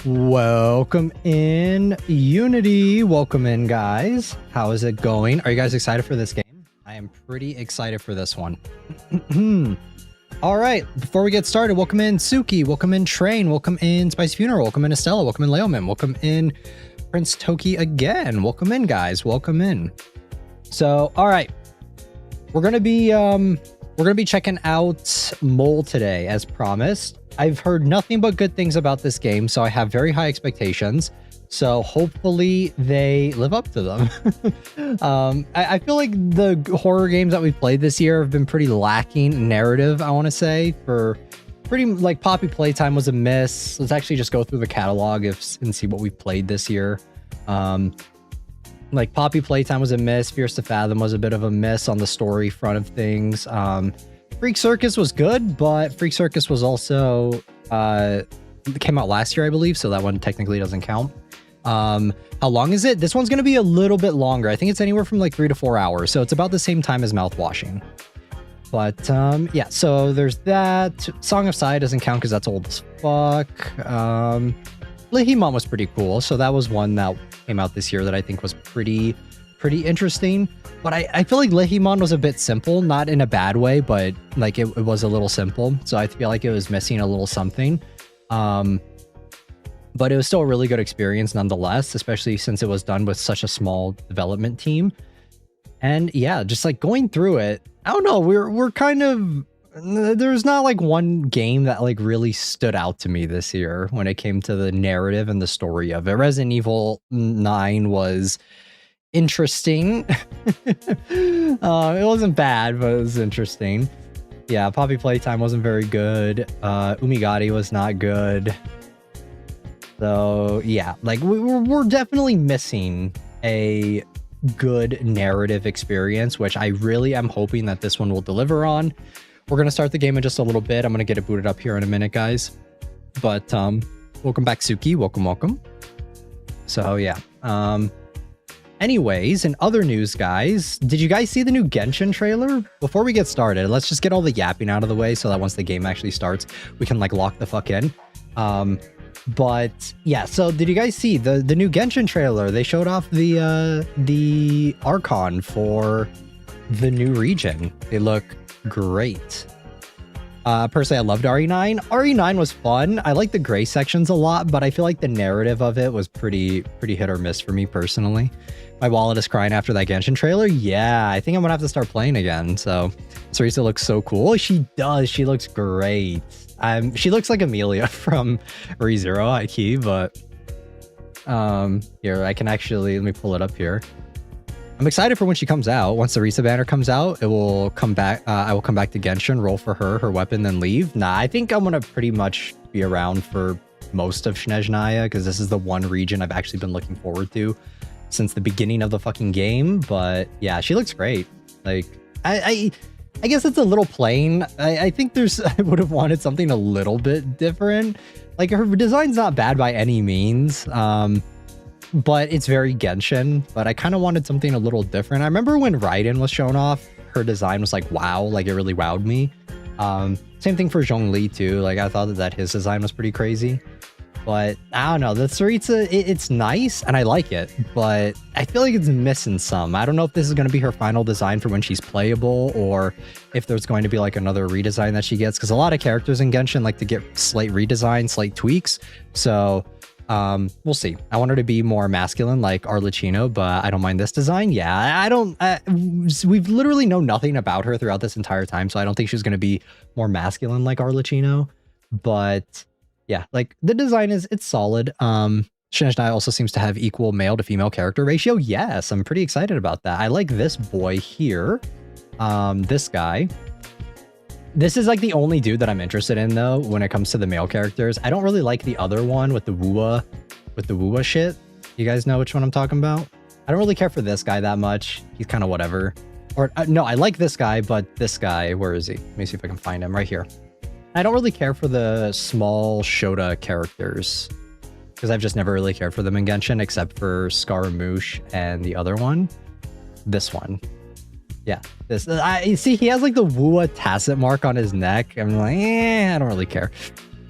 Welcome in, Unity. Welcome in, guys. How is it going? Are you guys excited for this game? I am pretty excited for this one. All right, before we get started, welcome in Suki, welcome in Train, welcome in Spicy Funeral, welcome in Estella, welcome in Leoman, welcome in Prince Toki again. Welcome in, guys. Welcome in. So, all right, we're gonna be checking out Mole today, as promised. I've heard nothing but good things about this game, so I have very high expectations. So hopefully they live up to them. I feel like the horror games that we've played this year have been pretty lacking in narrative, I want to say. For pretty, like, Poppy Playtime was a miss. Let's actually just go through the catalog and see what we've played this year. Like, Poppy Playtime was a miss. Fierce to Fathom was a bit of a miss on the story front of things. Freak Circus was good, but Freak Circus was also came out last year, I believe, so that one technically doesn't count. How long is it? This one's going to be a little bit longer. I think it's anywhere from like 3 to 4 hours, so it's about the same time as Mouthwashing. But yeah, so there's that. Song of Sai doesn't count because that's old as fuck. Lihimon was pretty cool, so that was one that came out this year that I think was pretty interesting. But I feel like Lihimon was a bit simple, not in a bad way, but like it was a little simple. So I feel like it was missing a little something. But it was still a really good experience nonetheless, especially since it was done with such a small development team. And yeah, just like going through it, I don't know, we're kind of, there's not like one game that like really stood out to me this year when it came to the narrative and the story of it. Resident Evil 9 was interesting. It wasn't bad, but it was interesting. Yeah, Poppy Playtime wasn't very good. Umigati was not good. So yeah, like we're definitely missing a good narrative experience, which I really am hoping that this one will deliver on. We're gonna start the game in just a little bit. I'm gonna get it booted up here in a minute, guys. But welcome back, Suki. Welcome. So yeah. Anyways, in other news, guys, did you guys see the new Genshin trailer? Before we get started, let's just get all the yapping out of the way so that once the game actually starts, we can like lock the fuck in. But yeah, so did you guys see the new Genshin trailer? They showed off the Archon for the new region. They look great. Personally, I loved RE9. RE9 was fun. I like the gray sections a lot, but I feel like the narrative of it was pretty hit or miss for me personally. My wallet is crying after that Genshin trailer. Yeah, I think I'm gonna have to start playing again. So Sarisa looks so cool. She does. She looks great. She looks like Amelia from ReZero high key, but here I can actually, let me pull it up here. I'm excited for when she comes out. Once the Risa banner comes out, it will come back. I will come back to Genshin, roll for her weapon, then leave. Nah, I think I'm gonna pretty much be around for most of Snezhnaya because this is the one region I've actually been looking forward to since the beginning of the fucking game. But yeah, she looks great. Like I guess it's a little plain. I think I would have wanted something a little bit different. Like her design's not bad by any means. But it's very Genshin, but I kind of wanted something a little different. I remember when Raiden was shown off, her design was like, wow, like it really wowed me. Same thing for Zhongli too. Like I thought that his design was pretty crazy, but I don't know. The Tsuritsu, it's nice and I like it, but I feel like it's missing some. I don't know if this is going to be her final design for when she's playable or if there's going to be like another redesign that she gets. Cause a lot of characters in Genshin like to get slight redesign, slight tweaks. So we'll see. I want her to be more masculine like Arlecchino, but I don't mind this design. Yeah, we've literally known nothing about her throughout this entire time, so I don't think she's going to be more masculine like Arlecchino. But yeah, like the design it's solid. Snezhnaya also seems to have equal male to female character ratio. Yes, I'm pretty excited about that. I like this boy here. This guy. This is like the only dude that I'm interested in though when it comes to the male characters. I don't really like the other one with the wooa shit. You guys know which one I'm talking about? I don't really care for this guy that much. He's kind of whatever. Or no, I like this guy, but this guy, where is he? Let me see if I can find him right here. I don't really care for the small Shota characters because I've just never really cared for them in Genshin except for Scaramouche and the other one. This one. Yeah, this. I see he has like the Wua tacit mark on his neck. I'm like, I don't really care.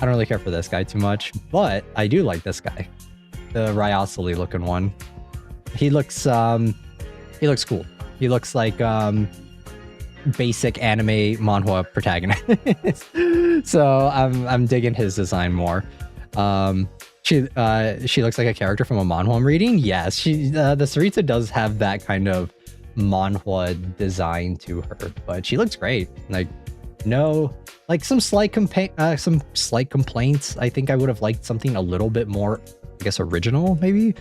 I don't really care for this guy too much, but I do like this guy, the Ryosely looking one. He looks cool. He looks like basic anime manhwa protagonist. So I'm digging his design more. She looks like a character from a manhwa I'm reading. Yes, the Sarita does have that kind of manhwa design to her, but she looks great. Like, no, like some slight complaints. I think I would have liked something a little bit more, I guess, original maybe.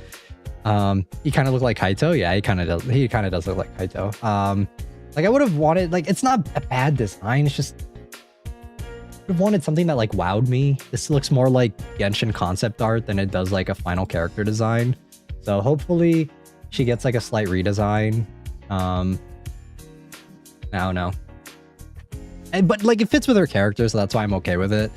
He kind of looked like Kaito. Yeah, he kind of does. He kind of does look like Kaito. Like I would have wanted, like, it's not a bad design. It's just, I would have wanted something that like wowed me. This looks more like Genshin concept art than it does like a final character design. So hopefully she gets like a slight redesign. I don't know. But like it fits with her character, so that's why I'm okay with it.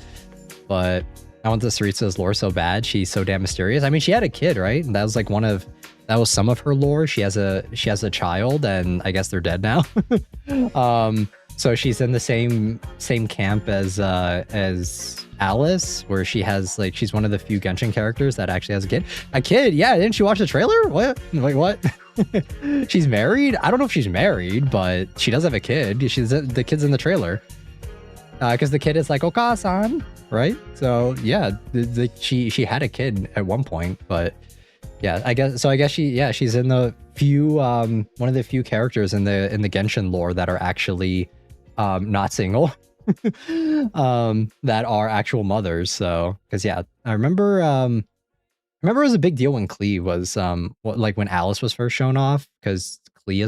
But I want the Sarita's lore so bad. She's so damn mysterious. I mean, she had a kid, right? And that was like that was some of her lore. She has a child, and I guess they're dead now. So she's in the same camp as Alice, where she has like, she's one of the few Genshin characters that actually has a kid. A kid? Yeah, didn't she watch the trailer? What? Like what? She's married? I don't know if she's married, but she does have a kid. The kid's in the trailer. Because the kid is like Okasan, right? So yeah, she had a kid at one point, but yeah, I guess she's in the few one of the few characters in the Genshin lore that are actually not single. That are actual mothers. So because yeah, I remember it was a big deal when Klee was like when Alice was first shown off, because Klee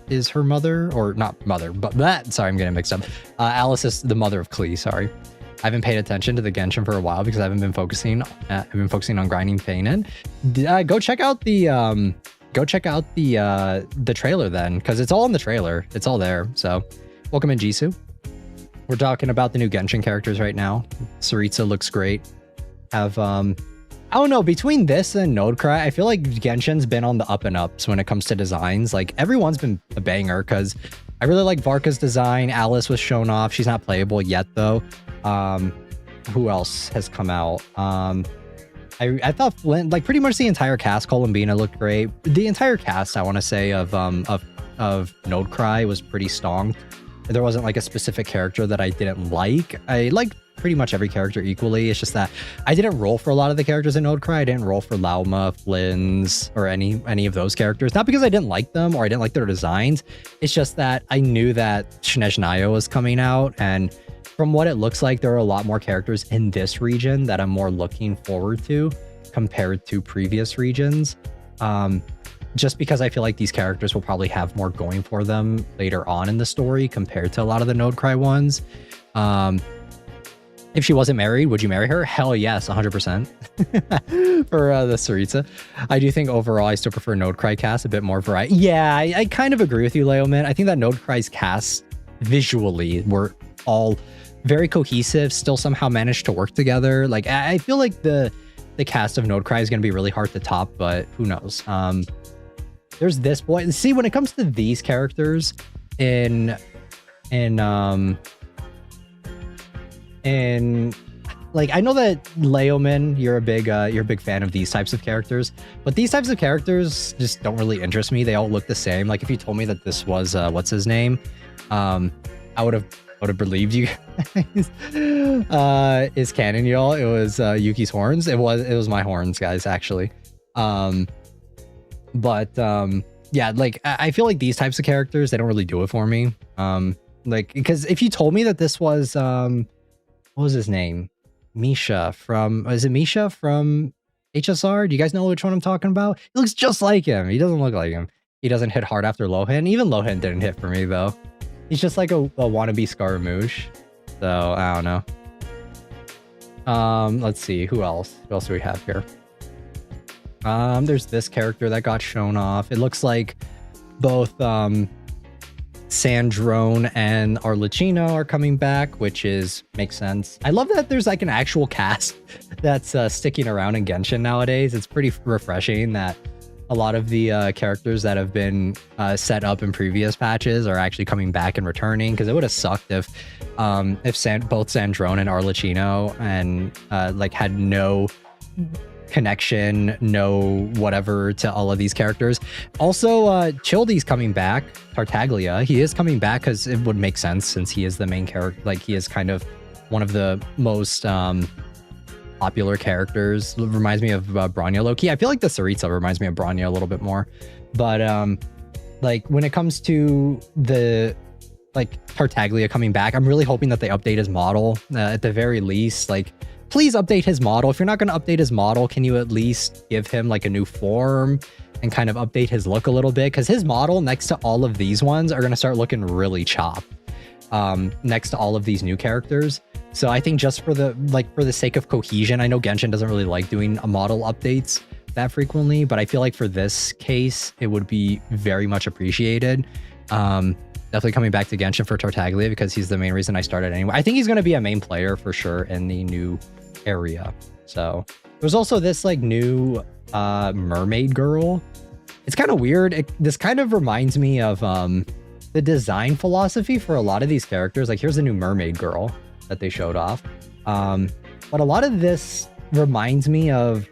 is her mother, or not mother, but that, sorry, I'm getting mixed up. Alice is the mother of Klee. Sorry, I haven't paid attention to the Genshin for a while because I've been focusing on grinding Pain. Go check out the trailer then, because it's all in the trailer. It's all there. So welcome in, Jisoo. We're talking about the new Genshin characters right now. Sarita looks great. I don't know, between this and Nodecry, I feel like Genshin's been on the up and ups when it comes to designs. Like everyone's been a banger, because I really like Varka's design. Alice was shown off. She's not playable yet though. Who else has come out? I thought Flint, like pretty much the entire cast, Columbina looked great. The entire cast, I want to say, of Nodecry was pretty strong. There wasn't like a specific character that I didn't like. I liked pretty much every character equally. It's just that I didn't roll for a lot of the characters in Nodecry. I didn't roll for Lauma, Flynn's, or any of those characters. Not because I didn't like them or I didn't like their designs. It's just that I knew that Snezhnaya was coming out, and from what it looks like, there are a lot more characters in this region that I'm more looking forward to compared to previous regions. Just because I feel like these characters will probably have more going for them later on in the story compared to a lot of the Nodecry ones. If she wasn't married, would you marry her? Hell yes, 100%. For the Sarita. I do think overall I still prefer Nodecry cast, a bit more variety. Yeah, I kind of agree with you, Leoman. I think that Nodecry's cast visually were all very cohesive, still somehow managed to work together. Like I feel like the cast of Nodecry is going to be really hard to top, but who knows? There's this boy. See, when it comes to these characters in like, I know that Leoman, you're a big fan of these types of characters, but these types of characters just don't really interest me. They all look the same. Like if you told me that this was what's his name, I would have believed you guys. Is canon, y'all. It was Yuki's horns. It was my horns, guys, actually. But yeah, like I feel like these types of characters, they don't really do it for me. Like, because if you told me that this was what was his name? Misha from HSR? Do you guys know which one I'm talking about? He looks just like him. He doesn't look like him. He doesn't hit hard after Lohan. Even Lohan didn't hit for me though. He's just like a wannabe Scaramouche. So I don't know. Let's see, who else do we have here? There's this character that got shown off. It looks like both Sandrone and Arlecchino are coming back, which makes sense. I love that there's like an actual cast that's sticking around in Genshin nowadays. It's pretty refreshing that a lot of the characters that have been set up in previous patches are actually coming back and returning, because it would have sucked if both Sandrone and Arlecchino and like had no connection, no whatever to all of these characters. Also, Childi's coming back. Tartaglia, he is coming back because it would make sense since he is the main character. Like, he is kind of one of the most popular characters. Reminds me of Bronya low-key. I feel like the Saritsa reminds me of Bronya a little bit more. But like, when it comes to the like Tartaglia coming back, I'm really hoping that they update his model at the very least. Like, please update his model. If you're not going to update his model, can you at least give him like a new form and kind of update his look a little bit? Because his model next to all of these ones are going to start looking really chopped next to all of these new characters. So I think just for the sake of cohesion, I know Genshin doesn't really like doing model updates that frequently, but I feel like for this case, it would be very much appreciated. Definitely coming back to Genshin for Tartaglia because he's the main reason I started anyway. I think he's going to be a main player for sure in the new area. So there's also this like new mermaid girl. It's kind of weird. This kind of reminds me of the design philosophy for a lot of these characters. Like, here's a new mermaid girl that they showed off. But a lot of this reminds me of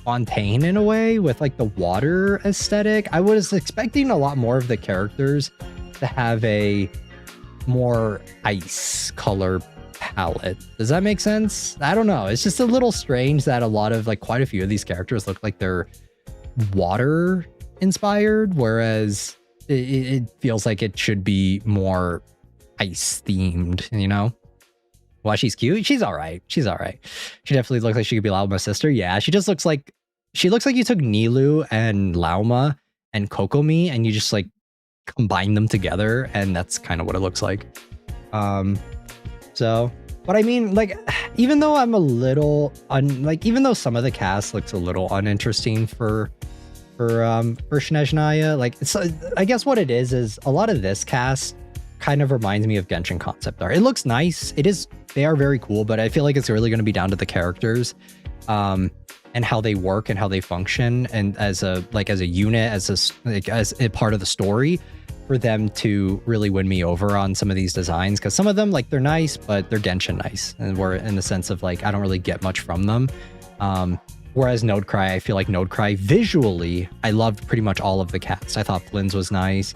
Fontaine in a way, with like the water aesthetic. I was expecting a lot more of the characters to have a more ice color palette. Does that make sense? I don't know. It's just a little strange that a lot of like quite a few of these characters look like they're water inspired, whereas it feels like it should be more ice themed, you know? Well, she's cute. She's all right. She's all right. She definitely looks like she could be Lauma's sister. Yeah, she just looks like you took Nilou and Lauma and Kokomi and you just like combine them together, and that's kind of what it looks like. So, but I mean, like, even though I'm a little even though some of the cast looks a little uninteresting for Snezhnaya, like, it's, I guess what it is a lot of this cast kind of reminds me of Genshin concept art. It looks nice. They are very cool, but I feel like it's really going to be down to the characters, and how they work and how they function, and as a unit, as a part of the story, for them to really win me over on some of these designs. Because some of them, like, they're nice, but they're Genshin nice, and we're in the sense of like I don't really get much from them. Whereas Nodecry, I feel like Nodecry visually, I loved pretty much all of the cast. I thought Flynn's was nice.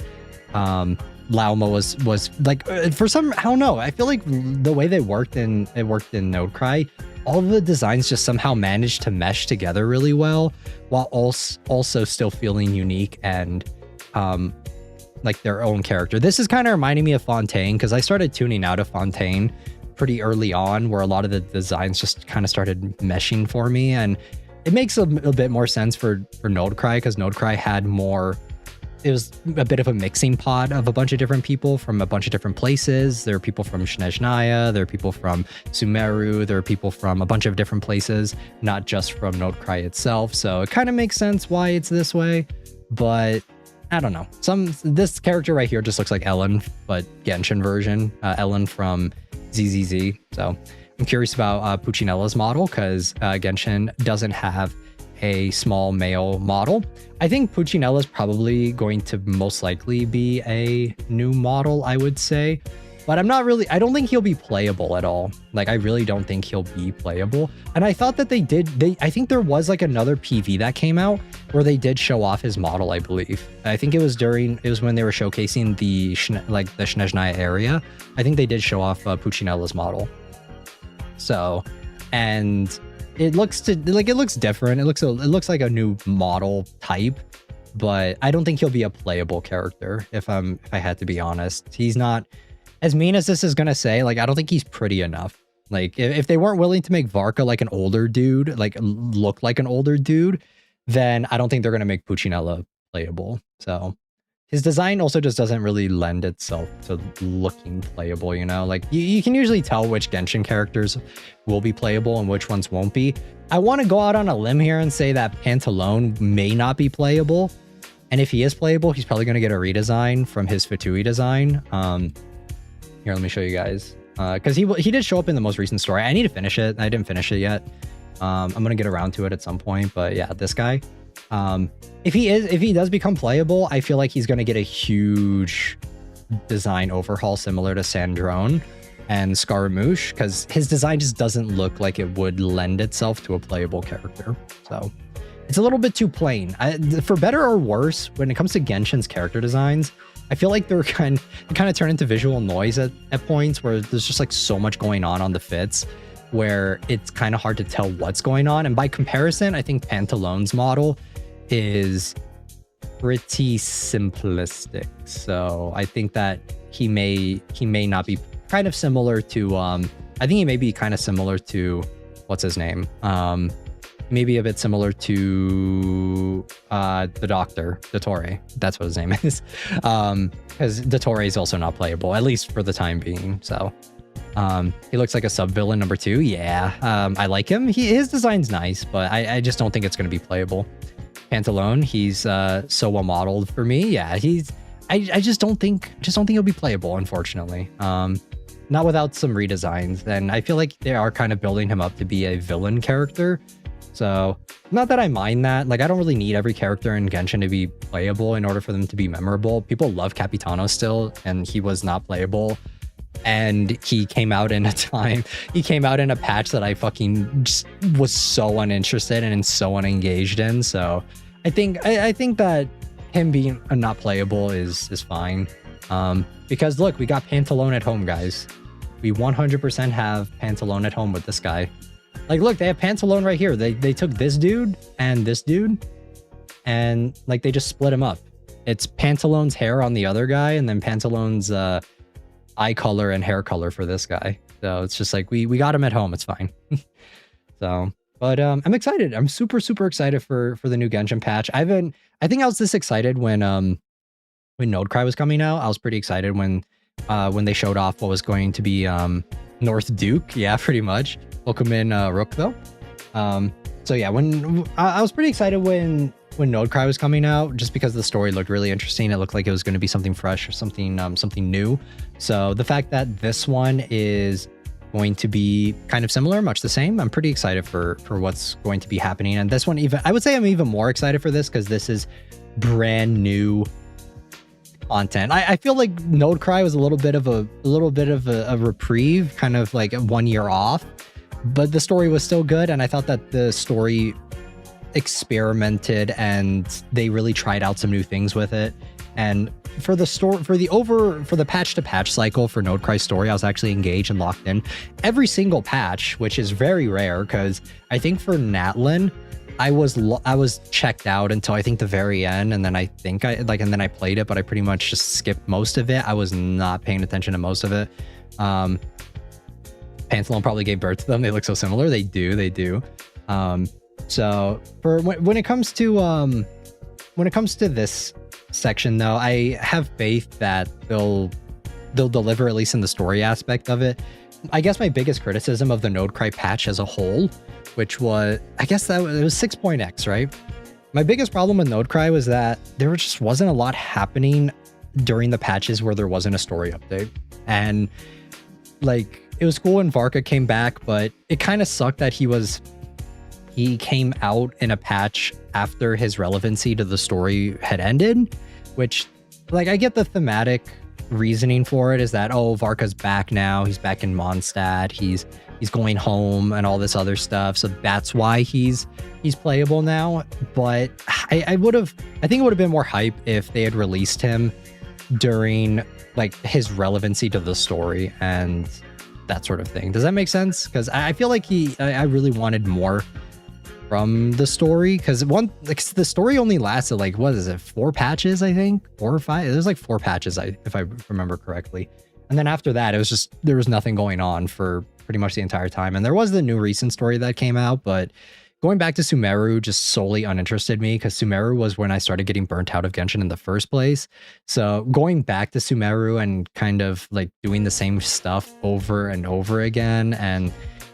Lauma was like, for some, I don't know, I feel like the way it worked in Nodecry, all of the designs just somehow managed to mesh together really well, while also still feeling unique and like their own character. This is kind of reminding me of Fontaine, because I started tuning out of Fontaine pretty early on, where a lot of the designs just kind of started meshing for me, and it makes a bit more sense for Nodecry, because Nodecry had more. It was a bit of a mixing pot of a bunch of different people from a bunch of different places. There are people from Snezhnaya, there are people from Sumeru, there are people from a bunch of different places, not just from Nodecry itself. So it kind of makes sense why it's this way, but I don't know. This character right here just looks like Ellen, but Genshin version. Ellen from ZZZ. So I'm curious about Puccinella's model, because Genshin doesn't have a small male model. I think Puccinella's probably going to most likely be a new model, I would say. But I don't think he'll be playable at all. Like, I really don't think he'll be playable. And I thought that I think there was like another PV that came out where they did show off his model, I believe. I think it was when they were showcasing the Snezhnaya area. I think they did show off Puccinella's model. So, and it looks different. It looks like a new model type, but I don't think he'll be a playable character, if I had to be honest. He's not as mean as this is gonna say. Like, I don't think he's pretty enough. Like, if they weren't willing to make Varka like an older dude, like look like an older dude, then I don't think they're gonna make Puccinella playable. So his design also just doesn't really lend itself to looking playable, you know? Like, you can usually tell which Genshin characters will be playable and which ones won't be. I want to go out on a limb here and say that Pantalone may not be playable. And if he is playable, he's probably going to get a redesign from his Fatui design. Here, let me show you guys. Because he did show up in the most recent story. I need to finish it. I didn't finish it yet. I'm going to get around to it at some point. But yeah, this guy. If he does become playable, I feel like he's going to get a huge design overhaul similar to Sandrone and Scaramouche, because his design just doesn't look like it would lend itself to a playable character. So it's a little bit too plain. For better or worse, when it comes to Genshin's character designs, I feel like they kind of turn into visual noise at points where there's just like so much going on the fits where it's kind of hard to tell what's going on. And by comparison, I think Pantalone's model is pretty simplistic. So I think that he may not be kind of similar to I think he may be kind of similar to what's his name? Maybe a bit similar to the Doctor, Dottore. That's what his name is. Because Dottore is also not playable, at least for the time being. So he looks like a sub-villain number 2. Yeah, I like him. His design's nice, but I just don't think it's going to be playable. Pantalone, he's so well modeled for me. Yeah, I just don't think he'll be playable, unfortunately. Not without some redesigns. And I feel like they are kind of building him up to be a villain character. So not that I mind that. Like, I don't really need every character in Genshin to be playable in order for them to be memorable. People love Capitano still, and he was not playable. And he came out in a patch that I fucking just was so uninterested and so unengaged in. So I think that him being not playable is fine. Because look, we got Pantalone at home, guys. We 100% have Pantalone at home with this guy. Like, look, they have Pantalone right here. They took this dude and this dude, and like they just split him up. It's Pantalone's hair on the other guy, and then Pantalone's eye color and hair color for this guy. So it's just like we got him at home. It's fine. So, but I'm excited. I'm super excited for the new Genshin patch. I think I was this excited when Nodecry was coming out. I was pretty excited when they showed off what was going to be North Duke. Yeah, pretty much. Welcome in Rook though. So yeah, when I was pretty excited when Nodecry was coming out, just because the story looked really interesting. It looked like it was going to be something fresh or something new. So the fact that this one is going to be kind of similar, much the same, I'm pretty excited for what's going to be happening. And this one, I would say I'm even more excited for this because this is brand new content. I feel like Nodecry was a little bit of a reprieve, kind of like 1 year off, but the story was still good, and I thought that the story experimented and they really tried out some new things with it. And for the patch to patch cycle for Nodecry's story, I was actually engaged and locked in every single patch, which is very rare because I think for Natlin I was checked out until I think the very end, and then I played it, but I pretty much just skipped most of it. I was not paying attention to most of it. Pantalone probably gave birth to them. They look so similar. They do. So for when it comes to this section though, I have faith that they'll deliver, at least in the story aspect of it. I guess my biggest criticism of the Nodecry patch as a whole, which was, I guess that it was 6.x, right? My biggest problem with Nodecry was that there just wasn't a lot happening during the patches where there wasn't a story update. And like, it was cool when Varka came back, but it kind of sucked that he came out in a patch after his relevancy to the story had ended, which, like, I get the thematic reasoning for it is that, oh, Varka's back now, he's back in Mondstadt, he's going home and all this other stuff, so that's why he's playable now. But I think it would have been more hype if they had released him during like his relevancy to the story and that sort of thing. Does that make sense? Because I feel like I really wanted more from the story, because the story only lasted like, what is it, 4 patches, I think, 4 or 5. There's like 4 patches, if I remember correctly. And then after that, it was just, there was nothing going on for pretty much the entire time. And there was the new recent story that came out, but going back to Sumeru just solely uninterested me, because Sumeru was when I started getting burnt out of Genshin in the first place. So going back to Sumeru and kind of like doing the same stuff over and over again, and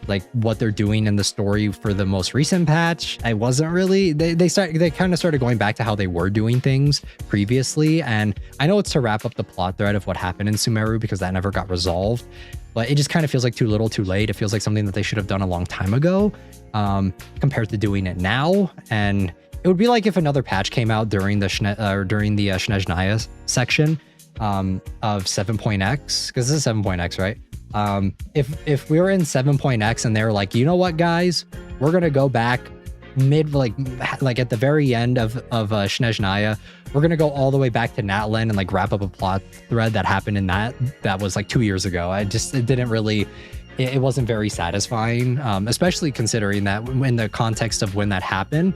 like what they're doing in the story for the most recent patch, I wasn't really, they kind of started going back to how they were doing things previously. And I know it's to wrap up the plot thread of what happened in Sumeru, because that never got resolved, but it just kind of feels like too little too late. It feels like something that they should have done a long time ago, compared to doing it now. And it would be like if another patch came out during the Snezhnaya section of 7.x, because this is 7.x, right? If we were in 7.x and they're like, you know what, guys, we're gonna go back mid, like at the very end of Snezhnaya, we're gonna go all the way back to Natlan and like wrap up a plot thread that happened in that was like 2 years ago. It didn't really, it wasn't very satisfying, especially considering that in the context of when that happened.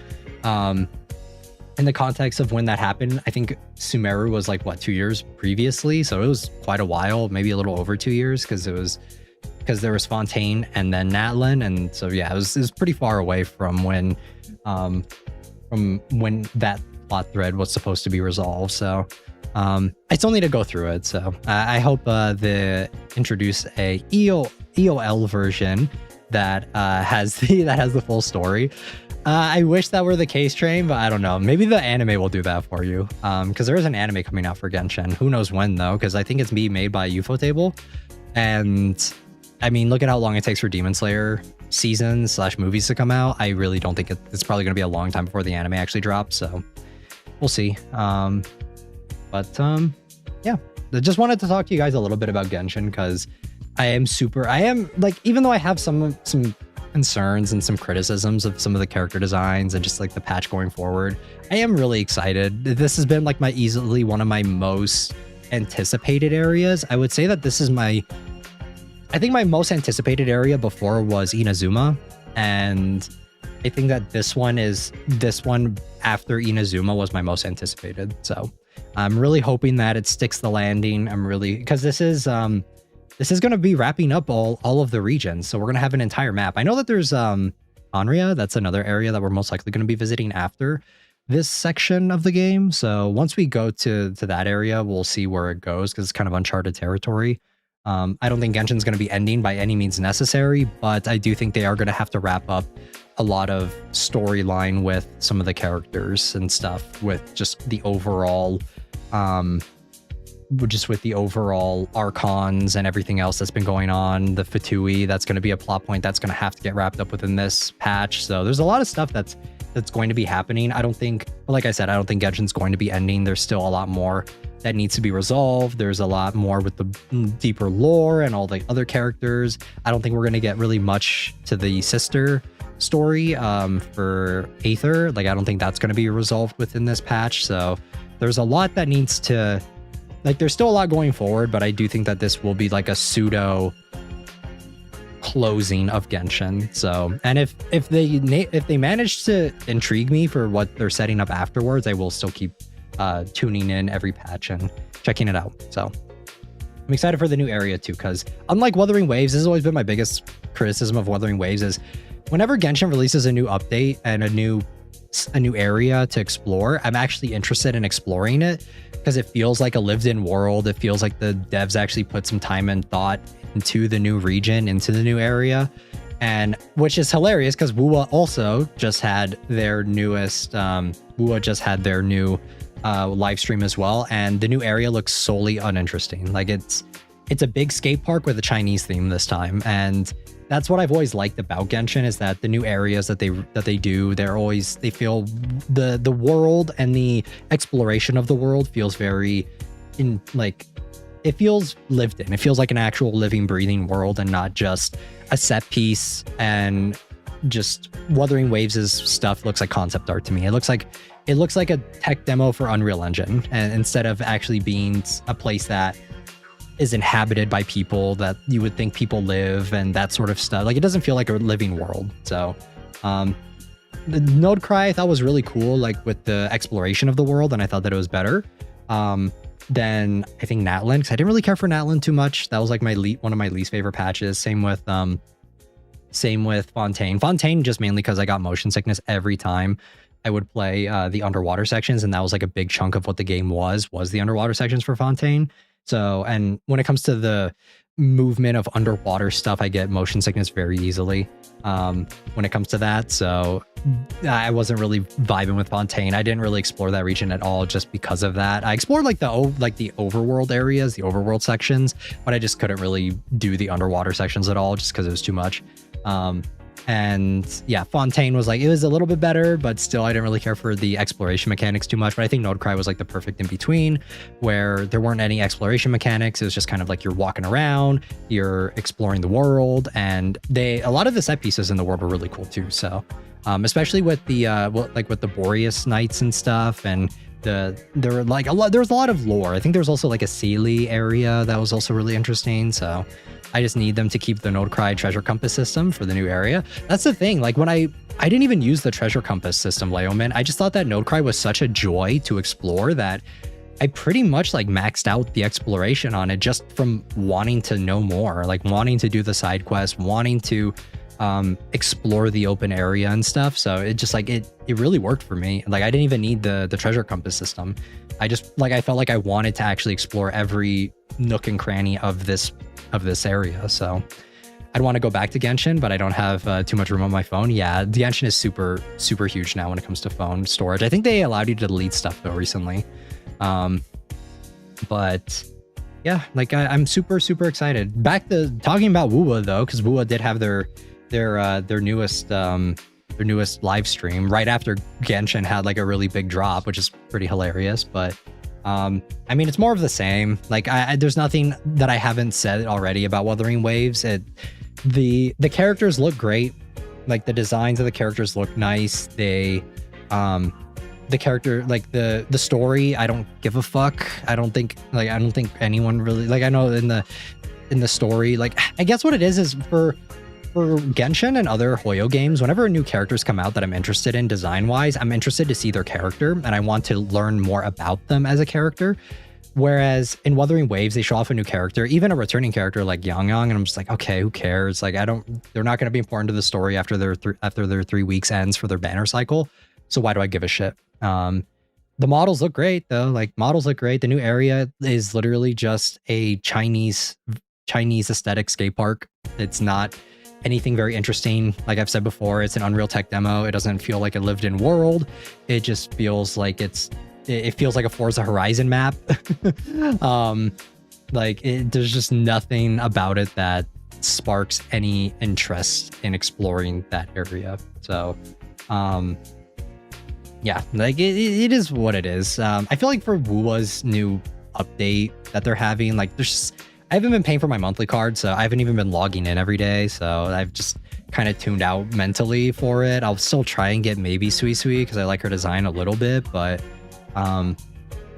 In the context of when that happened, I think Sumeru was like, what, 2 years previously? So it was quite a while, maybe a little over 2 years, because there was Fontaine and then Natlan. And so, yeah, it was pretty far away from when that plot thread was supposed to be resolved. So I still need to go through it. So I hope they introduce a EOL version that has the full story. I wish that were the case, Train, but I don't know. Maybe the anime will do that for you. Because there is an anime coming out for Genshin. Who knows when, though? Because I think it's being made by Ufotable. And I mean, look at how long it takes for Demon Slayer seasons / movies to come out. I really don't think it's probably going to be a long time before the anime actually drops. So we'll see. Yeah, I just wanted to talk to you guys a little bit about Genshin because I am like, even though I have some concerns and some criticisms of some of the character designs and just like the patch going forward, I am really excited. This has been like easily one of my most anticipated areas. I would say that this is I think my most anticipated area before was Inazuma, and I think that this one after Inazuma was my most anticipated. So I'm really hoping that it sticks the landing. Because this is going to be wrapping up all of the regions. So we're going to have an entire map. I know that there's Anria. That's another area that we're most likely going to be visiting after this section of the game. So once we go to that area, we'll see where it goes because it's kind of uncharted territory. I don't think Genshin's going to be ending by any means necessary, but I do think they are going to have to wrap up a lot of storyline with some of the characters and stuff with just the overall archons and everything else that's been going on. The Fatui, that's going to be a plot point that's going to have to get wrapped up within this patch. So there's a lot of stuff that's going to be happening. Like I said, I don't think Genshin's going to be ending. There's still a lot more that needs to be resolved. There's a lot more with the deeper lore and all the other characters. I don't think we're going to get really much to the sister story for Aether. Like, I don't think that's going to be resolved within this patch. So there's a lot that needs to, like, there's still a lot going forward, but I do think that this will be like a pseudo closing of Genshin. So, and if they manage to intrigue me for what they're setting up afterwards, I will still keep tuning in every patch and checking it out. So I'm excited for the new area too, because unlike Wuthering Waves, this has always been my biggest criticism of Wuthering Waves is whenever Genshin releases a new update and a new area to explore, I'm actually interested in exploring it because it feels like a lived-in world. It feels like the devs actually put some time and thought into the new region, into the new area, and which is hilarious because WUA also just had their newest new live stream as well, and the new area looks solely uninteresting. Like it's a big skate park with a Chinese theme this time, and that's what I've always liked about Genshin is that the new areas that they do, they feel the world and the exploration of the world feels very it feels lived in. It feels like an actual living, breathing world and not just a set piece. And just Wuthering Waves' stuff looks like concept art to me. It looks like a tech demo for Unreal Engine, and instead of actually being a place that is inhabited by people that you would think people live and that sort of stuff. Like, it doesn't feel like a living world. So the Node Cry I thought was really cool, like with the exploration of the world, and I thought that it was better than I think Natlan, because I didn't really care for Natlan too much. That was like one of my least favorite patches. Same with Fontaine. Fontaine just mainly because I got motion sickness every time I would play the underwater sections, and that was like a big chunk of what the game was the underwater sections for Fontaine. So, and when it comes to the movement of underwater stuff, I get motion sickness very easily when it comes to that. So I wasn't really vibing with Fontaine. I didn't really explore that region at all just because of that. I explored like the overworld areas, the overworld sections, but I just couldn't really do the underwater sections at all just because it was too much. And yeah, Fontaine was like, it was a little bit better, but still I didn't really care for the exploration mechanics too much. But I think Nodecry was like the perfect in between, where there weren't any exploration mechanics. It was just kind of like you're walking around, you're exploring the world, and a lot of the set pieces in the world were really cool too. So especially with the with the Boreas Knights and stuff, and there were like there's a lot of lore. I think there's also like a Sealy area that was also really interesting. So I just need them to keep the Nodecry treasure compass system for the new area. That's the thing. Like when I didn't even use the treasure compass system, Leoman. I just thought that Nodecry was such a joy to explore that I pretty much like maxed out the exploration on it just from wanting to know more, like wanting to do the side quests, wanting to explore the open area and stuff. So it just like it really worked for me. Like I didn't even need the treasure compass system. I just like I felt like I wanted to actually explore every nook and cranny of this area. So I'd want to go back to Genshin, but I don't have too much room on my phone. Yeah, Genshin is super huge now when it comes to phone storage. I think they allowed you to delete stuff though recently. But yeah, like I'm super excited. Back to talking about Wuwa though, because Wuwa did have their newest live stream right after Genshin had like a really big drop, which is pretty hilarious. But I mean, it's more of the same. Like there's nothing that I haven't said already about Wuthering Waves. The characters look great. Like the designs of the characters look nice. The character, like the story, I don't give a fuck. I don't think anyone really, like I know in the story, like I guess what it is for Genshin and other Hoyo games, whenever new characters come out that I'm interested in design-wise, I'm interested to see their character and I want to learn more about them as a character. Whereas in Wuthering Waves, they show off a new character, even a returning character like Yang, and I'm just like, okay, who cares? Like they're not going to be important to the story after their 3 weeks ends for their banner cycle. So why do I give a shit? The models look great though. Like models look great. The new area is literally just a Chinese aesthetic skate park. It's not anything very interesting. Like I've said before, it's an Unreal Tech demo. It doesn't feel like a lived in world. It just feels like it feels like a Forza Horizon map. There's just nothing about it that sparks any interest in exploring that area. So yeah, like it is what it is. I feel like for Wuwa's new update that they're having, like I haven't been paying for my monthly card, so I haven't even been logging in every day. So I've just kind of tuned out mentally for it. I'll still try and get maybe Sui because I like her design a little bit, but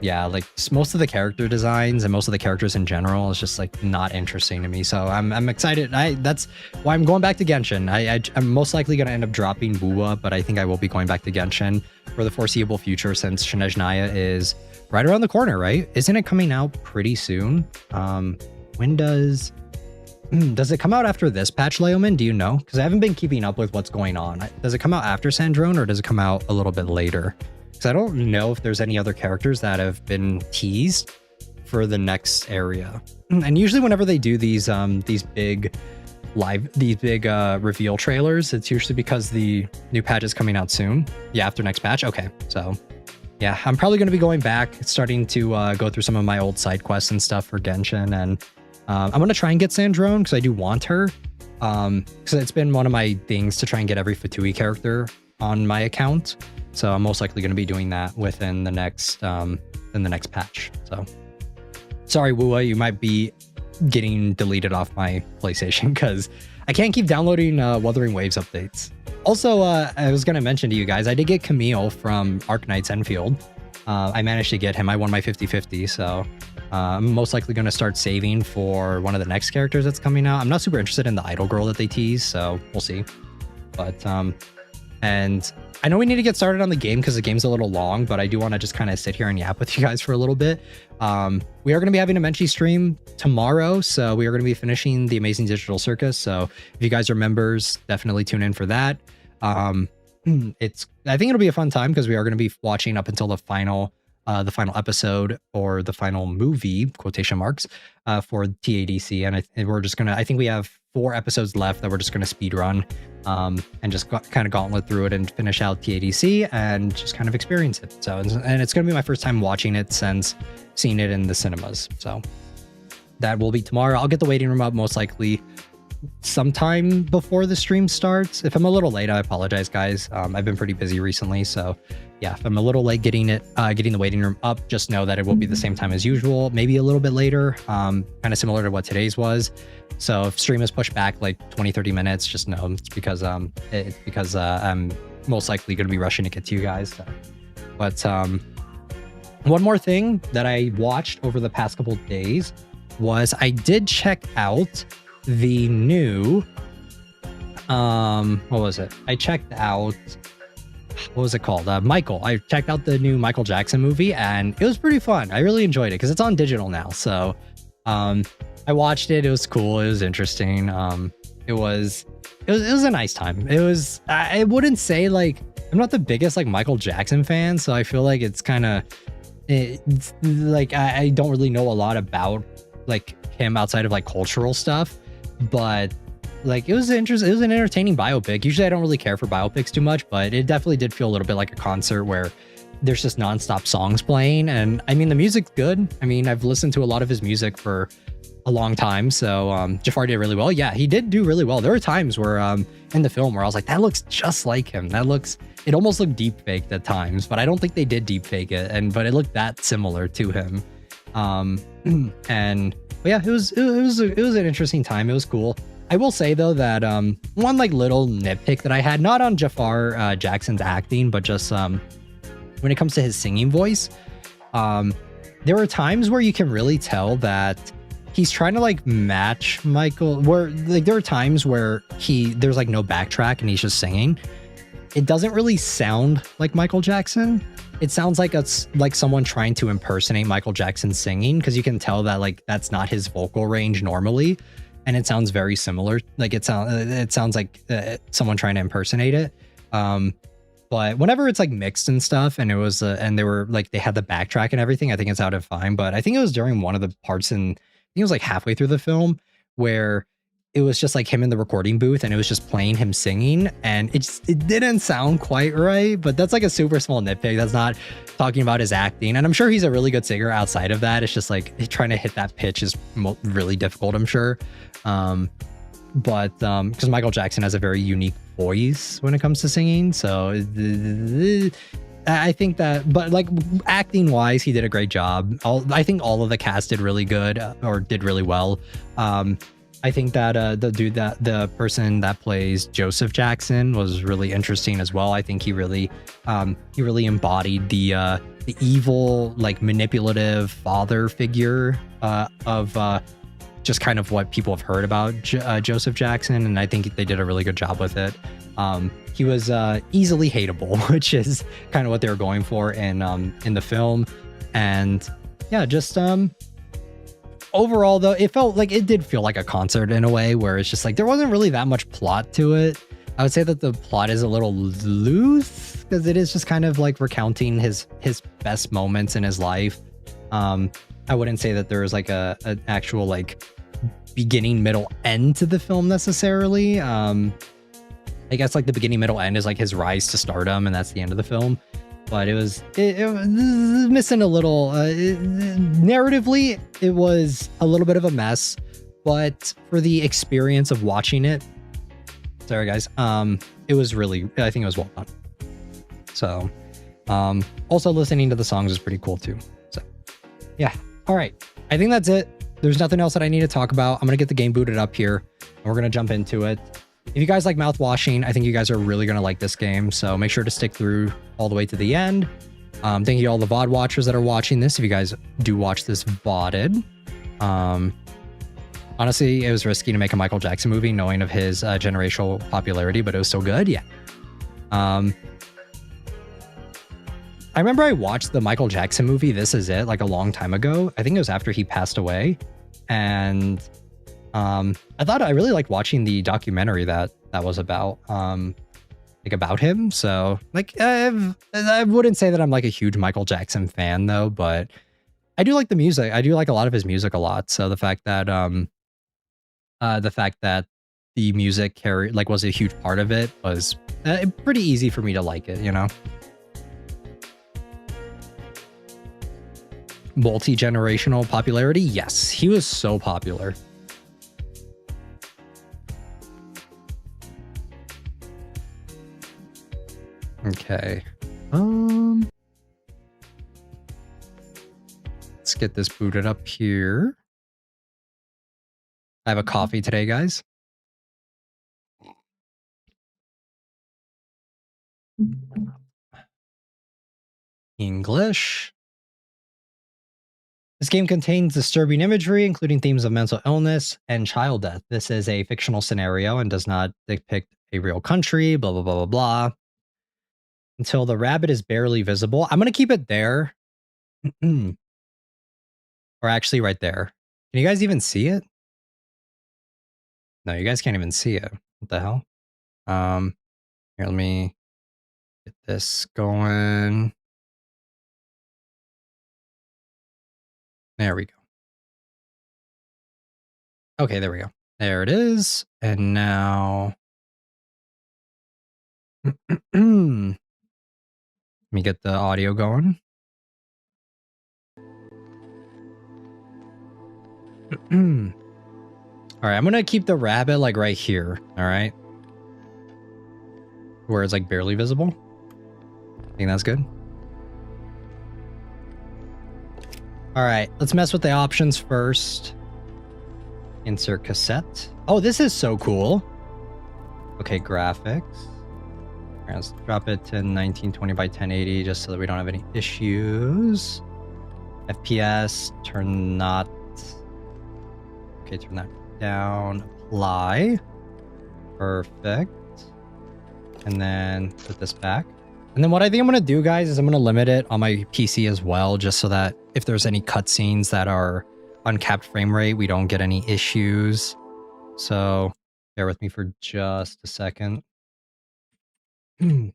yeah, like most of the character designs and most of the characters in general is just like not interesting to me. So I'm excited. That's why I'm going back to Genshin. I'm most likely going to end up dropping Wuwa, but I think I will be going back to Genshin for the foreseeable future since Shinejnaya is right around the corner, right? Isn't it coming out pretty soon? When does it come out after this patch, Leoman? Do you know? Because I haven't been keeping up with what's going on. Does it come out after Sandrone or does it come out a little bit later? Because I don't know if there's any other characters that have been teased for the next area. And usually whenever they do these big reveal trailers, it's usually because the new patch is coming out soon. Yeah, after next patch. Okay, so yeah, I'm probably going to be going back, starting to go through some of my old side quests and stuff for Genshin, and I'm going to try and get Sandrone because I do want her. Because it's been one of my things to try and get every Fatui character on my account. So I'm most likely going to be doing that within the next patch. So sorry, Wuwa, you might be getting deleted off my PlayStation because I can't keep downloading Wuthering Waves updates. Also, I was going to mention to you guys, I did get Camille from Arknights Enfield. I managed to get him. I won my 50-50, so I'm most likely going to start saving for one of the next characters that's coming out. I'm not super interested in the idol girl that they tease, so we'll see. But and I know we need to get started on the game because the game's a little long, but I do want to just kind of sit here and yap with you guys for a little bit. We are going to be having a Menchie stream tomorrow, so we are going to be finishing the Amazing Digital Circus. So if you guys are members, definitely tune in for that. I think it'll be a fun time because we are going to be watching up until the final episode or the final movie, quotation marks, for TADC. And we're just going to, I think we have 4 episodes left that we're just going to speed run and just kind of gauntlet through it and finish out TADC and just kind of experience it. So, and it's going to be my first time watching it since seeing it in the cinemas. So that will be tomorrow. I'll get the waiting room up most likely sometime before the stream starts. If I'm a little late, I apologize, guys. I've been pretty busy recently, so yeah, if I'm a little late getting the waiting room up, just know that it will be the same time as usual, maybe a little bit later, kind of similar to what today's was. So if stream is pushed back like 20-30 minutes, just know it's because I'm most likely going to be rushing to get to you guys. So. But one more thing that I watched over the past couple of days was I did check out the new what was it? I checked out, what was it called? Michael. I checked out the new Michael Jackson movie and it was pretty fun. I really enjoyed it because it's on digital now. So I watched it. It was cool. It was interesting. It was a nice time. It was, I wouldn't say like, I'm not the biggest like Michael Jackson fan, so I feel like it's kind of like I don't really know a lot about like him outside of like cultural stuff, but like it was an entertaining biopic. Usually I don't really care for biopics too much, but it definitely did feel a little bit like a concert where there's just nonstop songs playing. And I mean, the music's good. I mean, I've listened to a lot of his music for a long time. So Jafar did really well. Yeah, he did do really well. There were times where in the film where I was like, that looks just like him. It almost looked deep faked at times, but I don't think they did deep fake it. But it looked that similar to him. But yeah, it was an interesting time. It was cool. I will say though that one like little nitpick that I had, not on Jafar Jackson's acting, but just when it comes to his singing voice, there were times where you can really tell that he's trying to like match Michael, where like there are times where there's like no backtrack and he's just singing. It doesn't really sound like Michael Jackson. It sounds like it's like someone trying to impersonate Michael Jackson singing, because you can tell that like that's not his vocal range normally, and it sounds very similar. Like it sounds like someone trying to impersonate it. But whenever it's like mixed and stuff, and it was and they were like they had the backtrack and everything, I think it sounded fine. But I think it was during one of the parts I think it was like halfway through the film where it was just like him in the recording booth and it was just playing him singing, and it didn't sound quite right. But that's like a super small nitpick. That's not talking about his acting, and I'm sure he's a really good singer outside of that. It's just like trying to hit that pitch is really difficult, I'm sure. But because Michael Jackson has a very unique voice when it comes to singing, so I think that, but like acting wise, he did a great job. I think all of the cast did really good, or did really well. I think that the person that plays Joseph Jackson was really interesting as well. I think he really embodied the evil, like manipulative father figure of just kind of what people have heard about Joseph Jackson, and I think they did a really good job with it. He was easily hateable, which is kind of what they were going for in the film. And yeah, just overall though, it did feel like a concert in a way, where it's just like there wasn't really that much plot to it. I would say that the plot is a little loose, because it is just kind of like recounting his best moments in his life. I wouldn't say that there is like an actual like beginning, middle, end to the film necessarily. I guess like the beginning, middle, end is like his rise to stardom, and that's the end of the film. But it was missing a little narratively. It was a little bit of a mess, but for the experience of watching it, sorry guys, it was really, I think it was well done. So also listening to the songs is pretty cool too. So yeah, all right, I think that's it. There's nothing else that I need to talk about. I'm gonna get the game booted up here and we're gonna jump into it. If you guys like Mouthwashing, I think you guys are really going to like this game, so make sure to stick through all the way to the end. Thank you to all the VOD watchers that are watching this, if you guys do watch this VODed. Honestly, it was risky to make a Michael Jackson movie, knowing of his generational popularity, but it was so good, yeah. I remember I watched the Michael Jackson movie, This Is It, like a long time ago. I think it was after he passed away, and I really liked watching the documentary that was about him. So like I wouldn't say that I'm like a huge Michael Jackson fan though, but I do like the music. I do like a lot of his music a lot. So the fact that the music was a huge part of it was pretty easy for me to like it, you know. Multi-generational popularity, yes, he was so popular. Okay. Let's get this booted up here. I have a coffee today, guys. English. This game contains disturbing imagery, including themes of mental illness and child death. This is a fictional scenario and does not depict a real country, blah, blah, blah, blah, blah. Until the rabbit is barely visible. I'm going to keep it there. Or actually right there. Can you guys even see it? No, you guys can't even see it. What the hell? Here, let me get this going. There we go. Okay, there we go. There it is. And now... let me get the audio going. All right, I'm gonna keep the rabbit like right here. All right, where it's like barely visible. I think that's good. All right, let's mess with the options first. Insert cassette. Oh, this is so cool. Okay, graphics. Let's drop it to 1920 by 1080 just so that we don't have any issues. FPS, turn not. Okay, turn that down. Apply. Perfect. And then put this back. And then what I think I'm going to do, guys, is I'm going to limit it on my PC as well, just so that if there's any cutscenes that are uncapped frame rate, we don't get any issues. So bear with me for just a second. Because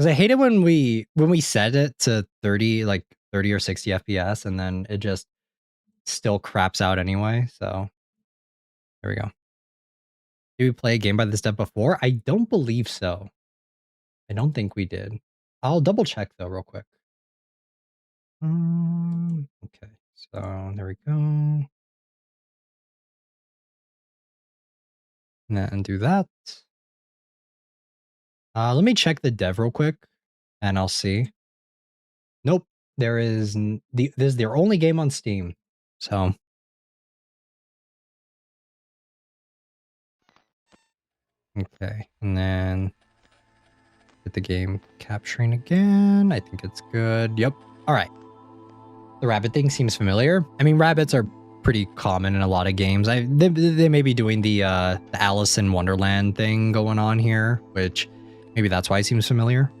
I hate it when we set it to 30, like 30 or 60 FPS, and then it just still craps out anyway. So there we go. Did we play a game by this step before? I don't believe so. I don't think we did. I'll double check though real quick. Okay, so there we go. And then do that. Let me check the dev real quick, and I'll see. Nope, this is their only game on Steam. So okay, and then get the game capturing again. I think it's good. Yep. All right. The rabbit thing seems familiar. I mean, rabbits are pretty common in a lot of games. They may be doing the Alice in Wonderland thing going on here, which maybe that's why it seems familiar.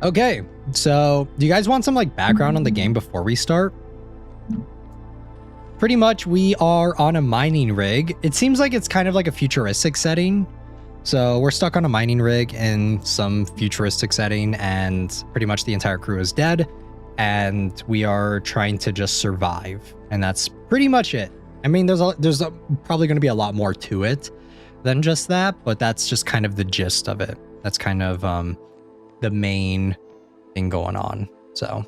Okay, so do you guys want some like background on the game before we start? Pretty much we are on a mining rig. It seems like it's kind of like a futuristic setting. So we're stuck on a mining rig in some futuristic setting, and pretty much the entire crew is dead, and we are trying to just survive. And that's pretty much it. I mean, there's probably going to be a lot more to it than just that, but that's just kind of the gist of it. That's kind of the main thing going on. So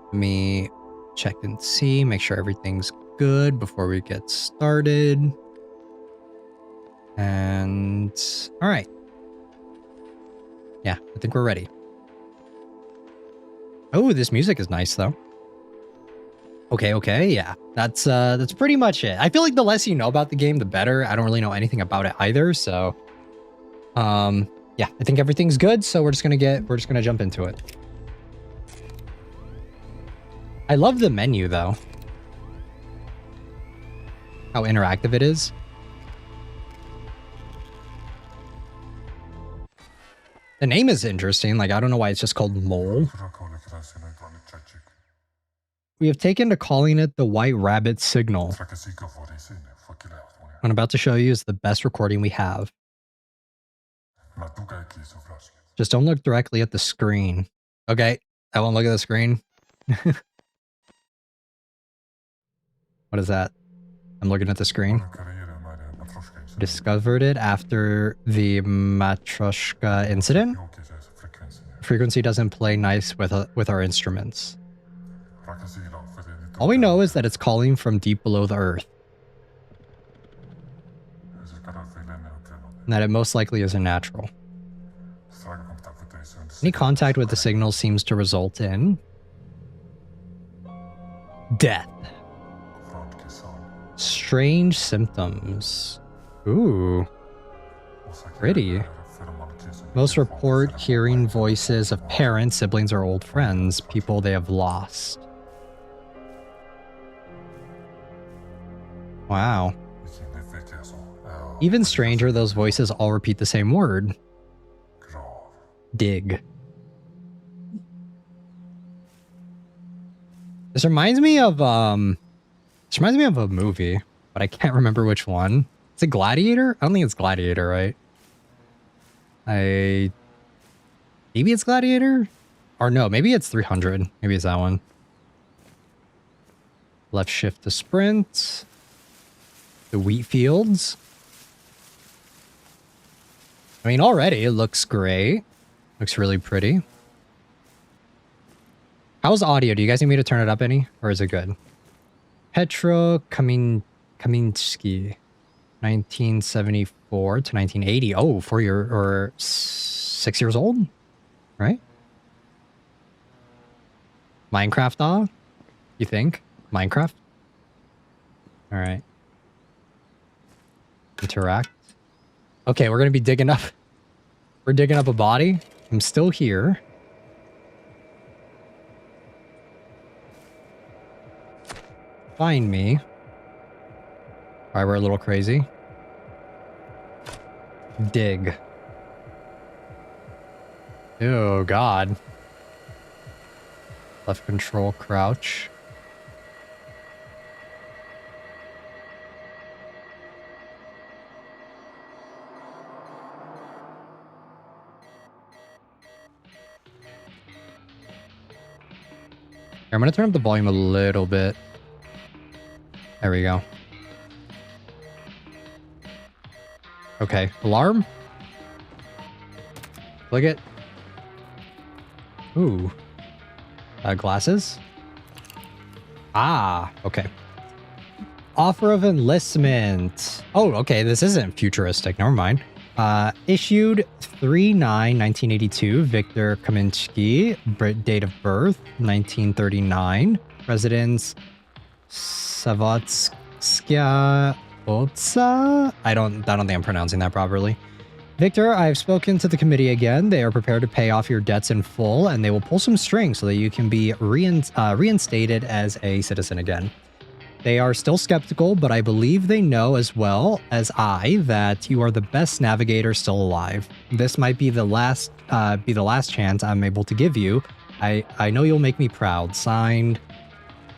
let me check and see, make sure everything's good before we get started. And all right. Yeah, I think we're ready. Oh, this music is nice though. Okay, yeah. That's pretty much it. I feel like the less you know about the game, the better. I don't really know anything about it either, so yeah, I think everything's good, so we're just gonna jump into it. I love the menu though. How interactive it is. The name is interesting. Like, I don't know why it's just called Mole. We have taken to calling it the White Rabbit Signal. What I'm about to show you is the best recording we have. Just don't look directly at the screen. Okay, I won't look at the screen. What is that? I'm looking at the screen. Discovered it after the Matryoshka incident. Frequency doesn't play nice with our instruments. All we know is that it's calling from deep below the earth. and that it most likely isn't natural. Any contact with the signal seems to result in death. Strange symptoms. Ooh. Pretty. Most report hearing voices of parents, siblings, or old friends, people they have lost. Wow. Even stranger, those voices all repeat the same word. Dig. This reminds me of a movie, but I can't remember which one. Is it Gladiator? I don't think it's Gladiator, right? Maybe it's Gladiator? Or no, maybe it's 300. Maybe it's that one. Left shift to sprint. The wheat fields. I mean, already it looks great. Looks really pretty. How's audio? Do you guys need me to turn it up any? Or is it good? Petro Kaminsky. 1974 to 1980. Oh, 6 years old? Right? Minecraft, you think? Minecraft? Alright. Interact. Okay, we're gonna be digging up. We're digging up a body. I'm still here. Find me. Alright, we're a little crazy. Dig. Oh, God. Left control, crouch. Here, I'm gonna turn up the volume a little bit. There we go. Okay, alarm. Click it. Ooh. Glasses. Ah, okay. Offer of enlistment. Oh, okay, this isn't futuristic. Never mind. Issued 3/9/1982. Viktor Kaminsky. Date of birth 1939. Residence Savotskaya Otsa. I don't think I'm pronouncing that properly. Victor, I've spoken to the committee again. They are prepared to pay off your debts in full, and they will pull some strings so that you can be reinstated as a citizen again. They are still skeptical, but I believe they know as well as I that you are the best navigator still alive. This might be the last chance I'm able to give you. I know you'll make me proud. Signed.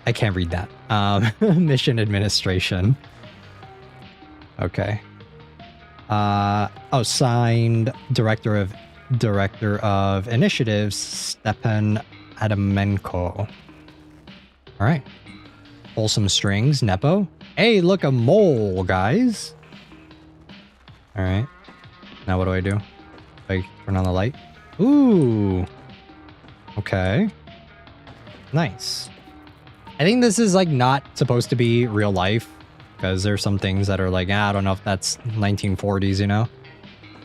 I can't read that. Mission administration. Okay. Signed Director of Initiatives, Stepan Adamenko. All right. Pull some strings, Nepo. Hey, look, a mole, guys. All right. Now what do? I turn on the light. Ooh. Okay. Nice. I think this is like not supposed to be real life. Because there's some things that are like, I don't know if that's 1940s, you know?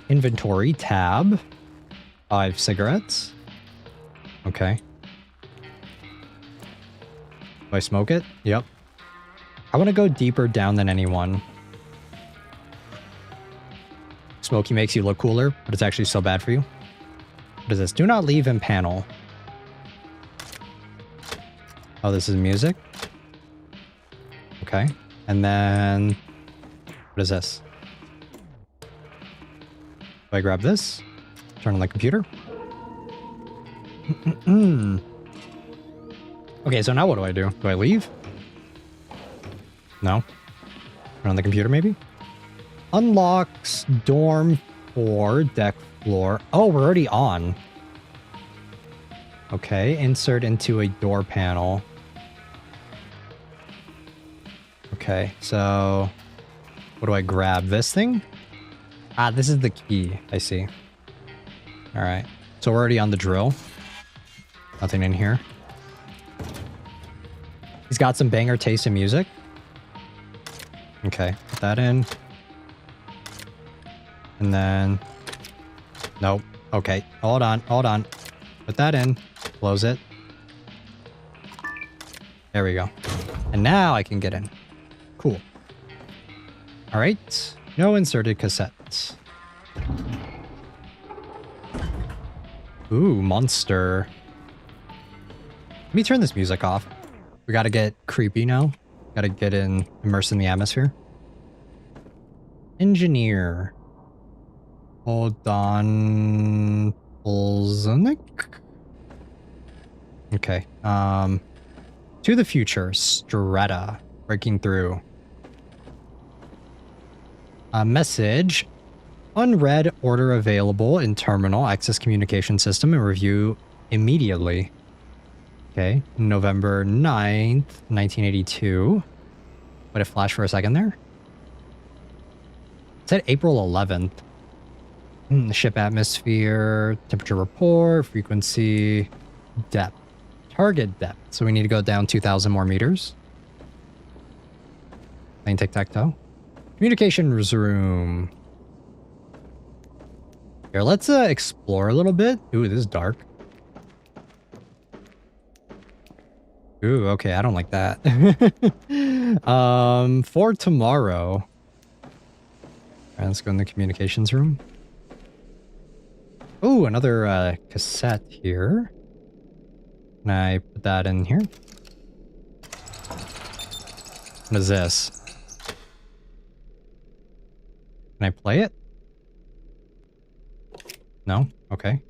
Inventory, tab. 5 cigarettes. Okay. Do I smoke it? Yep. I want to go deeper down than anyone. Smoky makes you look cooler, but it's actually so bad for you. What is this? Do not leave in panel. Oh, this is music? Okay. And then, what is this? Do I grab this? Turn on the computer? Okay, so now what do? Do I leave? No? Turn on the computer, maybe? Unlocks dorm 4, deck floor. Oh, we're already on. Okay, insert into a door panel. Okay, so what do I grab? This thing? Ah, this is the key. I see. All right. So we're already on the drill. Nothing in here. He's got some banger taste in music. Okay, put that in. And then... Nope. Okay. Hold on. Hold on. Put that in. Close it. There we go. And now I can get in. Cool. All right. No inserted cassettes. Ooh, monster. Let me turn this music off. We gotta get creepy now. Gotta get immersed in the atmosphere. Engineer. Hold on. Polzonic? Okay. To the future. Strata. Breaking through. A message. Unread order available in terminal. Access communication system and review immediately. Okay. November 9th, 1982. Let it flash for a second there. It said April 11th. Ship atmosphere, temperature report, frequency, depth. Target depth. So we need to go down 2,000 more meters. Playing tic-tac-toe. Communications room. Here, let's explore a little bit. Ooh, this is dark. Ooh, okay, I don't like that. For tomorrow. All right, let's go in the communications room. Oh, another cassette here. Can I put that in here? What is this? Can I play it? No? Okay.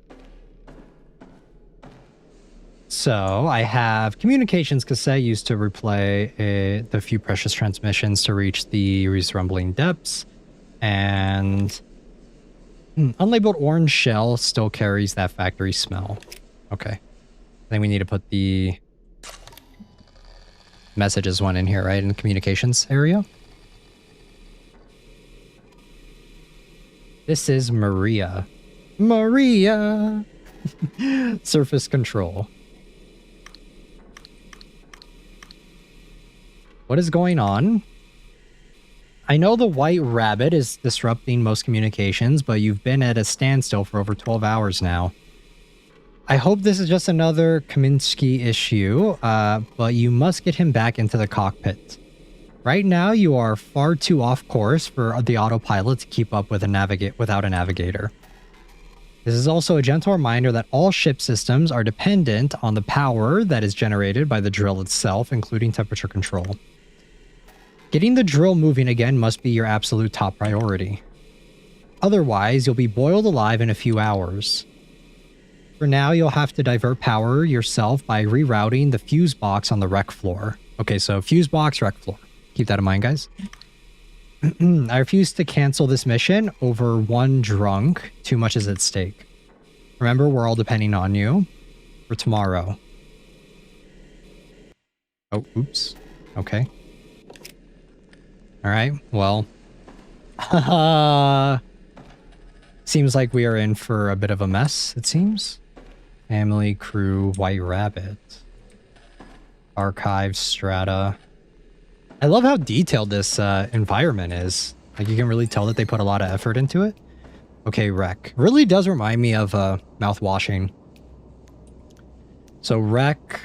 So, I have communications cassette used to replay the few precious transmissions to reach the rumbling depths. And... unlabeled orange shell still carries that factory smell. Okay. I think we need to put the messages one in here, right? In the communications area. This is Maria. Maria! Surface control. What is going on? I know the white rabbit is disrupting most communications, but you've been at a standstill for over 12 hours now. I hope this is just another Kaminsky issue, but you must get him back into the cockpit. Right now, you are far too off course for the autopilot to keep up with without a navigator. This is also a gentle reminder that all ship systems are dependent on the power that is generated by the drill itself, including temperature control. Getting the drill moving again must be your absolute top priority. Otherwise, you'll be boiled alive in a few hours. For now, you'll have to divert power yourself by rerouting the fuse box on the wreck floor. Okay, so fuse box, wreck floor. Keep that in mind, guys. I refuse to cancel this mission over one drunk. Too much is at stake. Remember, we're all depending on you for tomorrow. Oh, oops. Okay. All right, well. Seems like we are in for a bit of a mess, it seems. Family, crew, White Rabbit. Archive, strata. I love how detailed this environment is. Like, you can really tell that they put a lot of effort into it. Okay, wreck. Really does remind me of Mouthwashing. So wreck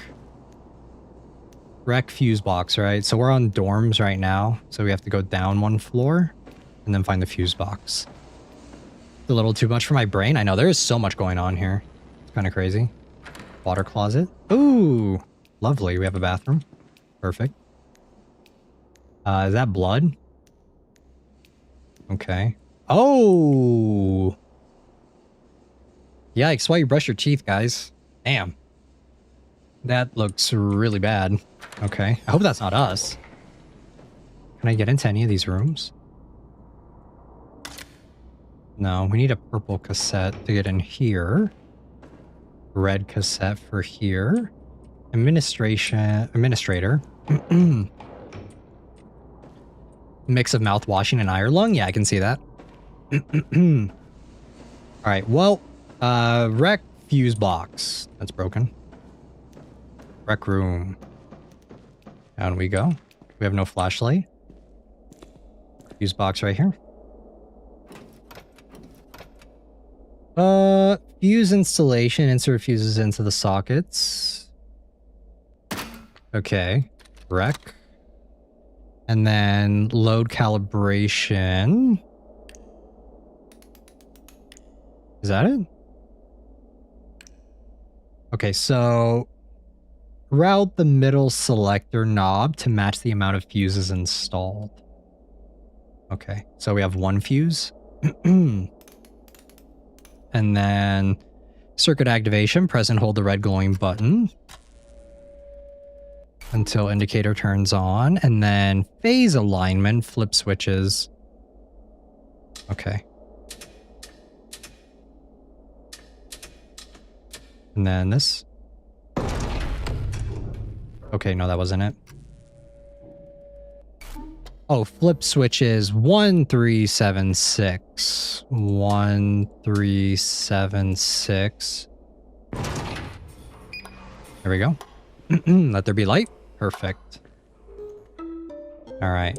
fuse box, right? So we're on dorms right now. So we have to go down one floor and then find the fuse box. A little too much for my brain. I know there is so much going on here. It's kind of crazy. Water closet. Ooh, lovely. We have a bathroom. Perfect. Is that blood? Okay. Oh! Yikes, why you brush your teeth, guys? Damn. That looks really bad. Okay. I hope that's not us. Can I get into any of these rooms? No, we need a purple cassette to get in here. Red cassette for here. Administrator. Mix of mouthwashing and iron lung. Yeah, I can see that. All right. Well, rec fuse box. That's broken. Rec room. Down we go. We have no flashlight. Fuse box right here. Fuse installation, insert fuses into the sockets. Okay, rec. And then load calibration. Is that it? Okay, so route the middle selector knob to match the amount of fuses installed. Okay, so we have one fuse. And then circuit activation, press and hold the red glowing button until indicator turns on. And then phase alignment, flip switches. Okay. And then this. Okay, no, that wasn't it. Oh, flip switches 1376. 1376. There we go. Let there be light. Perfect. All right.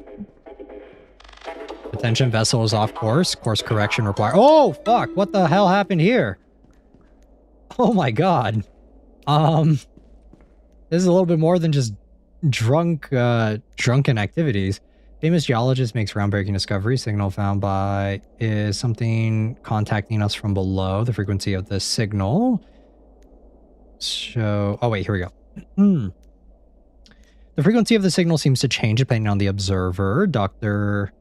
Attention, vessel is off course. Course correction required. Oh, fuck. What the hell happened here? Oh my god. This is a little bit more than just drunken activities. Famous geologist makes groundbreaking discovery. Signal found by is something contacting us from below. The frequency of the signal. So, oh wait, here we go. The frequency of the signal seems to change depending on the observer. Dr.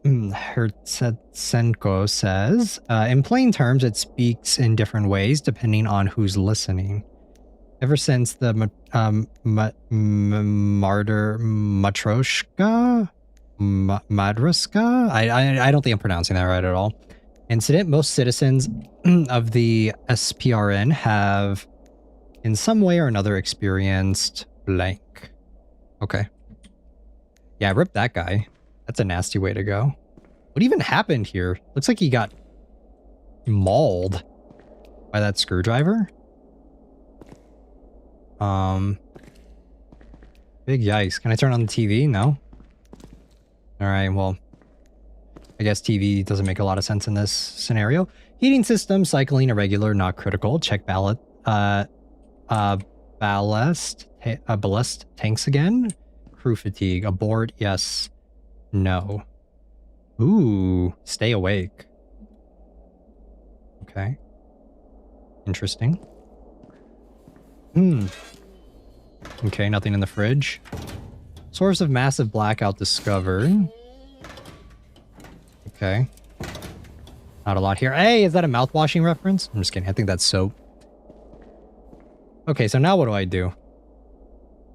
Hertsenko says, in plain terms, it speaks in different ways depending on who's listening. Ever since the Matroshka? I don't think I'm pronouncing that right at all. Incident, most citizens of the SPRN have in some way or another experienced blank. Okay. Yeah, rip that guy. That's a nasty way to go. What even happened here? Looks like he got mauled by that screwdriver. Big yikes. Can I turn on the TV? No. Alright, well, I guess TV doesn't make a lot of sense in this scenario. Heating system, cycling irregular, not critical. Check ballast tanks again. Crew fatigue, aboard, yes, no. Ooh, stay awake. Okay. Interesting. Okay, nothing in the fridge. Source of massive blackout discovered. Okay. Not a lot here. Hey, is that a mouthwashing reference? I'm just kidding. I think that's soap. Okay, so now what do? I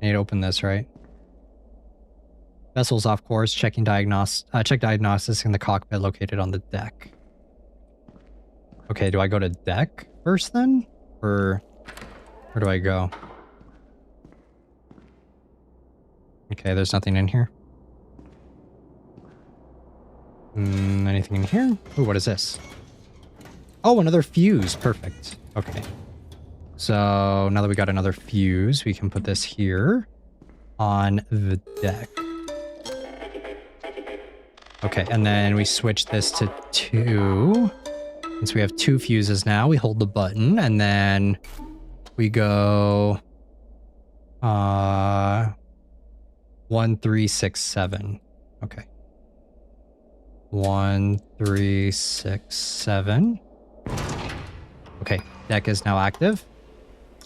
need to open this, right? Vessel's off course. Check diagnostics in the cockpit located on the deck. Okay, do I go to deck first then? Or where do I go? Okay, there's nothing in here. Anything in here? Ooh, what is this? Oh, another fuse. Perfect. Okay. So now that we got another fuse, we can put this here on the deck. Okay, and then we switch this to 2. Since we have 2 fuses now, we hold the button and then we go 1367. Okay. 1367. Okay, deck is now active.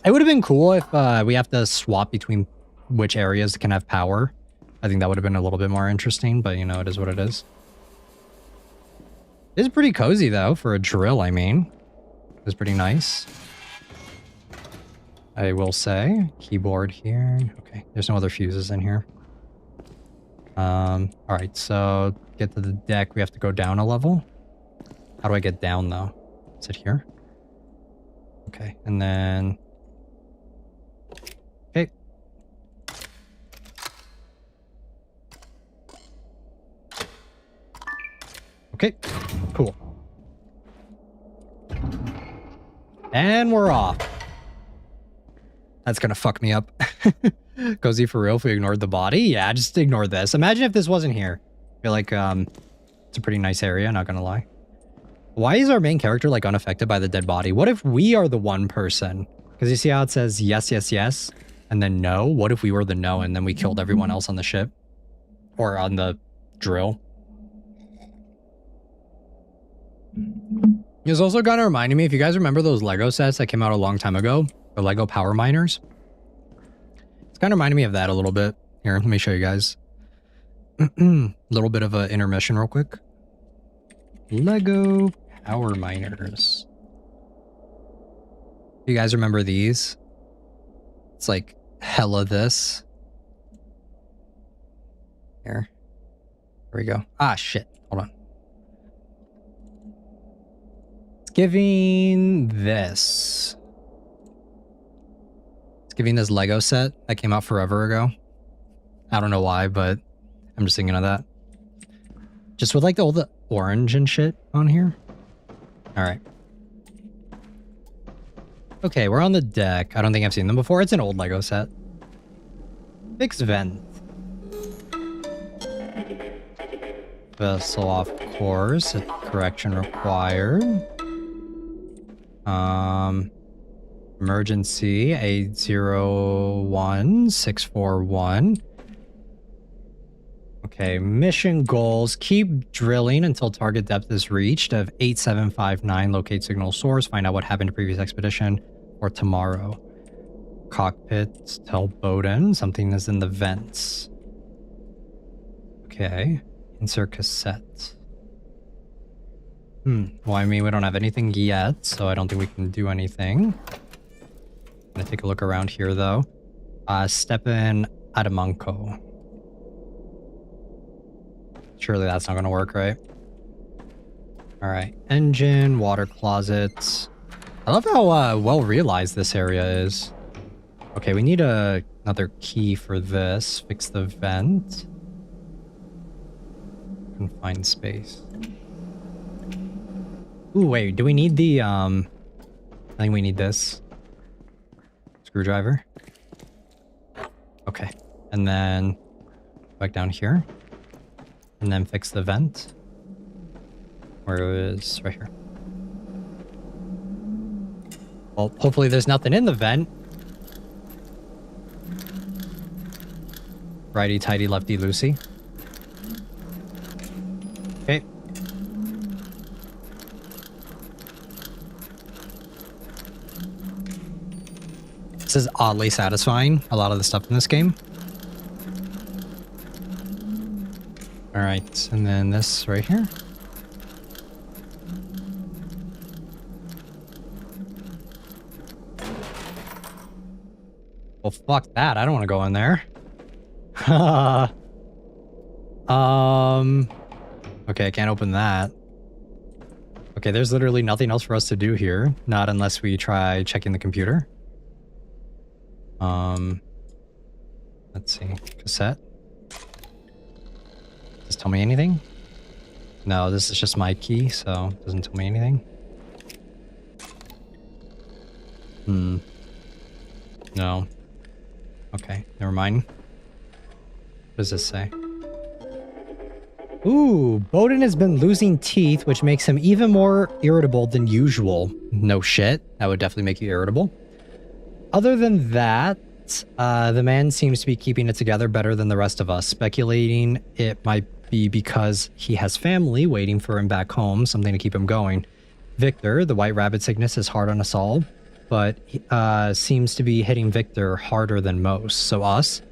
It would have been cool if we have to swap between which areas can have power. I think that would have been a little bit more interesting, but you know, it is what it is. It's pretty cozy though, for a drill, I mean. It's pretty nice. I will say. Keyboard here. Okay, there's no other fuses in here. Alright, so get to the deck, we have to go down a level. How do I get down though? Is it here? Okay, and then... Okay. Okay, cool. And we're off. That's gonna fuck me up. Cozy for real if we ignored the body? Yeah, just ignore this. Imagine if this wasn't here. I feel like it's a pretty nice area, not gonna lie. Why is our main character like unaffected by the dead body? What if we are the one person? Because you see how it says yes, yes, yes, and then no? What if we were the no and then we killed everyone else on the ship? Or on the drill? It's also kind of reminding me, if you guys remember those Lego sets that came out a long time ago, the Lego Power Miners. It's kind of reminding me of that a little bit. Here, let me show you guys. Little bit of an intermission real quick. Lego Power Miners. You guys remember these? It's like hella this. Here. There we go. Ah, shit. Hold on. It's giving this. It's giving this Lego set that came out forever ago. I don't know why, but I'm just thinking of that. Just with like all the orange and shit on here. All right. Okay, we're on the deck. I don't think I've seen them before. It's an old Lego set. Fixed vent. Vessel off course. Correction required. Emergency 801641. Okay, mission goals. Keep drilling until target depth is reached of 8759. Locate signal source. Find out what happened to previous expedition or tomorrow. Cockpit. Tell Bowden something is in the vents. Okay. Insert cassette. Well, I mean, we don't have anything yet, so I don't think we can do anything. I'm gonna take a look around here, though. Stepan Adamanko. Surely that's not gonna work, right? All right. Engine, water closets. I love how well realized this area is. Okay, we need another key for this. Fix the vent. Confined space. Ooh, wait, do we need the, I think we need this. Screwdriver. Okay, and then back down here. And then fix the vent. Where it is, right here. Well, hopefully there's nothing in the vent. Righty tighty, lefty loosey. Okay. This is oddly satisfying, a lot of the stuff in this game. Alright, and then this right here. Well, fuck that. I don't want to go in there. Okay, I can't open that. Okay, there's literally nothing else for us to do here. Not unless we try checking the computer. Let's see. Cassette. Does this tell me anything? No, this is just my key, so it doesn't tell me anything. No. Okay, never mind. What does this say? Ooh, Bowden has been losing teeth, which makes him even more irritable than usual. No shit. That would definitely make you irritable. Other than that, the man seems to be keeping it together better than the rest of us. Speculating it might be because he has family waiting for him back home, something to keep him going. Victor, the white rabbit sickness is hard on us all, but seems to be hitting Victor harder than most. So us?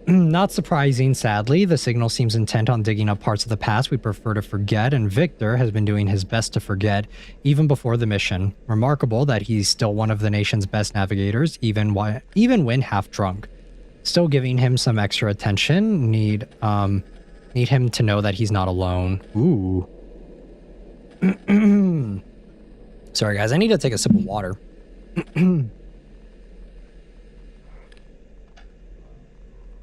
Not surprising, sadly. The signal seems intent on digging up parts of the past we prefer to forget, and Victor has been doing his best to forget, even before the mission. Remarkable that he's still one of the nation's best navigators, even when half drunk. Still giving him some extra attention. Need him to know that he's not alone. Ooh. Sorry, guys. I need to take a sip of water.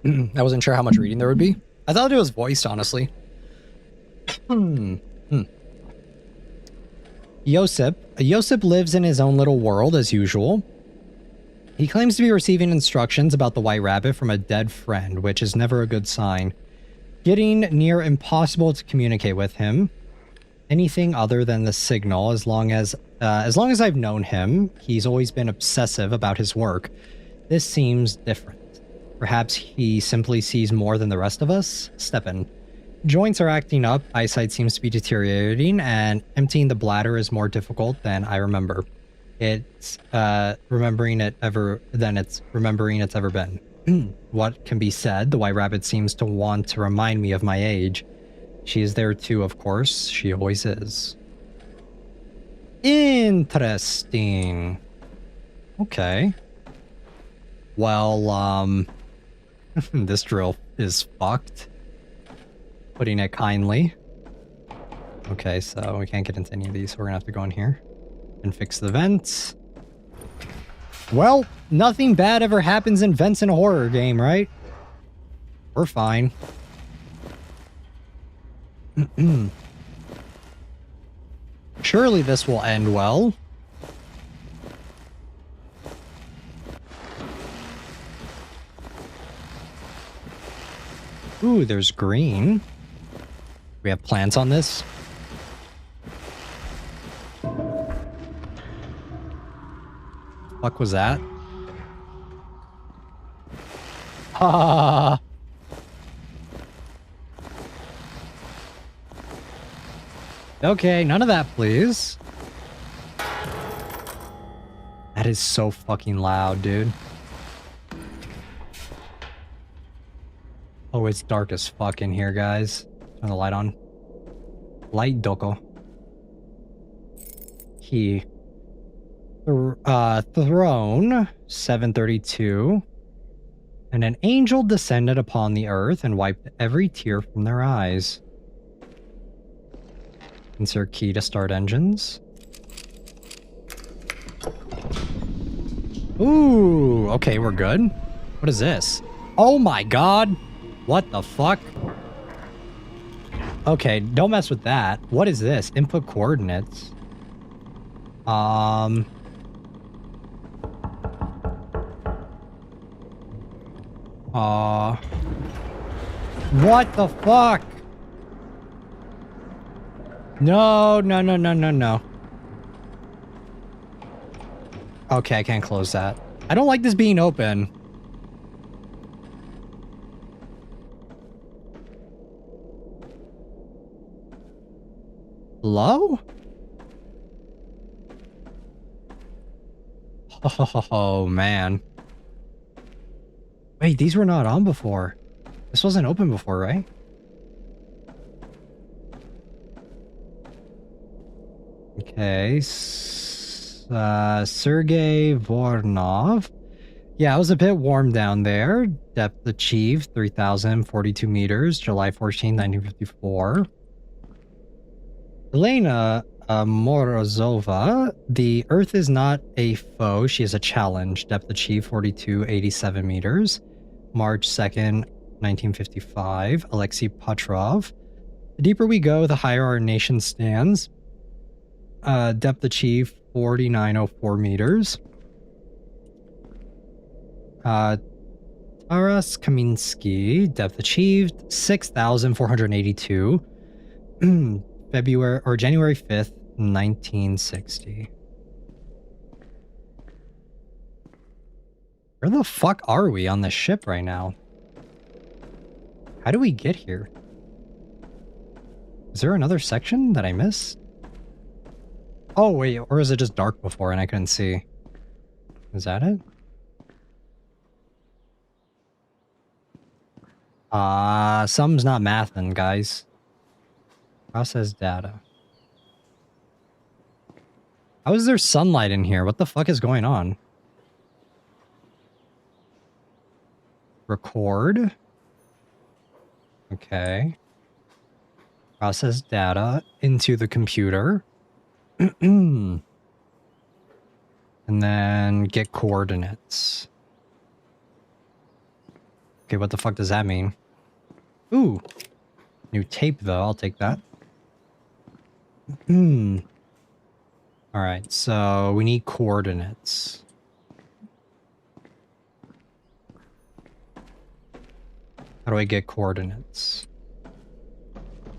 I wasn't sure how much reading there would be. I thought it was voiced, honestly. Josip lives in his own little world, as usual. He claims to be receiving instructions about the White Rabbit from a dead friend, which is never a good sign. Getting near impossible to communicate with him. anything other than the signal. As long as I've known him, he's always been obsessive about his work. This seems different. Perhaps he simply sees more than the rest of us? Step in. Joints are acting up, eyesight seems to be deteriorating, and emptying the bladder is more difficult than I remember. It's remembering it's ever been. What can be said? The white rabbit seems to want to remind me of my age. She is there too, of course. She always is. Interesting. Okay. Well, this drill is fucked. Putting it kindly. Okay, so we can't get into any of these, so we're gonna have to go in here and fix the vents. Well, nothing bad ever happens in vents in a horror game, right? We're fine. Surely this will end well. Ooh, there's green. We have plants on this. Fuck was that? Ah. Okay, none of that, please. That is so fucking loud, dude. Oh, it's dark as fuck in here, guys. Turn the light on. Light doko. Key. Throne. 732. And an angel descended upon the earth and wiped every tear from their eyes. Insert key to start engines. Ooh, okay, we're good. What is this? Oh my god! What the fuck? Okay, don't mess with that. What is this? Input coordinates. What the fuck? No, no, no, no, no, no. Okay, I can't close that. I don't like this being open. Hello? Oh, man. Wait, these were not on before. This wasn't open before, right? Okay. Sergey Voronov. Yeah, it was a bit warm down there. Depth achieved 3,042 meters, July 14, 1954. Elena Morozova. The Earth is not a foe, she is a challenge. Depth achieved 4287 meters, March 2nd, 1955. Alexei Petrov. The deeper we go, the higher our nation stands. Depth achieved 4904 meters. Taras Kaminsky. Depth achieved 6482. January 5th, 1960. Where the fuck are we on this ship right now? How do we get here? Is there another section that I missed? Oh, wait, or is it just dark before and I couldn't see? Is that it? Something's not mathin', guys. Process data. How is there sunlight in here? What the fuck is going on? Record. Okay. Process data into the computer. And then get coordinates. Okay, what the fuck does that mean? Ooh. New tape, though. I'll take that. Alright, so we need coordinates. How do I get coordinates?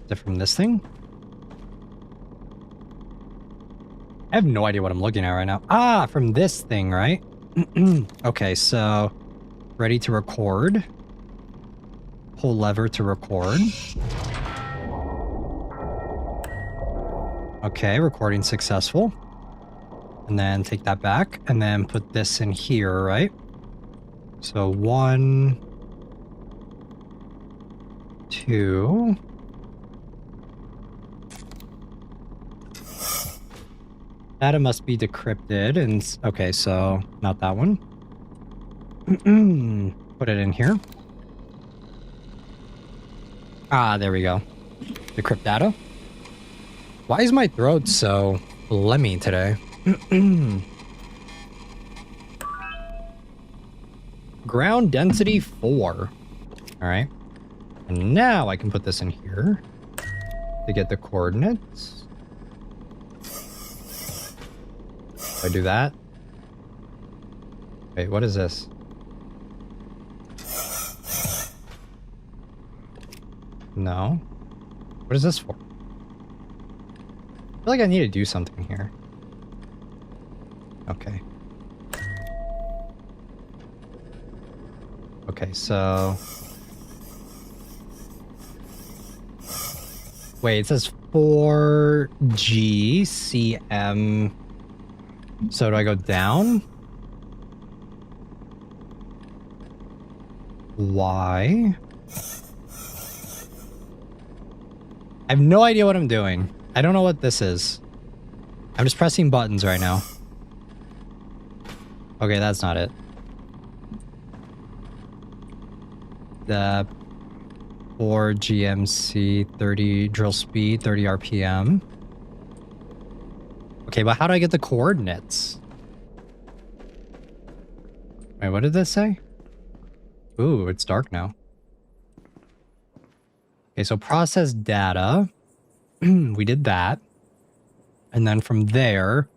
Is it from this thing? I have no idea what I'm looking at right now. Ah, from this thing, right? Okay, so ready to record. Pull lever to record. Okay, recording successful. And then take that back and then put this in here, right? So 1, 2. Data must be decrypted and okay, so not that one. Put it in here. Ah, there we go. Decrypt data. Why is my throat so lemmy today? Ground density 4. All right. And now I can put this in here to get the coordinates. I do that. Wait, what is this? No. What is this for? I feel like I need to do something here. Okay. Okay, so... Wait, it says 4G CM. So do I go down? Why? I have no idea what I'm doing. I don't know what this is. I'm just pressing buttons right now. Okay, that's not it. The 4 GMC 30 drill speed, 30 RPM. Okay, but how do I get the coordinates? Wait, what did this say? Ooh, it's dark now. Okay, so process data. We did that. And then from there,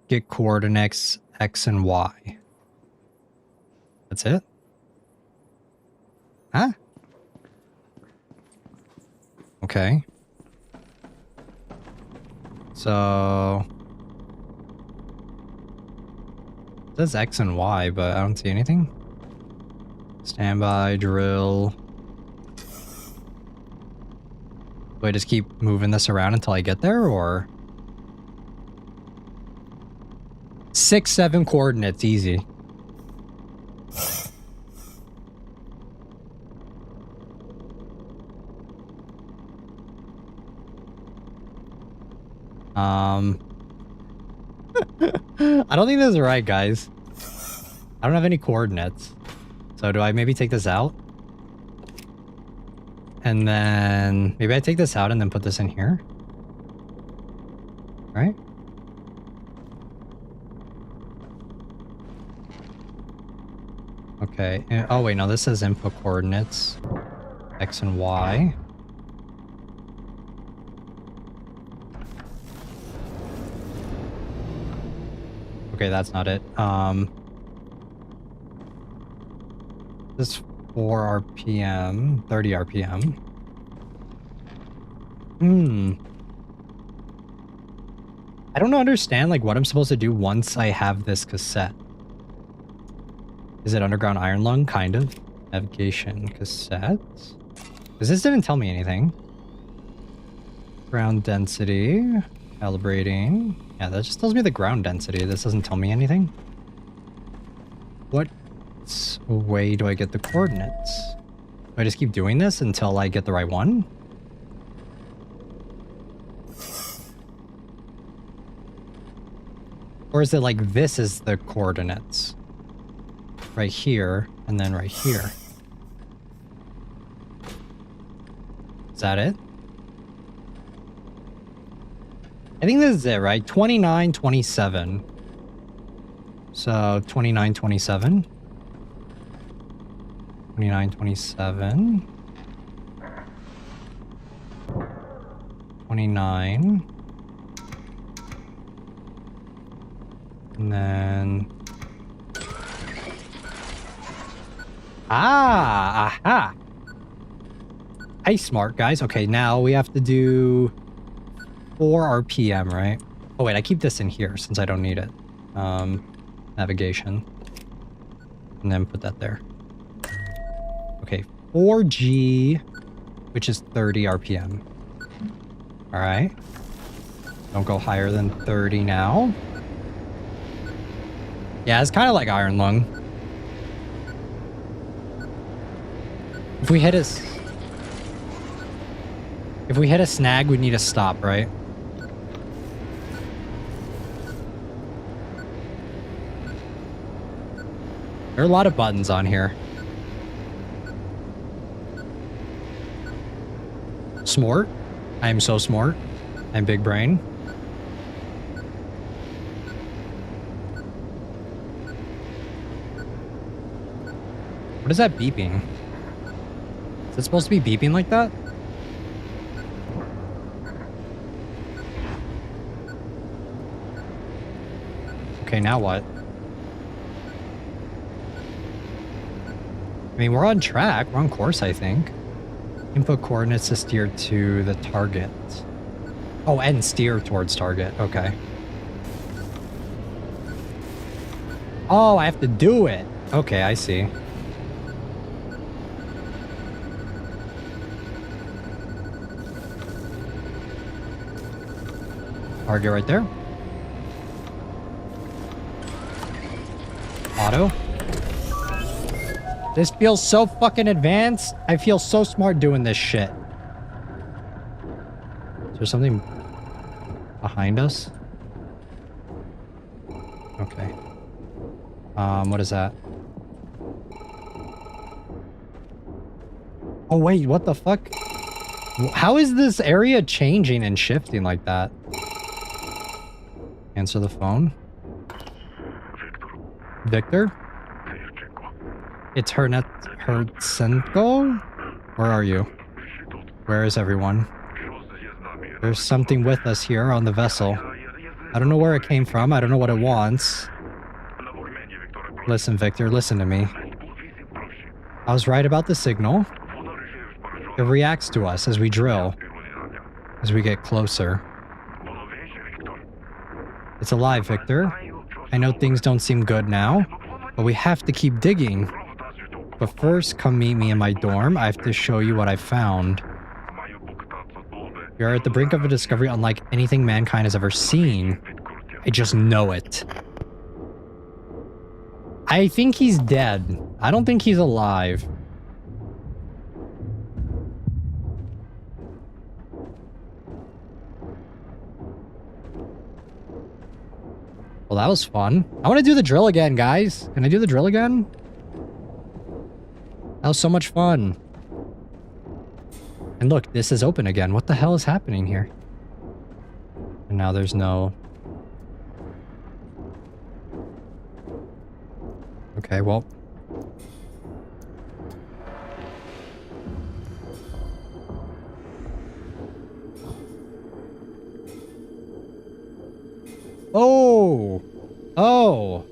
get coordinates X and Y. That's it? Huh? Okay. So... it says X and Y, but I don't see anything. Standby, drill. Do I just keep moving this around until I get there, or? 6, 7 coordinates, easy. I don't think this is right, guys. I don't have any coordinates. So do I maybe take this out? And then maybe I take this out and then put this in here. Right? Okay. Oh wait, no, this says input coordinates. X and Y. Okay, that's not it. This is 4 RPM, 30 RPM. I don't understand like what I'm supposed to do once I have this cassette. Is it underground iron lung? Kind of. Navigation cassette. Because this didn't tell me anything. Ground density. Calibrating. Yeah, that just tells me the ground density. This doesn't tell me anything. What way do I get the coordinates? Do I just keep doing this until I get the right one? Or is it like this is the coordinates? Right here, and then right here. Is that it? I think this is it, right? 29, 27. So 29, 27. 29, 27. 29. And then... ah! Aha! Hey, smart guys. Okay, now we have to do 4 RPM, right? Oh wait, I keep this in here since I don't need it. Navigation. And then put that there. Okay, 4G, which is 30 RPM. All right. Don't go higher than 30 now. Yeah, it's kind of like Iron Lung. If we hit a snag, we need to stop, right? There are a lot of buttons on here. Smart. I am so smart. I'm big brain. What is that beeping? Is it supposed to be beeping like that? Okay, now what? I mean, we're on track. We're on course, I think. Input coordinates to steer to the target. Oh, and steer towards target. Okay. Oh, I have to do it. Okay, I see. Target right there. Auto. This feels so fucking advanced. I feel so smart doing this shit. Is there something behind us? Okay. What is that? Oh wait, what the fuck? How is this area changing and shifting like that? Answer the phone. Victor? It's Hertsenko? Where are you? Where is everyone? There's something with us here on the vessel. I don't know where it came from. I don't know what it wants. Listen, Victor, listen to me. I was right about the signal. It reacts to us as we drill, as we get closer. It's alive, Victor. I know things don't seem good now, but we have to keep digging. But first, come meet me in my dorm. I have to show you what I found. We are at the brink of a discovery unlike anything mankind has ever seen. I just know it. I think he's dead. I don't think he's alive. Well, that was fun. I want to do the drill again, guys. Can I do the drill again? That was so much fun. And look, this is open again. What the hell is happening here? And now there's no... Okay, well... Oh! Oh!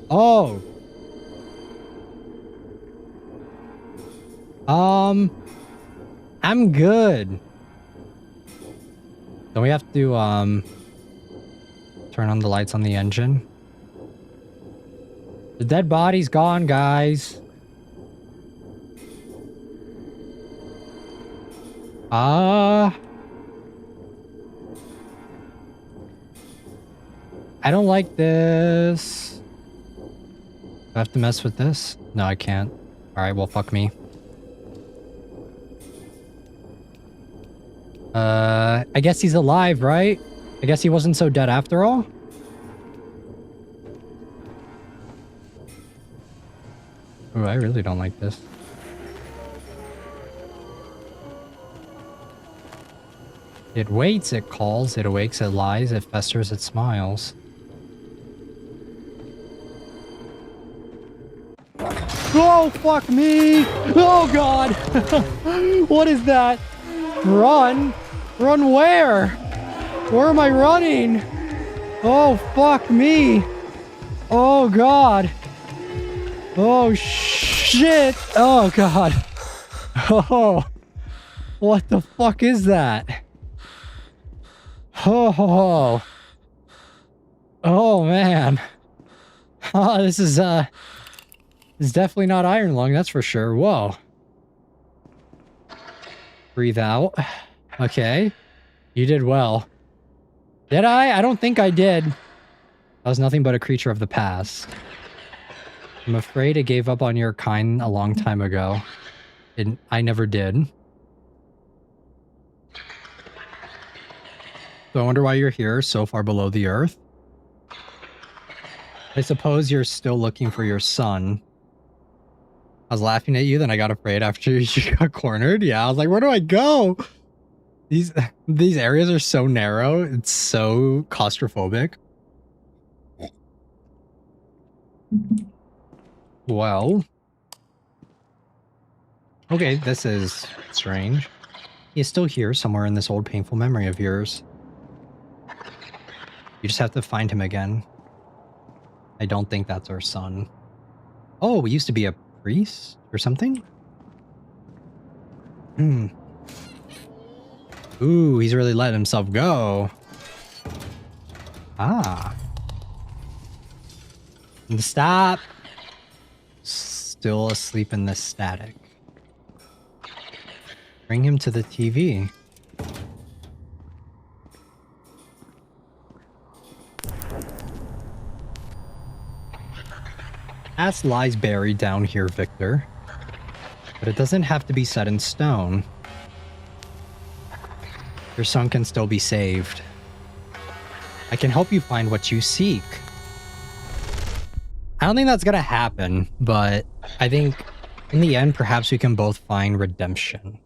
Oh! I'm good. Don't we have to, turn on the lights on the engine? The dead body's gone, guys. I don't like this. Do I have to mess with this? No, I can't. Alright, well, fuck me. I guess he's alive, right? I guess he wasn't so dead after all? Ooh, I really don't like this. It waits, it calls, it awakes, it lies, it festers, it smiles. Oh, fuck me! Oh, God! What is that? Run? Run where? Where am I running? Oh, fuck me! Oh, God! Oh, shit! Oh, God! Oh! What the fuck is that? Oh! Oh man. Oh, this is definitely not iron lung, that's for sure. Whoa. Breathe out. Okay. You did well. Did I? I don't think I did. I was nothing but a creature of the past. I'm afraid I gave up on your kind a long time ago. And I never did. So I wonder why you're here so far below the earth. I suppose you're still looking for your son. I was laughing at you, then I got afraid after you got cornered. Yeah, I was like, where do I go? These areas are so narrow. It's so claustrophobic. Well. Okay, this is strange. He's still here somewhere in this old painful memory of yours. You just have to find him again. I don't think that's our son. Oh, we used to be a priest or something? Hmm. Ooh, he's really letting himself go. Ah. Stop. Still asleep in the static. Bring him to the TV. Past lies buried down here, Victor. But it doesn't have to be set in stone. Your son can still be saved. I can help you find what you seek. I don't think that's gonna happen, but I think in the end, perhaps we can both find redemption.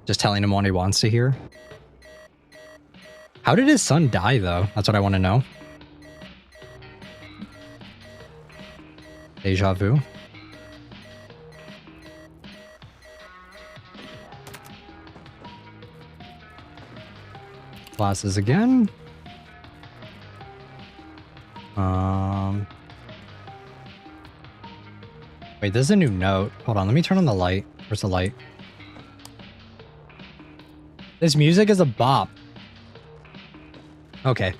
Just telling him what he wants to hear. How did his son die, though? That's what I want to know. Deja vu. Glasses again. Wait, there's a new note. Hold on, let me turn on the light. Where's the light? This music is a bop. Okay.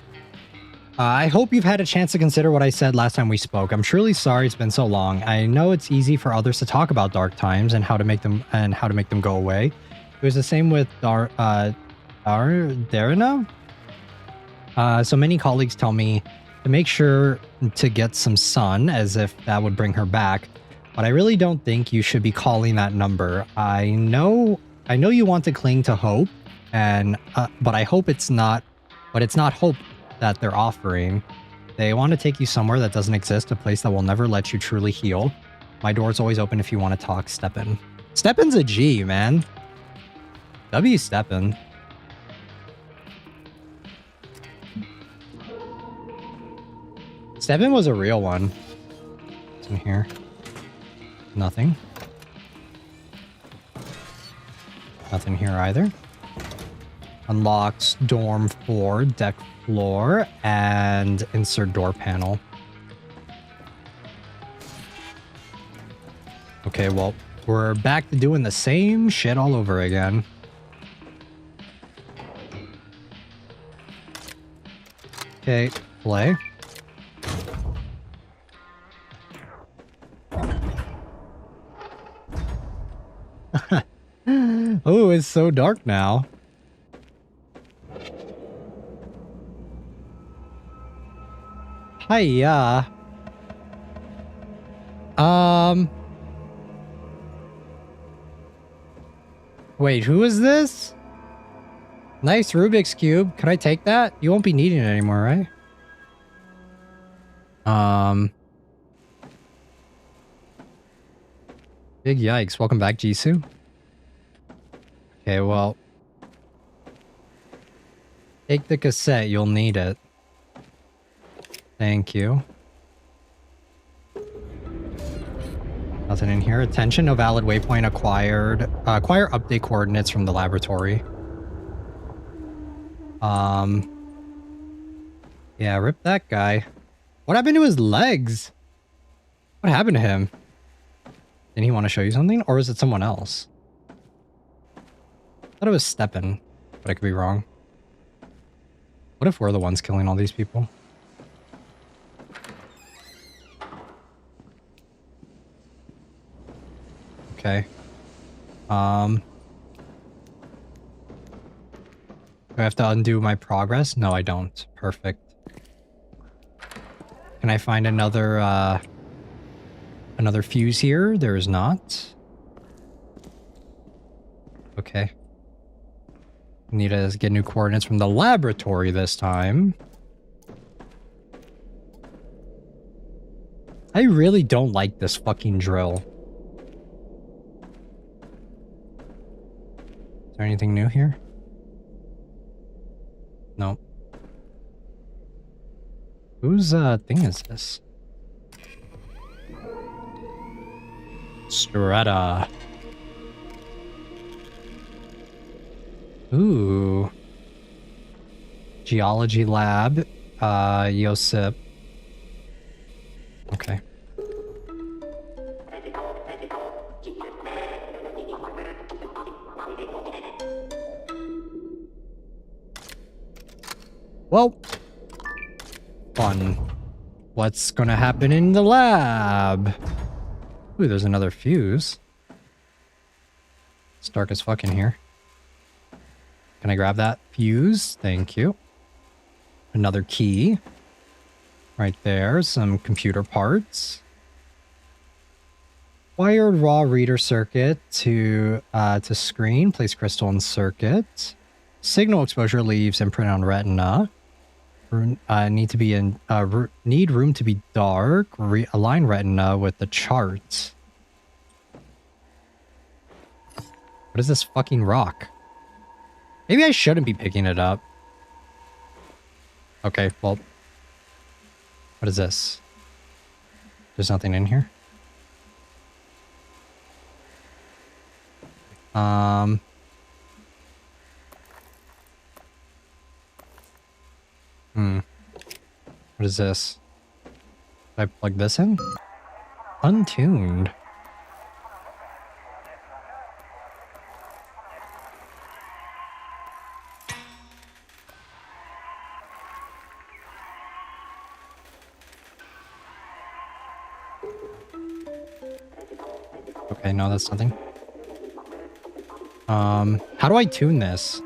I hope you've had a chance to consider what I said last time we spoke. I'm truly sorry it's been so long. I know it's easy for others to talk about dark times and how to make them go away. It was the same with Darina. So many colleagues tell me to make sure to get some sun, as if that would bring her back. But I really don't think you should be calling that number. I know you want to cling to hope, and but I hope it's not. But it's not hope that they're offering. They want to take you somewhere that doesn't exist, a place that will never let you truly heal. My door's always open if you want to talk, Steppen. Steppen's a G, man. W Steppen. Steppen was a real one. What's in here? Nothing. Nothing here either. Unlocks dorm 4, deck floor, and insert door panel. Okay, well, we're back to doing the same shit all over again. Okay, play. Oh, it's so dark now. Hiya. Wait, who is this? Nice Rubik's Cube. Can I take that? You won't be needing it anymore, right? Big yikes. Welcome back, Jisoo. Okay, well. Take the cassette. You'll need it. Thank you. Nothing in here. Attention, no valid waypoint acquired. Acquire update coordinates from the laboratory. Yeah, rip that guy. What happened to his legs? What happened to him? Didn't he want to show you something? Or was it someone else? I thought it was Steppen, but I could be wrong. What if we're the ones killing all these people? Okay. Do I have to undo my progress? No, I don't. Perfect. Can I find another fuse here? There is not. Okay. Need to get new coordinates from the laboratory this time. I really don't like this fucking drill. Is there anything new here? Nope. Whose thing is this? Strata. Ooh. Geology lab. Yosip. Okay. Well, fun. What's gonna happen in the lab? Ooh, there's another fuse. It's dark as fuck in here. Can I grab that fuse? Thank you. Another key. Right there. Some computer parts. Wired raw reader circuit to screen. Place crystal in circuit. Signal exposure leaves imprint on retina. Need room to be dark. Align retina with the chart. What is this fucking rock? Maybe I shouldn't be picking it up. Okay, well. What is this? There's nothing in here? What is this? Did I plug this in? Untuned. Okay, no, that's nothing. How do I tune this?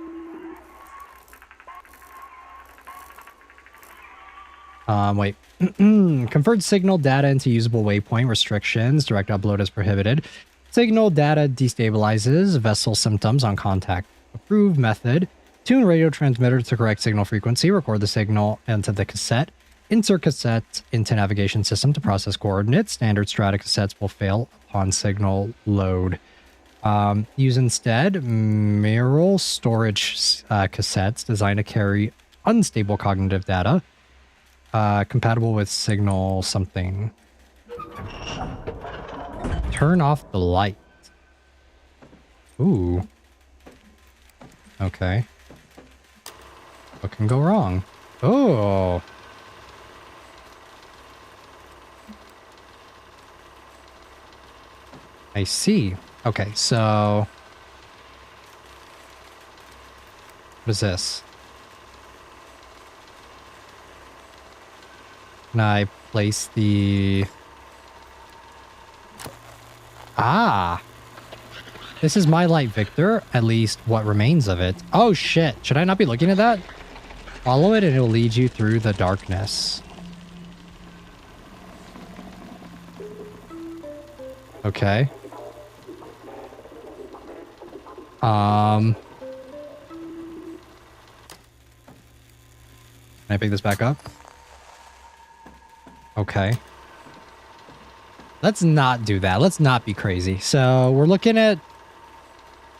Wait. Convert signal data into usable waypoint restrictions. Direct upload is prohibited. Signal data destabilizes vessel symptoms on contact. Approved method. Tune radio transmitter to correct signal frequency. Record the signal into the cassette. Insert cassette into navigation system to process coordinates. Standard strata cassettes will fail upon signal load. Use instead Miral storage cassettes designed to carry unstable cognitive data. Compatible with signal something. Turn off the light. Ooh. Okay. What can go wrong? Oh. I see. Okay, so... What is this? Can I place the... Ah! This is my light, Victor. At least what remains of it. Oh, shit. Should I not be looking at that? Follow it and it'll lead you through the darkness. Okay. Can I pick this back up? Okay. Let's not do that. Let's not be crazy. So we're looking at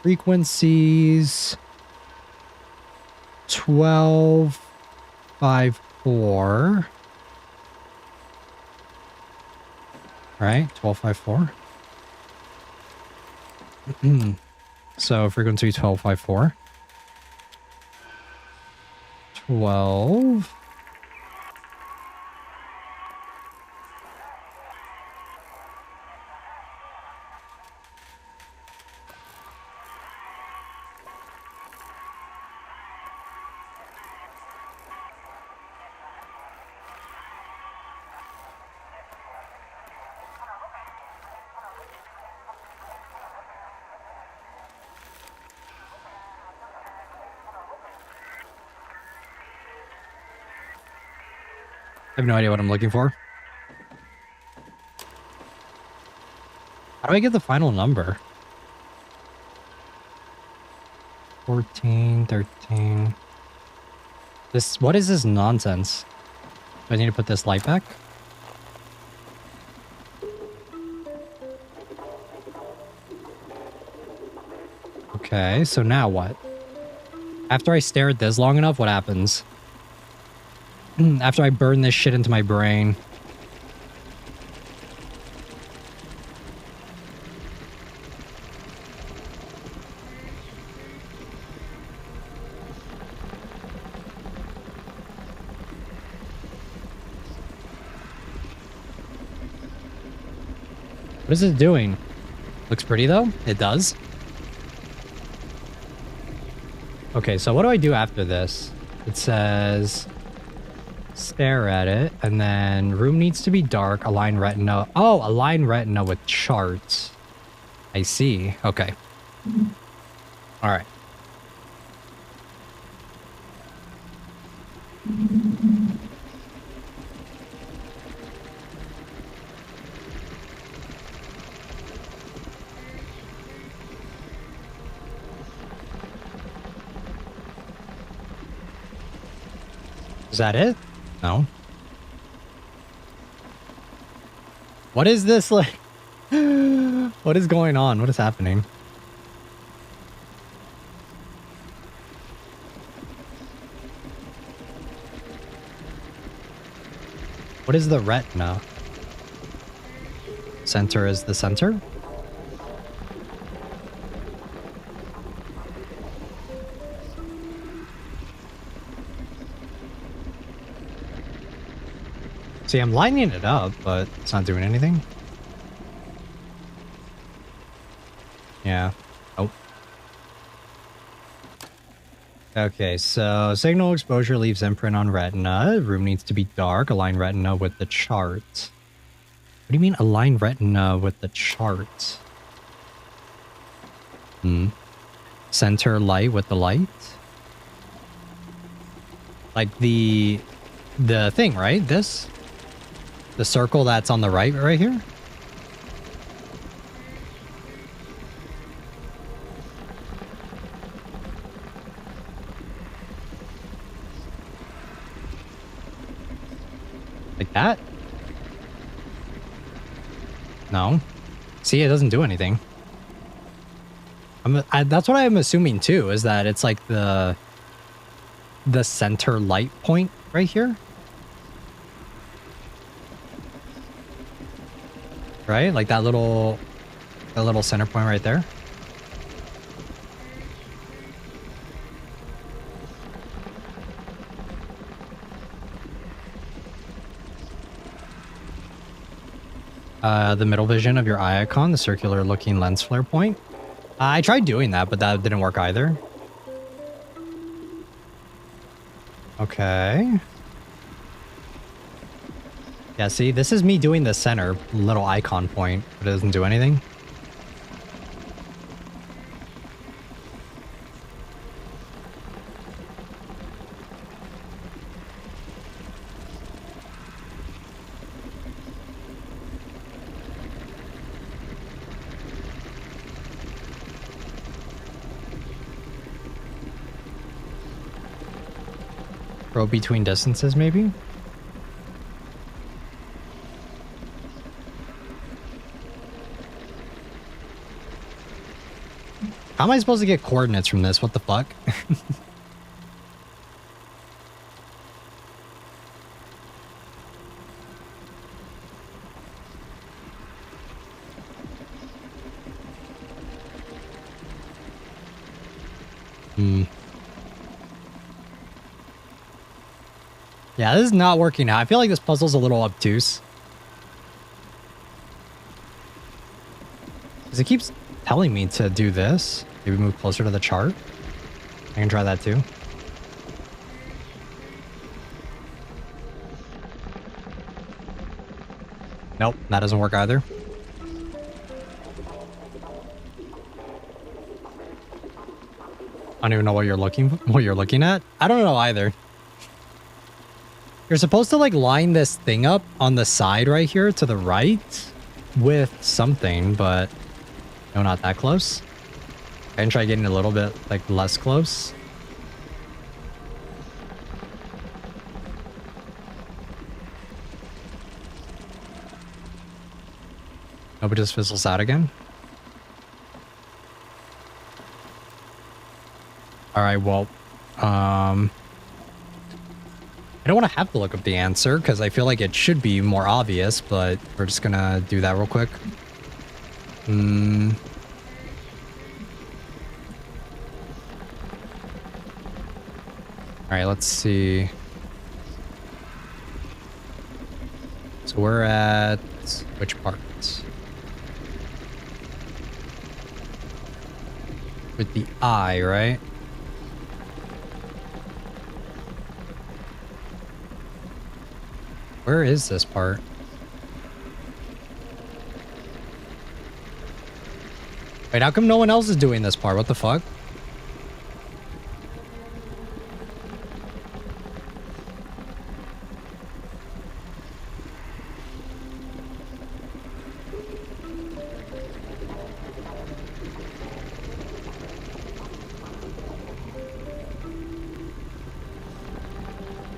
frequencies 1254. Right? 1254. So frequency 1254. 12. have no idea what I'm looking for. How do I get the final number? 14, 13. What is this nonsense? Do I need to put this light back? Okay, so now what? After I stare at this long enough, what happens? After I burn this shit into my brain. What is it doing? Looks pretty though. It does. Okay, so what do I do after this? It says stare at it, and then room needs to be dark, align retina. Oh, align retina with charts. I see. Okay. All right. Is that it? No. What is this like? What is going on? What is happening? What is the retina? Center is the center? See, I'm lining it up, but it's not doing anything. Yeah. Oh. Okay, so signal exposure leaves imprint on retina. Room needs to be dark. Align retina with the chart. What do you mean align retina with the chart? Center light with the light? Like the thing, right? This? The circle that's on the right here? Like that? No. See, it doesn't do anything. That's what I'm assuming too, is that it's like the center light point right here. Right? Like that little center point right there. The middle vision of your eye icon, the circular looking lens flare point. I tried doing that, but that didn't work either. Okay. Yeah, see, this is me doing the center little icon point, but it doesn't do anything. Probe between distances, maybe? How am I supposed to get coordinates from this? What the fuck? Yeah, this is not working out. I feel like this puzzle's a little obtuse. Because it keeps telling me to do this. Maybe move closer to the chart. I can try that too. Nope, that doesn't work either. I don't even know what you're looking at. I don't know either. You're supposed to like line this thing up on the side right here to the right with something, but no, not that close. And try getting a little bit like less close. Nope, it just fizzles out again. All right, well, I don't want to have to look up the answer because I feel like it should be more obvious, but we're just gonna do that real quick. All right, let's see. So we're at which part? With the eye, right? Where is this part? Wait, how come no one else is doing this part? What the fuck?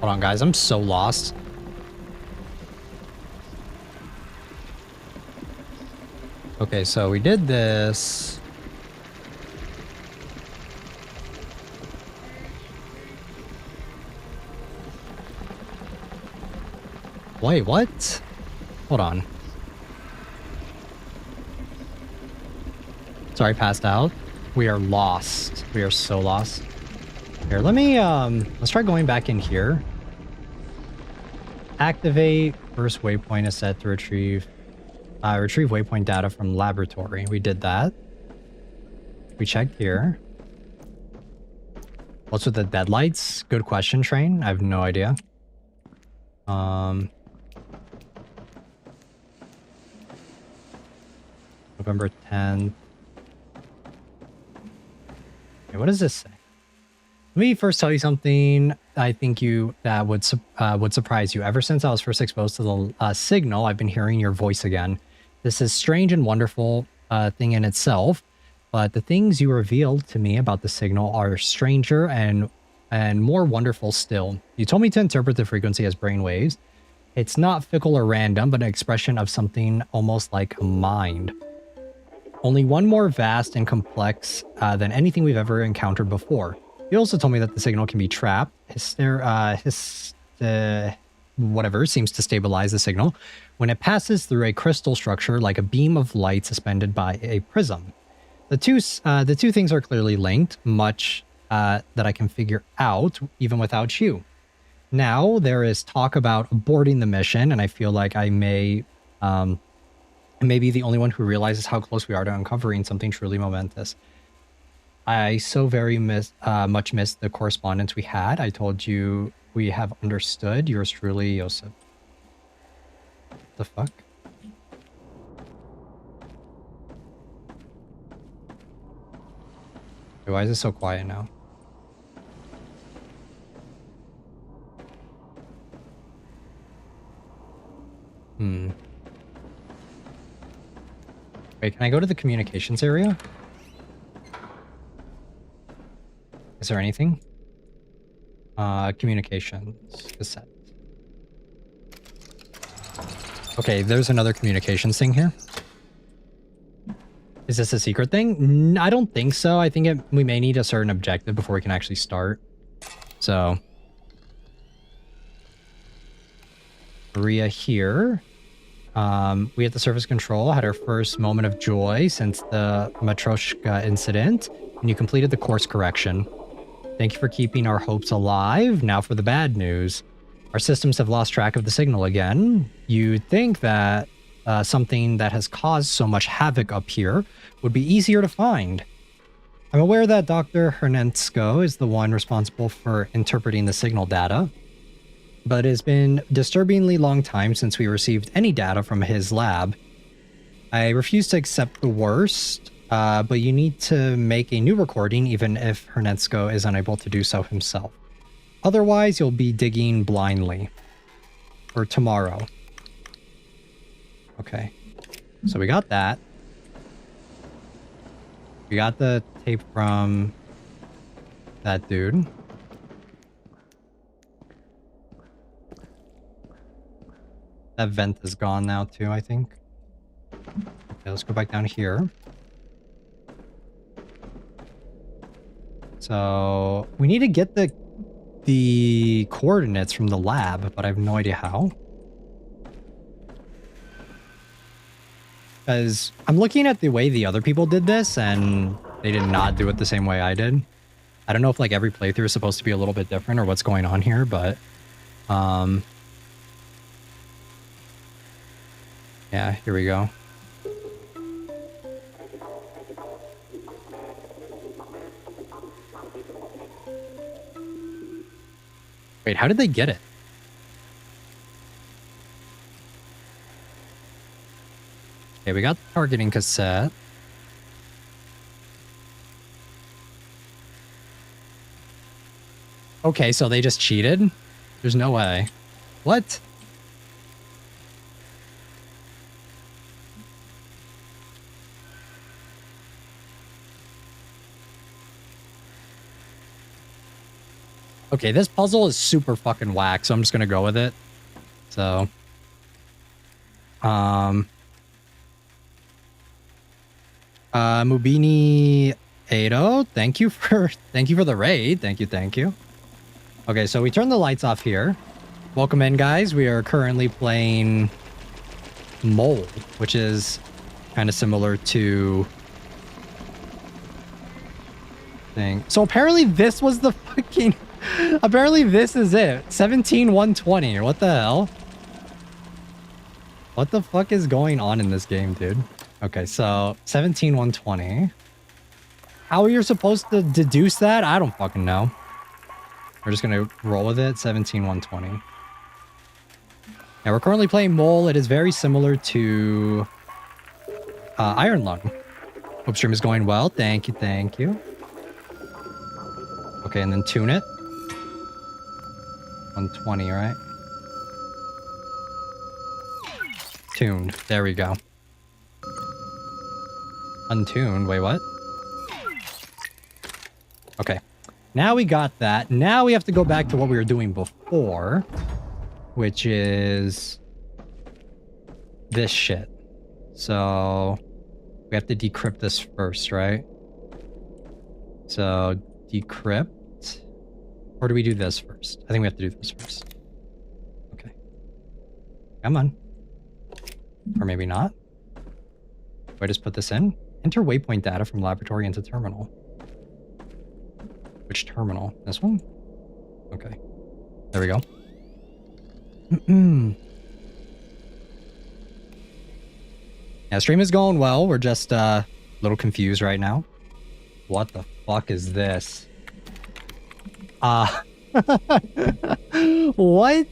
Hold on, guys. I'm so lost. Okay, so we did this. Wait, what? Hold on. Sorry, passed out. We are lost. We are so lost. Here, let me, let's try going back in here. Activate. First waypoint is set to retrieve waypoint data from laboratory. We did that. We checked here. What's with the deadlights? Good question, Train. I have no idea. November 10th. Okay, what does this say? Let me first tell you something I think that would surprise you. Ever since I was first exposed to the signal, I've been hearing your voice again. This is strange and wonderful thing in itself, but the things you revealed to me about the signal are stranger and more wonderful still. You told me to interpret the frequency as brainwaves. It's not fickle or random, but an expression of something almost like a mind. Only one more vast and complex than anything we've ever encountered before. You also told me that the signal can be trapped. Whatever seems to stabilize the signal when it passes through a crystal structure like a beam of light suspended by a prism. The two things are clearly linked, much that I can figure out even without you. Now there is talk about aborting the mission, and I feel like I may be the only one who realizes how close we are to uncovering something truly momentous. I so very much miss the correspondence we had. I told you we have understood. Yours truly, Joseph. The fuck? Why is it so quiet now? Wait, can I go to the communications area? Is there anything? Communications cassette. Okay, there's another communications thing here. Is this a secret thing? I don't think so. I think we may need a certain objective before we can actually start. So. Maria here. We at the surface control had our first moment of joy since the Matryoshka incident, and you completed the course correction. Thank you for keeping our hopes alive. Now for the bad news. Our systems have lost track of the signal again. You'd think that something that has caused so much havoc up here would be easier to find. I'm aware that Dr. Hernensko is the one responsible for interpreting the signal data, but it has been disturbingly long time since we received any data from his lab. I refuse to accept the worst, but you need to make a new recording even if Hernensko is unable to do so himself. Otherwise, you'll be digging blindly. for tomorrow. Okay. So we got that. We got the tape from that dude. That vent is gone now too, I think. Okay, let's go back down here. So we need to get the coordinates from the lab, but I have no idea how. Because I'm looking at the way the other people did this, and they did not do it the same way I did. I don't know if like every playthrough is supposed to be a little bit different or what's going on here, but yeah, here we go. Wait, how did they get it? Okay, we got the targeting cassette. Okay, so they just cheated? There's no way. What? Okay, this puzzle is super fucking whack, so I'm just gonna go with it. So, Mubini Ado, thank you for the raid. Thank you. Okay, so we turn the lights off here. Welcome in, guys. We are currently playing Mole, which is kind of similar to thing. So apparently this was the fucking apparently this is it. 17-120. What the hell? What the fuck is going on in this game, dude? Okay, so 17-120. How you're supposed to deduce that? I don't fucking know. We're just gonna roll with it. 17-120. Yeah, we're currently playing Mole. It is very similar to Iron Lung. Hope stream is going well. Thank you. Okay, and then tune it. 120, right? Tuned. There we go. Untuned. Wait, what? Okay. Now we got that. Now we have to go back to what we were doing before, which is this shit. So we have to decrypt this first, right? So decrypt. Or do we do this first? I think we have to do this first. Okay. Come on. Or maybe not. Do I just put this in? Enter waypoint data from laboratory into terminal. Which terminal? This one? Okay. There we go. Yeah, stream is going well. We're just a little confused right now. What the fuck is this? What?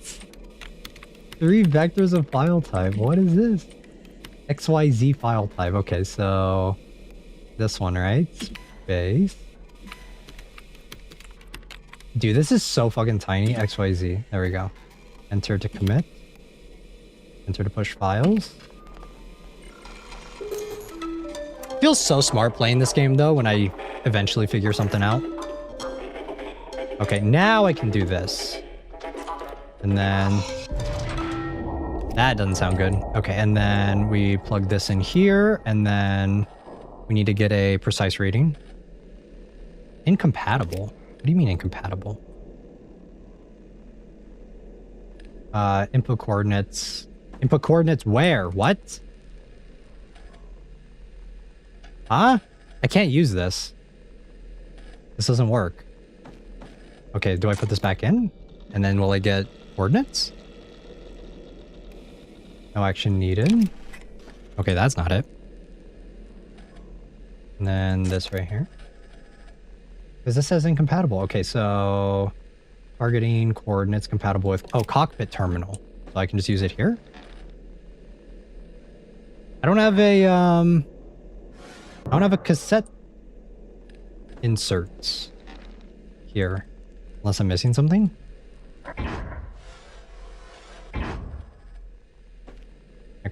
3 vectors of file type. What is this? XYZ file type. Okay, so this one, right? Space. Dude, this is so fucking tiny. XYZ. There we go. Enter to commit. Enter to push files. Feels so smart playing this game though when I eventually figure something out. Okay, now I can do this. And then that doesn't sound good. Okay, and then we plug this in here, and then we need to get a precise reading. Incompatible? What do you mean incompatible? Input coordinates. Input coordinates where? What? Huh? I can't use this. This doesn't work. Okay, do I put this back in? And then will I get coordinates? No action needed. Okay, that's not it. And then this right here. Because this says incompatible. Okay, so targeting coordinates compatible with cockpit terminal. So I can just use it here. I don't have a cassette inserts here. Unless I'm missing something.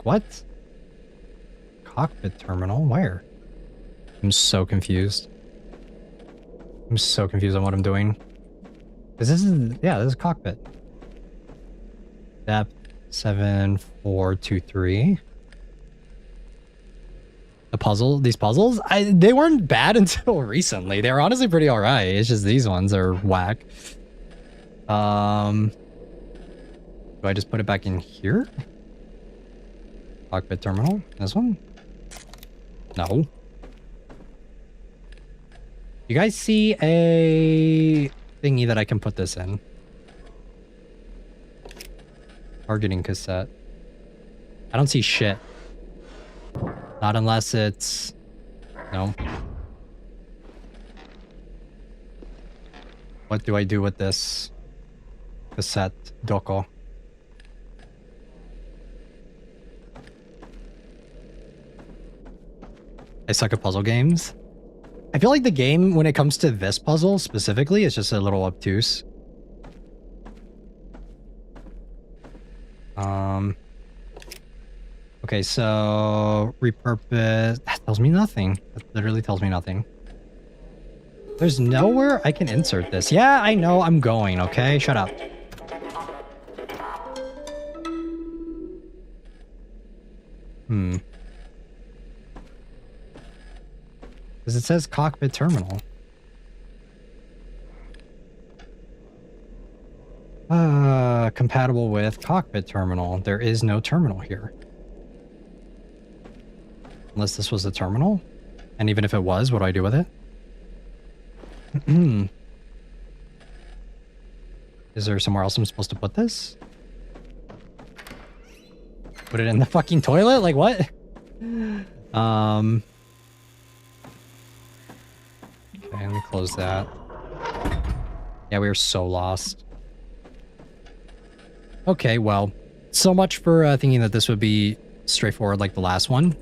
like, what? Cockpit terminal? Where? I'm so confused. I'm so confused on what I'm doing. This is, yeah, this is cockpit. Depth 7423. These puzzles, they weren't bad until recently. They were honestly pretty alright. It's just these ones are whack. Do I just put it back in here? Cockpit terminal? This one? No. You guys see a thingy that I can put this in? Targeting cassette. I don't see shit. Not unless it's... No. What do I do with this cassette doko? I suck at puzzle games. I feel like the game, when it comes to this puzzle specifically, is just a little obtuse. Okay, so repurpose. That tells me nothing. That literally tells me nothing. There's nowhere I can insert this. Yeah, I know I'm going, okay? Shut up. Because it says cockpit terminal. Compatible with cockpit terminal. There is no terminal here. Unless this was the terminal. And even if it was, what do I do with it? Is there somewhere else I'm supposed to put this? Put it in the fucking toilet? Like what? Okay, let me close that. Yeah, we were so lost. Okay, well, so much for thinking that this would be straightforward like the last one.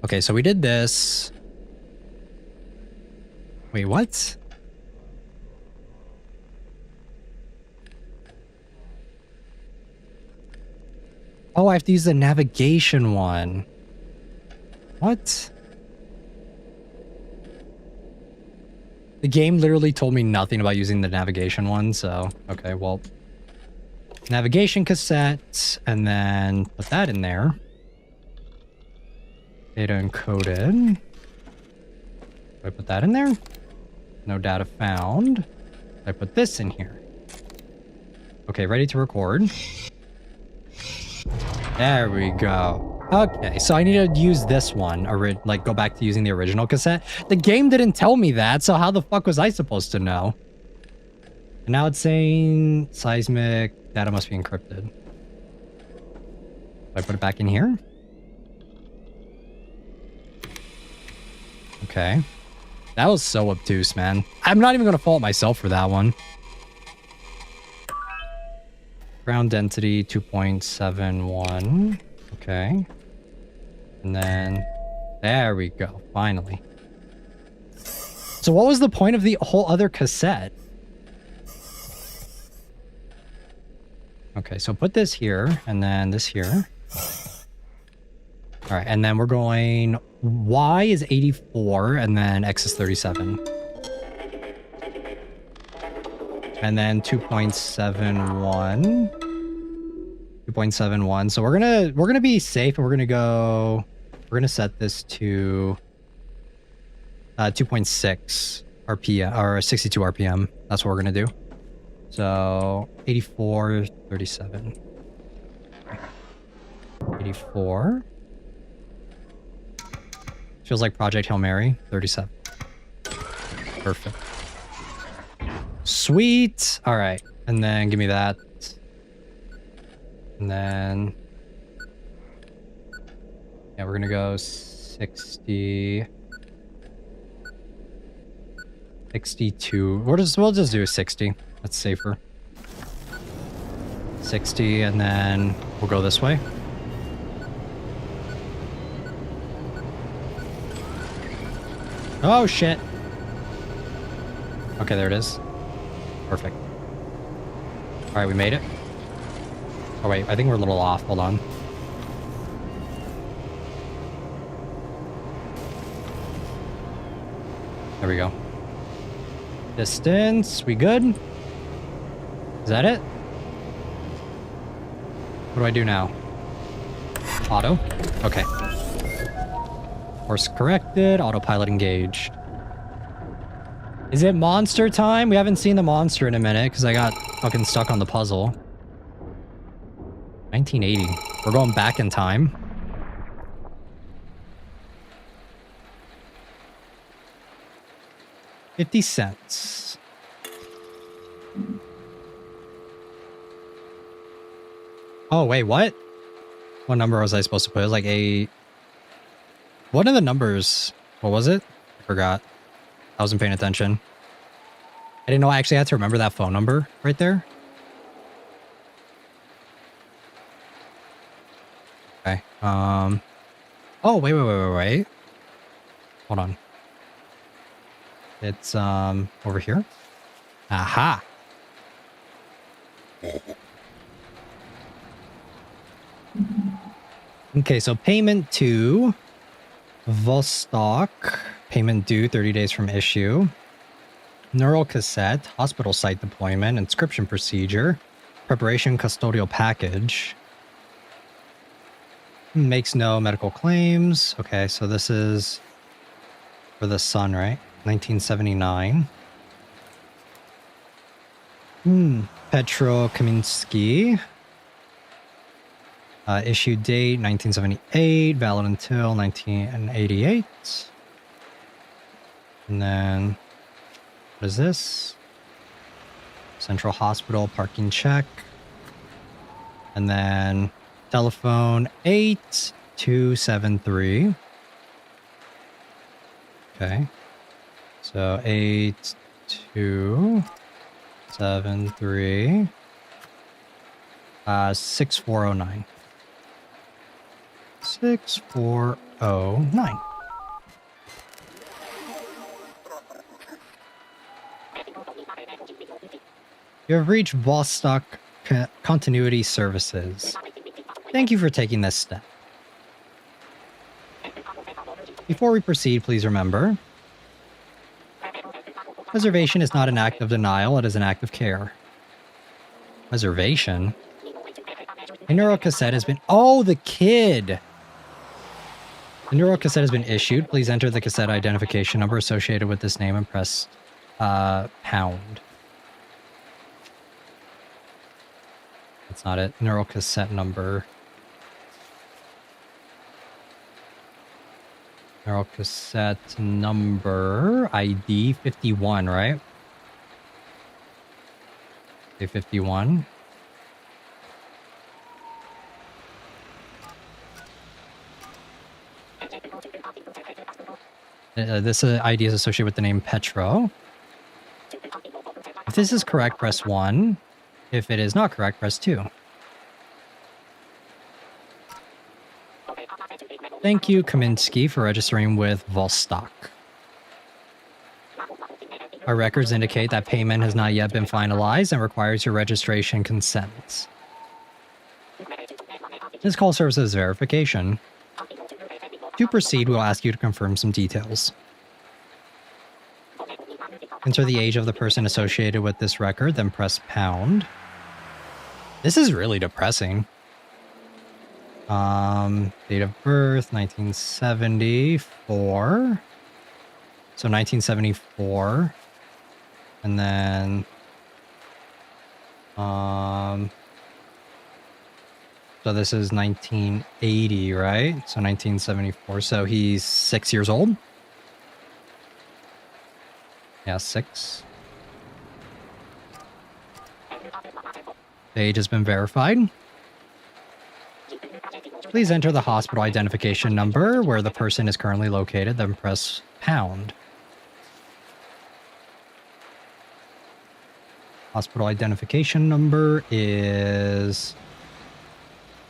Okay, so we did this. Wait, what? Oh, I have to use the navigation one. What? The game literally told me nothing about using the navigation one, so... Okay, well... Navigation cassette, and then put that in there. Data encoded. Do I put that in there? No data found. I put this in here. Okay, ready to record. There we go. Okay, so I need to use this one, or like go back to using the original cassette. The game didn't tell me that, so how the fuck was I supposed to know? And now it's saying seismic data must be encrypted. Do I put it back in here? Okay. That was so obtuse, man. I'm not even going to fault myself for that one. Ground density 2.71. Okay. And then there we go. Finally. So what was the point of the whole other cassette? Okay, so put this here and then this here. All right, and then we're going Y is 84 and then X is 37. And then 2.71. 2.71. So we're gonna be safe and we're gonna set this to 2.6 RPM or 62 RPM. That's what we're gonna do. So 84, 37. 84. Feels like Project Hail Mary, 37. Perfect. Sweet. All right. And then give me that. And then... yeah, we're going to go 60... 62. We'll just do 60. That's safer. 60, and then we'll go this way. Oh, shit. Okay, there it is. Perfect. All right, we made it. Oh wait, I think we're a little off. Hold on. There we go. Distance, we good? Is that it? What do I do now? Auto? Okay. Course corrected, autopilot engaged. Is it monster time? We haven't seen the monster in a minute because I got fucking stuck on the puzzle. 1980. We're going back in time. $0.50. Oh, wait, what? What number was I supposed to put? It was like a... One of the numbers... What was it? I forgot. I wasn't paying attention. I didn't know I actually had to remember that phone number right there. Okay. Oh, wait. Hold on. It's, over here. Aha. Okay, so payment to Vostok. Payment due 30 days from issue. Neural cassette. Hospital site deployment. Inscription procedure. Preparation custodial package. Makes no medical claims. Okay, so this is for the son, right? 1979. Petro Kaminsky. Issue date 1978, valid until 1988. And then, what is this? Central Hospital parking check. And then telephone 8273. Okay. So 8273. 6409. 6409. You have reached Vostok Continuity Services. Thank you for taking this step. Before we proceed, please remember, reservation is not an act of denial, it is an act of care. Reservation? A neural cassette has been... Oh, the kid! The neural cassette has been issued. Please enter the cassette identification number associated with this name and press pound. That's not it. Neural cassette number. Neural cassette number ID 51, right? Okay, 51. This ID is associated with the name Petro. If this is correct, press 1. If it is not correct, press 2. Thank you, Kaminsky, for registering with Vostok. Our records indicate that payment has not yet been finalized and requires your registration consent. This call serves as verification. To proceed, we'll ask you to confirm some details. Enter the age of the person associated with this record, then press pound. This is really depressing. Date of birth, 1974. So 1974. And then... So this is 1980, right? So 1974. So he's 6 years old? Yeah, 6. The age has been verified. Please enter the hospital identification number where the person is currently located, then press pound. Hospital identification number is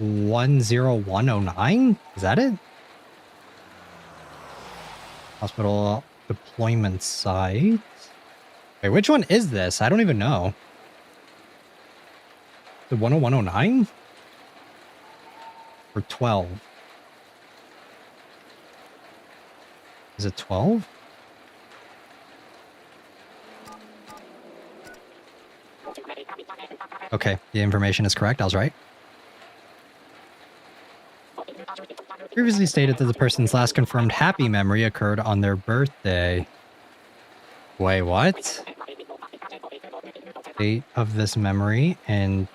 10109? Is that it? Hospital deployment site. Wait, which one is this? I don't even know. The 10109? or 12? Is it 12? Okay, the information is correct. I was right. Previously stated that the person's last confirmed happy memory occurred on their birthday. Wait, what? Date of this memory and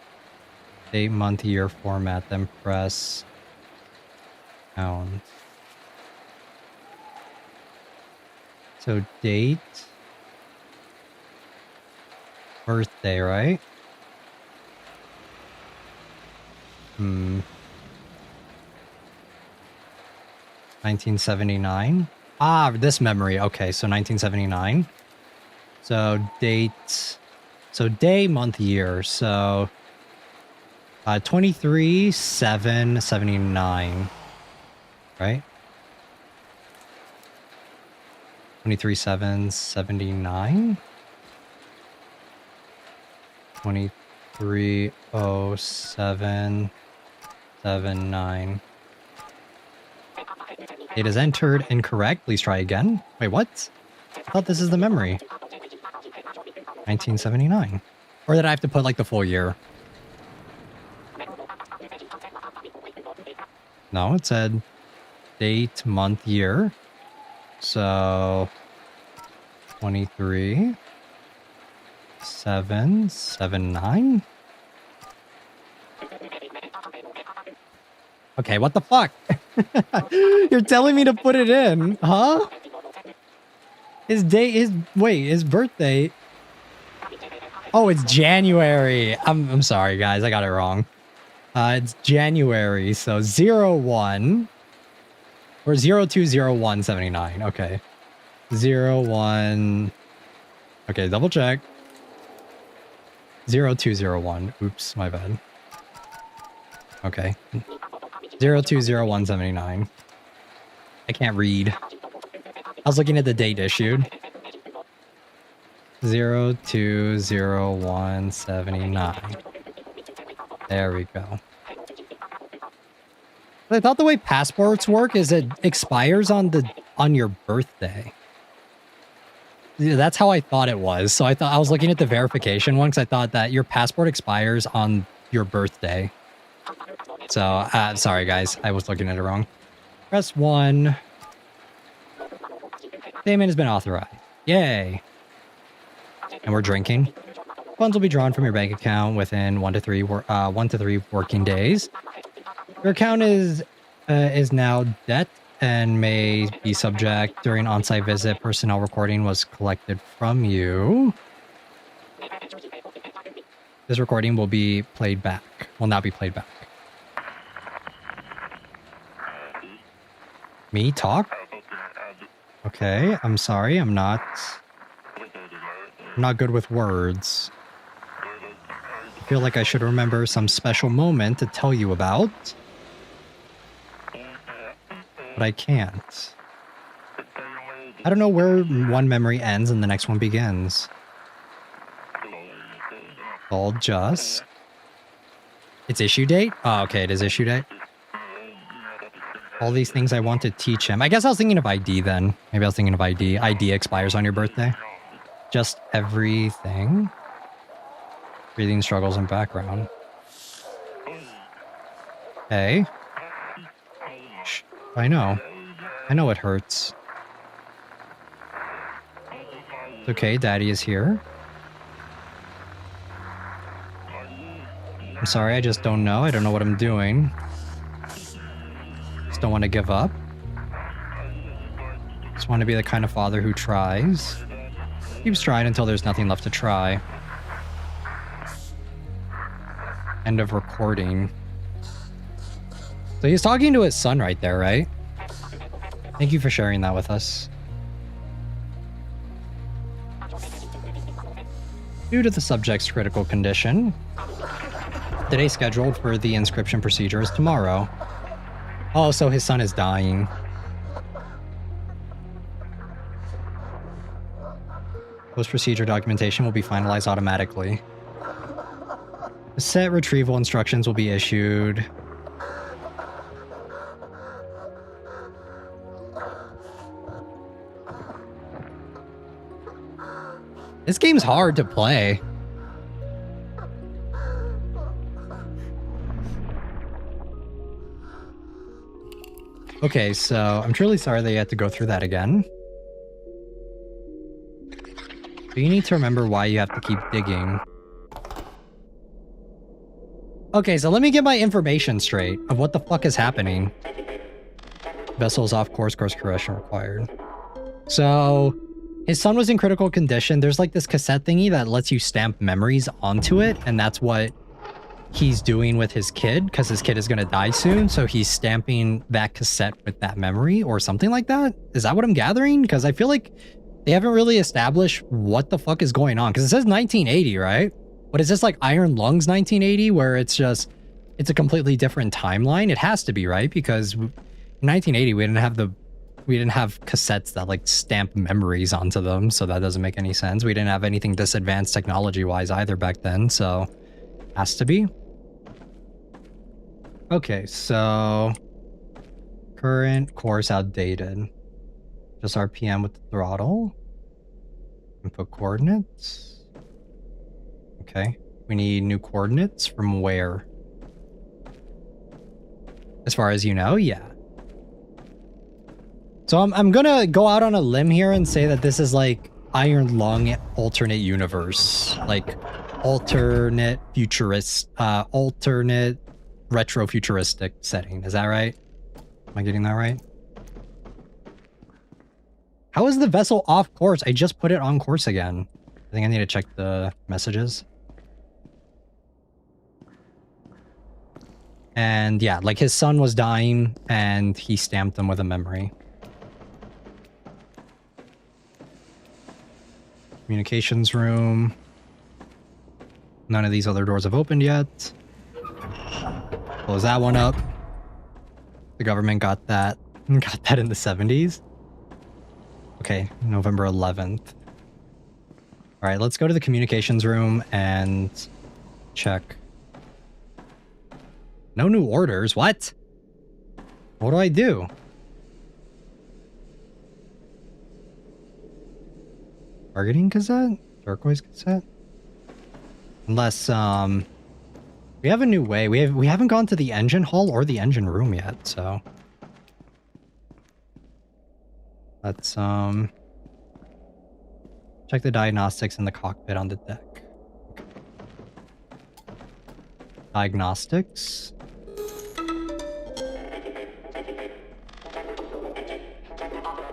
date, month, year format, then press pound. So date, birthday, right? 1979. Ah, this memory. Okay, so 1979. So date, so day, month, year. So 23/7/79, right? 23/7/79. 23/07/79. It is entered incorrect. Please try again. Wait, what? I thought this is the memory. 1979. Or did I have to put like the full year? No, it said date, month, year. So 23/7/79. Okay, what the fuck? You're telling me to put it in, huh? His birthday. Oh, it's January. I'm sorry, guys. I got it wrong. It's January, so 01 or 02/01/79. Okay. 01. Okay, double check. 02/01. Oops, my bad. Okay. 02/01/79. I can't read. I was looking at the date issued. 02/01/79. There we go. I thought the way passports work is it expires on your birthday. Yeah, that's how I thought it was. So I was looking at the verification one because I thought that your passport expires on your birthday. So sorry guys, I was looking at it wrong. Press 1. Payment has been authorized. Yay. And we're drinking. Funds will be drawn from your bank account within 1 to 3 working days. Your account is now debt and may be subject during on-site visit. Personnel recording was collected from you. This recording will be played back. Will not be played back. Me talk? Okay, I'm sorry. I'm not good with words. I feel like I should remember some special moment to tell you about. But I can't. I don't know where one memory ends and the next one begins. Called just. It's issue date? Oh, okay, it is issue date. All these things I want to teach him. I guess I was thinking of ID then. Maybe I was thinking of ID. ID expires on your birthday. Just everything. Breathing struggles and background. Hey. Shh. I know it hurts. It's okay, Daddy is here. I'm sorry, I just don't know. I don't know what I'm doing. Just don't want to give up. Just want to be the kind of father who tries. Keeps trying until there's nothing left to try. End of recording. So he's talking to his son right there, right? Thank you for sharing that with us. Due to the subject's critical condition, the day scheduled for the inscription procedure is tomorrow. Oh, so his son is dying. Post-procedure documentation will be finalized automatically. The set retrieval instructions will be issued. This game's hard to play. Okay, so I'm truly sorry that you had to go through that again. But you need to remember why you have to keep digging. Okay, so let me get my information straight of what the fuck is happening. Vessel's off course correction required. So, his son was in critical condition. There's like this cassette thingy that lets you stamp memories onto it, and that's what he's doing with his kid, because his kid is going to die soon, so he's stamping that cassette with that memory or something like that. Is that what I'm gathering? Because I feel like they haven't really established what the fuck is going on, because it says 1980, right? But is this like Iron Lungs 1980, where it's a completely different timeline? It has to be, right? Because in 1980 we didn't have cassettes that like stamp memories onto them, so that doesn't make any sense. We didn't have anything this advanced technology-wise either back then, so has to be. Okay, so current course outdated. Just RPM with the throttle. Input coordinates. Okay, we need new coordinates from where? As far as you know, yeah. So I'm gonna go out on a limb here and say that this is like Iron Lung alternate universe, like alternate retro futuristic setting. Is that right? Am I getting that right? How is the vessel off course? I just put it on course again. I think I need to check the messages. And yeah, like his son was dying and he stamped them with a memory. Communications room. None of these other doors have opened yet. Close that one up. The government got that in the 70s. Okay, November 11th. All right, let's go to the communications room and check. No new orders. What? What do I do? Targeting cassette? Turquoise cassette? Unless, we have a new way. We haven't gone to the engine hall or the engine room yet, so. Let's, check the diagnostics in the cockpit on the deck. Okay. Diagnostics.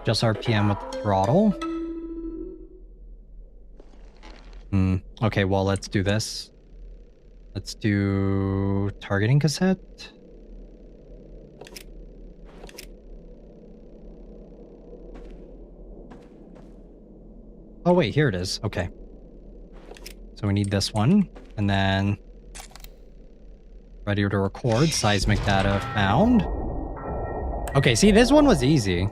Just RPM with the throttle. Okay, well, let's do this. Let's do targeting cassette. Oh, wait, here it is. Okay. So we need this one. And then ready to record. Seismic data found. Okay, see, this one was easy.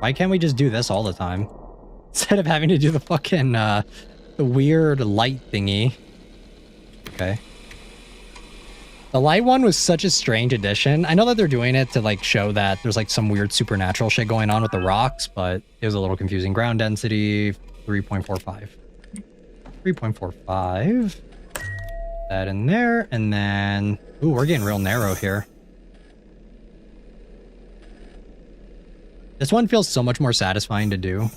Why can't we just do this all the time? Instead of having to do the fucking, the weird light thingy. Okay. The light one was such a strange addition. I know that they're doing it to, like, show that there's, like, some weird supernatural shit going on with the rocks, but it was a little confusing. Ground density, 3.45. 3.45. That in there, and then... Ooh, we're getting real narrow here. This one feels so much more satisfying to do.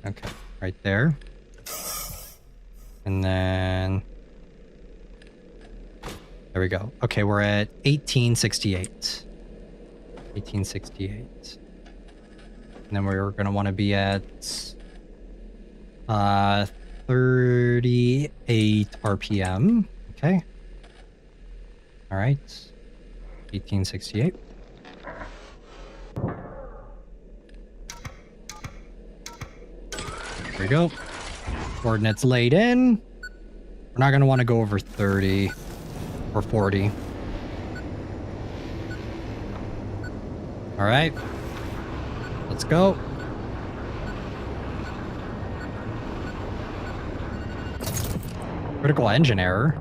Okay, right there. And then... There we go. Okay, we're at 1868. 1868. And then we're going to want to be at 38 RPM. Okay. All right. 1868. There we go. Coordinates laid in. We're not going to want to go over 30 or 40. All right. Let's go. Critical engine error.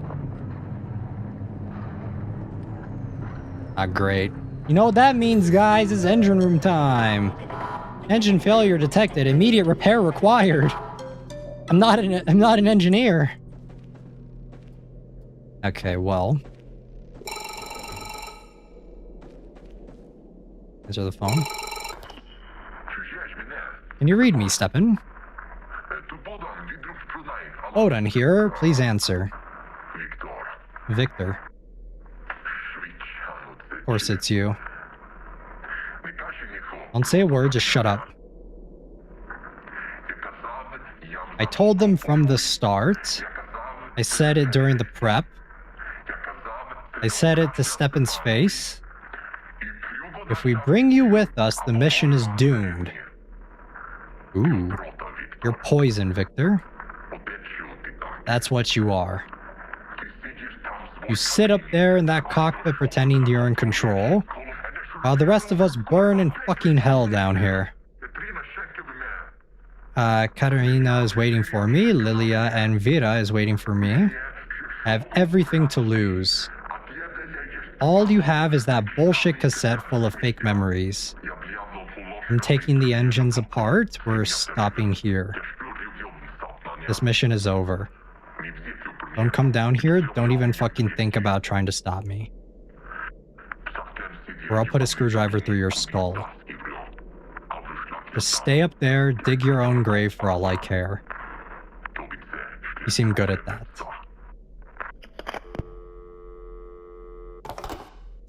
Ah, great. You know what that means, guys? It's engine room time. Engine failure detected. Immediate repair required. I'm not an engineer. Okay, well. Answer the phone. Can you read me, Stepan? Odin here, please answer. Victor. Of course it's you. Don't say a word, just shut up. I told them from the start. I said it during the prep. I said it to Stepan's face. If we bring you with us, the mission is doomed. Ooh. You're poison, Victor. That's what you are. You sit up there in that cockpit pretending you're in control, while the rest of us burn in fucking hell down here. Katerina is waiting for me, Lilia and Vera is waiting for me. I have everything to lose. All you have is that bullshit cassette full of fake memories. I'm taking the engines apart, we're stopping here. This mission is over. Don't come down here, don't even fucking think about trying to stop me. Or I'll put a screwdriver through your skull. Just stay up there, dig your own grave for all I care. You seem good at that.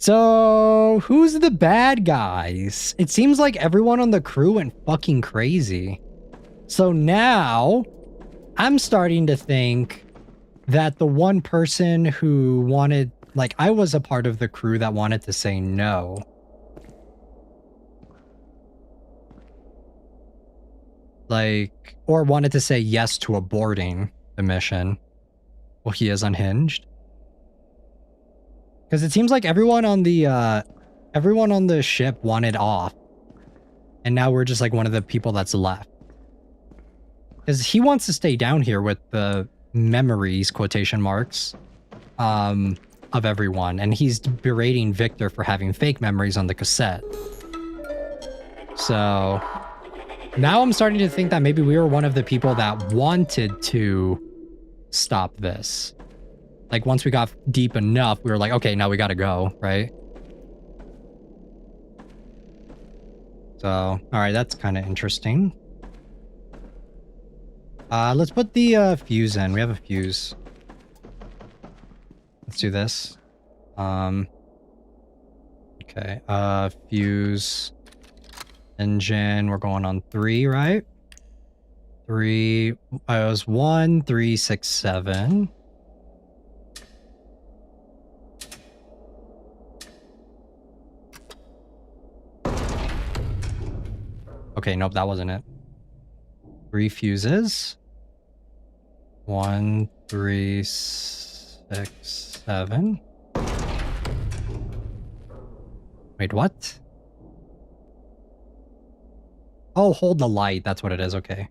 So, who's the bad guys? It seems like everyone on the crew went fucking crazy. So now, I'm starting to think that the one person who wanted, like, I was a part of the crew that wanted to say no. Like, or wanted to say yes to aborting the mission. Well, he is unhinged. Because it seems like everyone on the ship wanted off. And now we're just like one of the people that's left. Because he wants to stay down here with the memories, quotation marks, of everyone. And he's berating Victor for having fake memories on the cassette. So now I'm starting to think that maybe we were one of the people that wanted to stop this. Like, once we got deep enough, we were like, okay, now we gotta go, right? So, alright, that's kind of interesting. Let's put the fuse in. We have a fuse. Let's do this. Okay, fuse. Engine, we're going on 3, right? 3, I was 1, 3, 6, 7. Okay, nope, that wasn't it. 3 fuses. 1, 3, 6, 7. Wait, what? Oh, hold the light. That's what it is. Okay.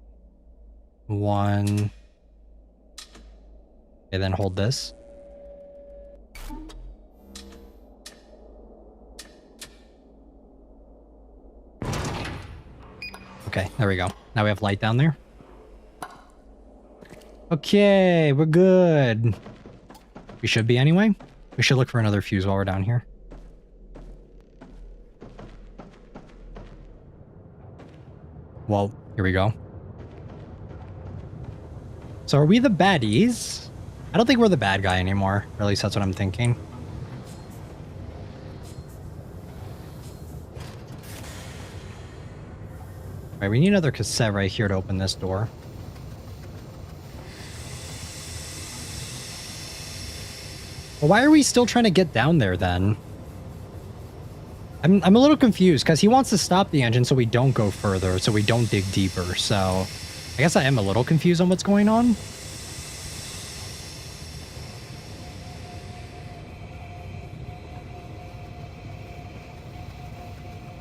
1. Okay, then hold this. Okay, there we go. Now we have light down there. Okay, we're good. We should be anyway. We should look for another fuse while we're down here. Well, here we go. So are we the baddies? I don't think we're the bad guy anymore. Or at least that's what I'm thinking. Alright, we need another cassette right here to open this door. Well, why are we still trying to get down there then? I'm a little confused because he wants to stop the engine so we don't go further, so we don't dig deeper. So I guess I am a little confused on what's going on.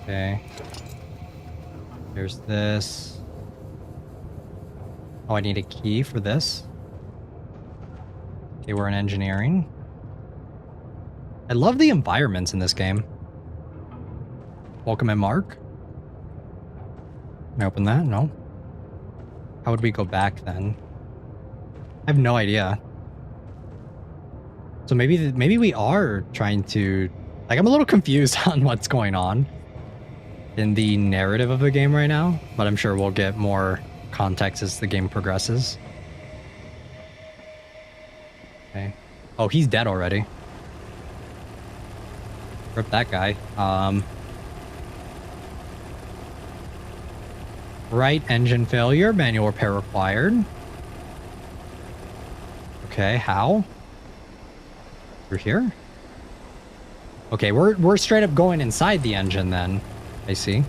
Okay. There's this. Oh, I need a key for this. Okay, we're in engineering. I love the environments in this game. Welcome in, Mark. Can I open that? No. How would we go back then? I have no idea. So maybe we are trying to... Like, I'm a little confused on what's going on in the narrative of the game right now, but I'm sure we'll get more context as the game progresses. Okay. Oh, he's dead already. Rip that guy. Right engine failure, manual repair required. Okay, how? We're here? Okay, we're straight up going inside the engine then. I see. Is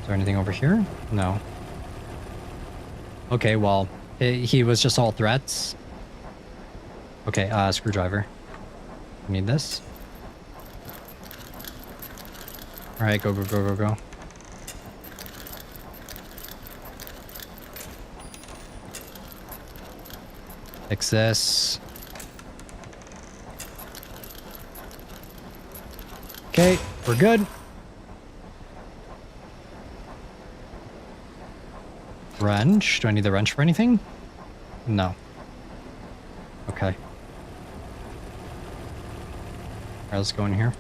there anything over here? No. Okay, well, he was just all threats. Okay, screwdriver. Need this. All right, go, go, go, go, go. Fix this. Okay, we're good. Wrench. Do I need the wrench for anything? No. Okay. All right, let's go in here.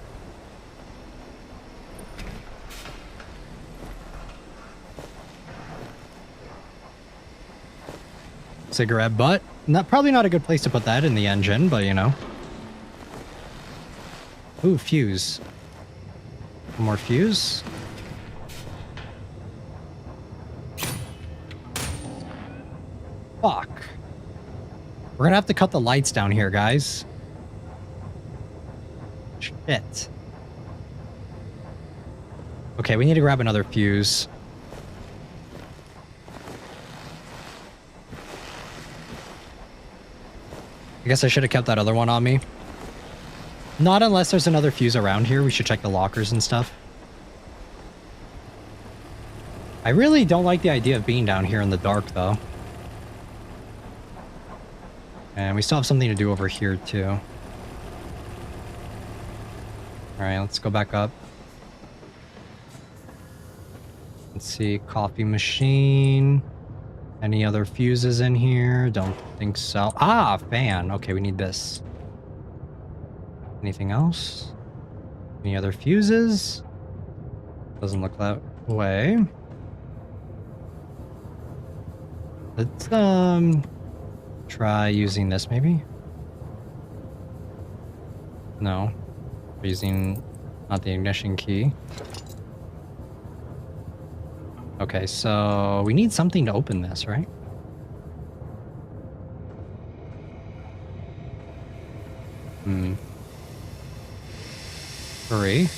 Cigarette butt. Probably not a good place to put that in the engine, but you know. Ooh, fuse. One more fuse. Fuck. We're gonna have to cut the lights down here, guys. Shit. Okay, we need to grab another fuse. I guess I should have kept that other one on me. Not unless there's another fuse around here. We should check the lockers and stuff. I really don't like the idea of being down here in the dark, though. And we still have something to do over here, too. Alright, let's go back up. Let's see, coffee machine. Any other fuses in here? Don't think so. Ah, fan. Okay, we need this. Anything else? Any other fuses? Doesn't look that way. Let's try using this maybe. No. We're using not the ignition key. Okay, so we need something to open this, right? Hmm. 3.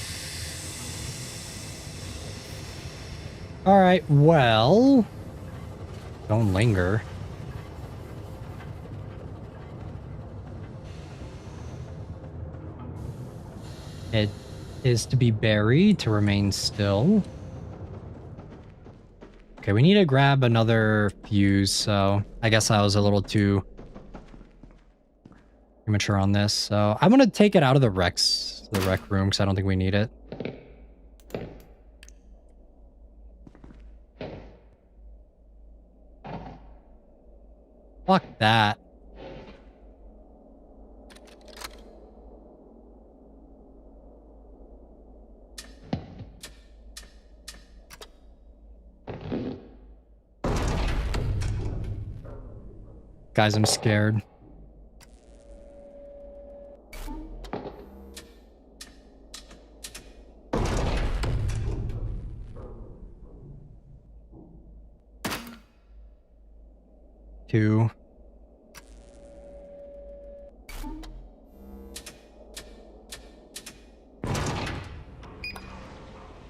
All right, well, don't linger. It is to be buried, to remain still. Okay, we need to grab another fuse, so I guess I was a little too immature on this. So I'm gonna take it out of the rec room because I don't think we need it. Fuck that. Guys, I'm scared. Two.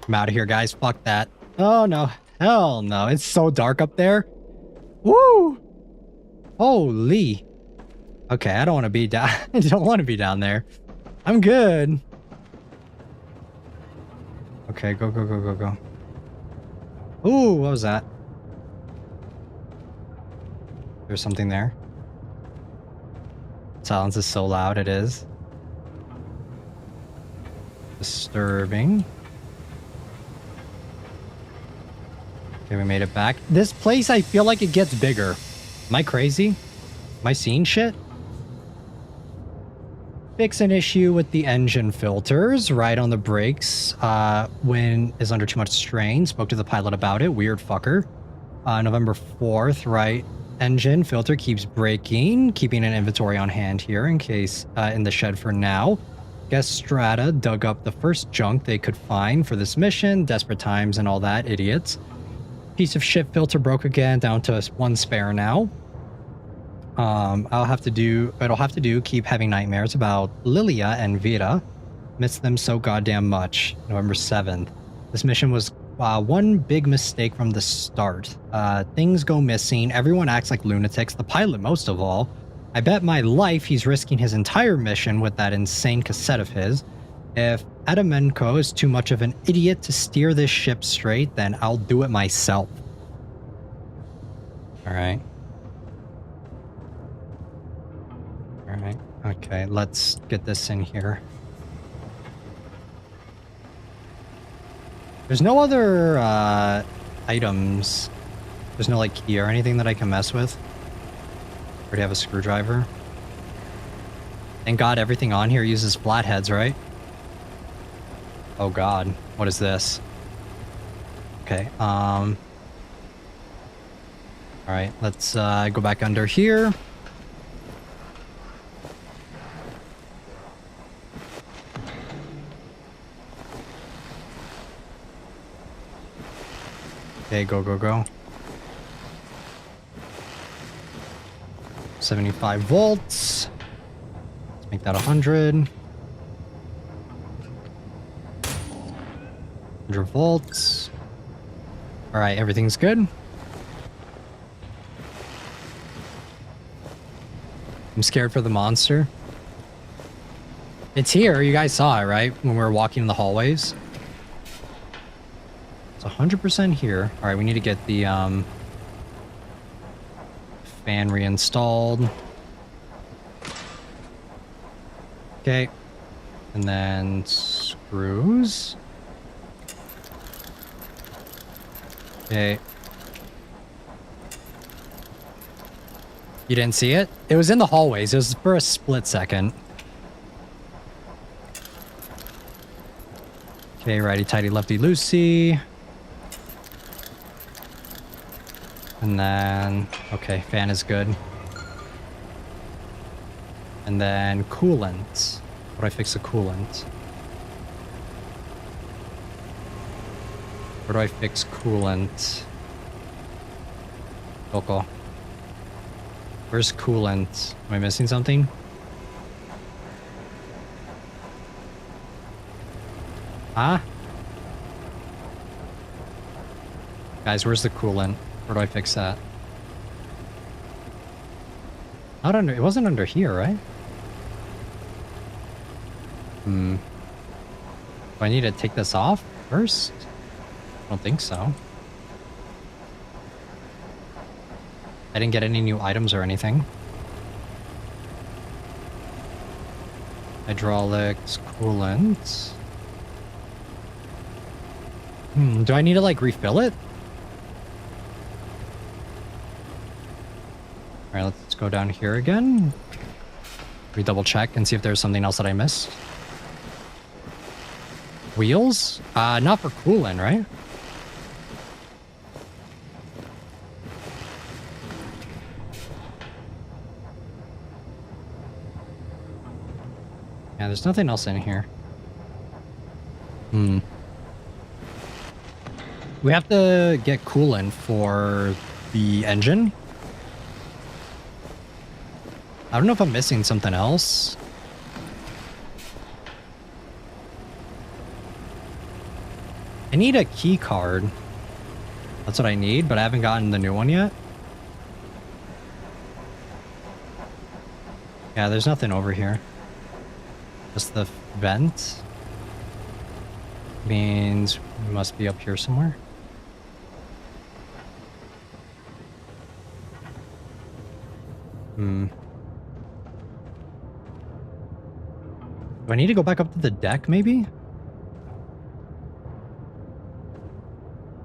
I'm out of here, guys. Fuck that. Oh, no. Hell no. It's so dark up there. Woo! Holy. Okay, I don't want to be down. I don't want to be down there. I'm good. Okay, go, go, go, go, go. Ooh, what was that? There's something there. Silence is so loud, it is. Disturbing. Okay, we made it back. This place, I feel like it gets bigger. Am I crazy? Am I seeing shit? Fix an issue with the engine filters. Right on the brakes when is under too much strain. Spoke to the pilot about it. Weird fucker. November 4th, right engine filter keeps breaking. Keeping an inventory on hand here in case in the shed for now. Guess Strata dug up the first junk they could find for this mission. Desperate times and all that. Idiots. Piece of shit filter broke again. Down to one spare now. It'll have to do keep having nightmares about Lilia and Vita. Miss them so goddamn much. November 7th. This mission was one big mistake from the start. Things go missing. Everyone acts like lunatics. The pilot most of all. I bet my life he's risking his entire mission with that insane cassette of his. If Adamenko is too much of an idiot to steer this ship straight, then I'll do it myself. Alright. Alright. Okay, let's get this in here. There's no other items. There's no like key or anything that I can mess with. Already have a screwdriver. Thank God everything on here uses flatheads, right? Oh God, what is this? Okay, alright, let's go back under here. Okay, go, go, go. 75 volts. Let's make that 100. 100 volts. Alright, everything's good. I'm scared for the monster. It's here. You guys saw it, right? When we were walking in the hallways. It's 100% here. Alright, we need to get the fan reinstalled. Okay. And then screws. Okay. You didn't see it? It was in the hallways. It was for a split second. Okay, righty tighty lefty loosey. And then, okay, fan is good. And then coolant. How do I fix the coolant? Where do I fix coolant? Local. Where's coolant? Am I missing something? Huh? Guys, where's the coolant? Where do I fix that? Not under, it wasn't under here, right? Do I need to take this off first? I don't think so. I didn't get any new items or anything. Hydraulics, coolant. Do I need to like refill it? Alright, let's go down here again. We double check and see if there's something else that I missed. Wheels? Not for coolant, right? Yeah, there's nothing else in here. We have to get coolant for the engine. I don't know if I'm missing something else. I need a key card. That's what I need, but I haven't gotten the new one yet. Yeah, there's nothing over here. Just the vent. Means we must be up here somewhere. Do I need to go back up to the deck, maybe?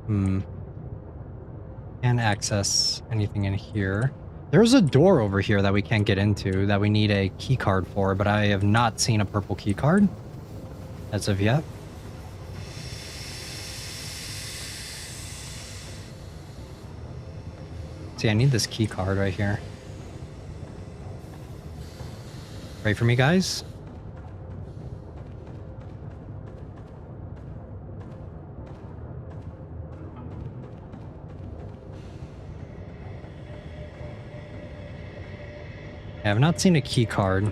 Can't access anything in here. There's a door over here that we can't get into that we need a key card for, but I have not seen a purple key card as of yet. See, I need this key card right here. Pray for me, guys. I have not seen a key card.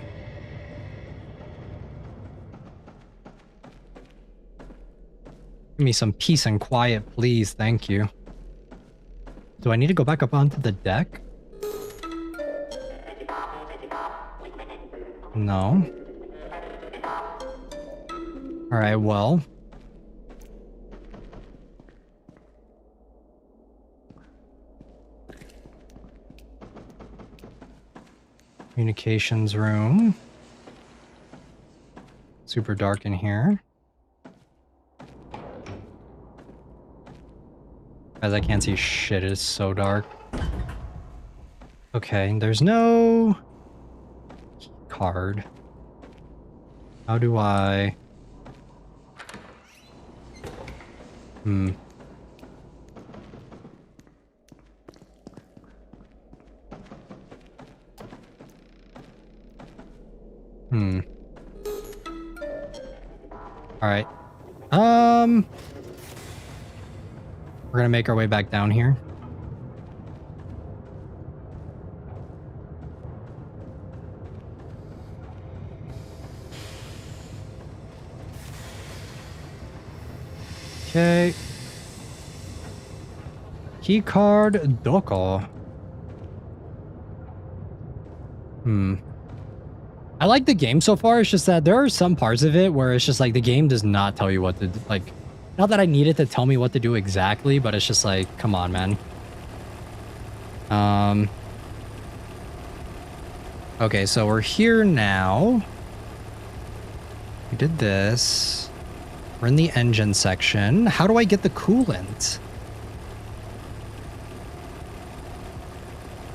Give me some peace and quiet, please. Thank you. Do I need to go back up onto the deck? No. All right, well. Communications room. Super dark in here. Guys, I can't see shit. It is so dark. Okay, there's no key card. How do I... Alright. We're gonna make our way back down here. Okay. Key card doko. I like the game so far. It's just that there are some parts of it where it's just like the game does not tell you what to do. Like, not that I need it to tell me what to do exactly, but it's just like, come on, man. Okay, so we're here now. We did this. We're in the engine section. How do I get the coolant?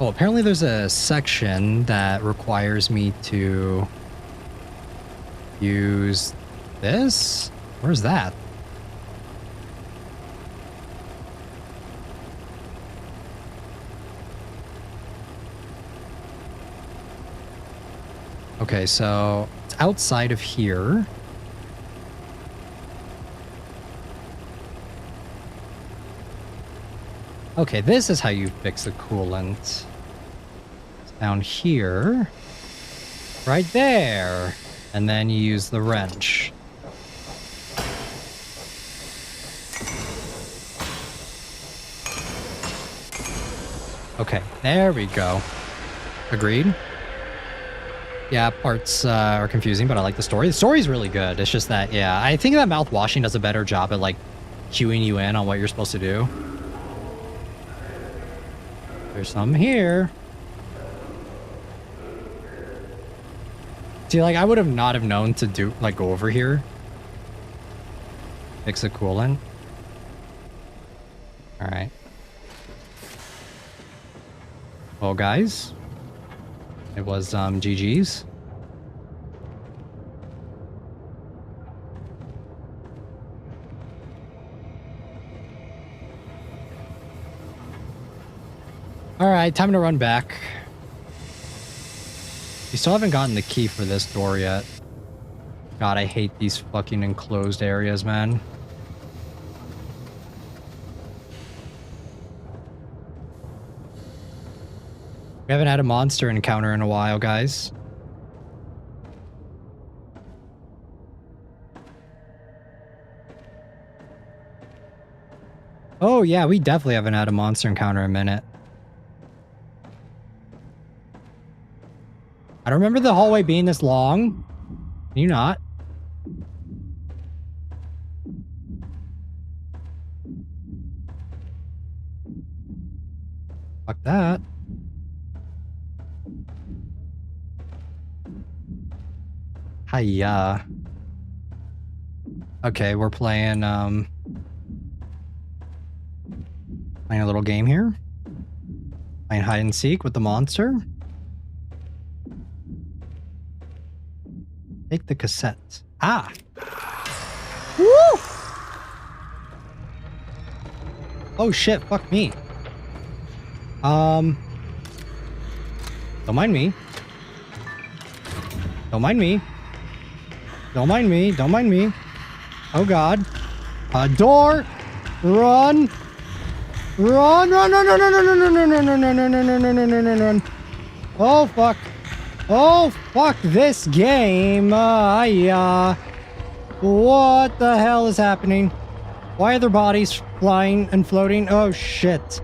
Oh, apparently there's a section that requires me to use this? Where's that? Okay, so it's outside of here. Okay, this is how you fix the coolant. It's down here. Right there. And then you use the wrench. Okay, there we go. Agreed. Yeah, parts are confusing, but I like the story. The story's really good. It's just that, yeah, I think that Mouthwashing does a better job at, like, cueing you in on what you're supposed to do. There's some here. See, like, I would have not have known to do, like, go over here. Fix the coolant. Alright. Well, guys. It was, GG's. Alright, time to run back. We still haven't gotten the key for this door yet. God, I hate these fucking enclosed areas, man. We haven't had a monster encounter in a while, guys. Oh, yeah, we definitely haven't had a monster encounter in a minute. I don't remember the hallway being this long. Can you not? Fuck that. Hiya. Okay, we're playing playing a little game here. Playing hide and seek with the monster. Take the cassette. Ah! Woo! Oh shit, fuck me. Don't mind me. Don't mind me. Don't mind me. Don't mind me. Oh god. Door! Run! Run! Run! Run! Run! Run! Run! Run! Run! Run! Run! Run! Run! Run! Oh fuck! Oh fuck this game! Yeah. What the hell is happening? Why are their bodies flying and floating? Oh shit!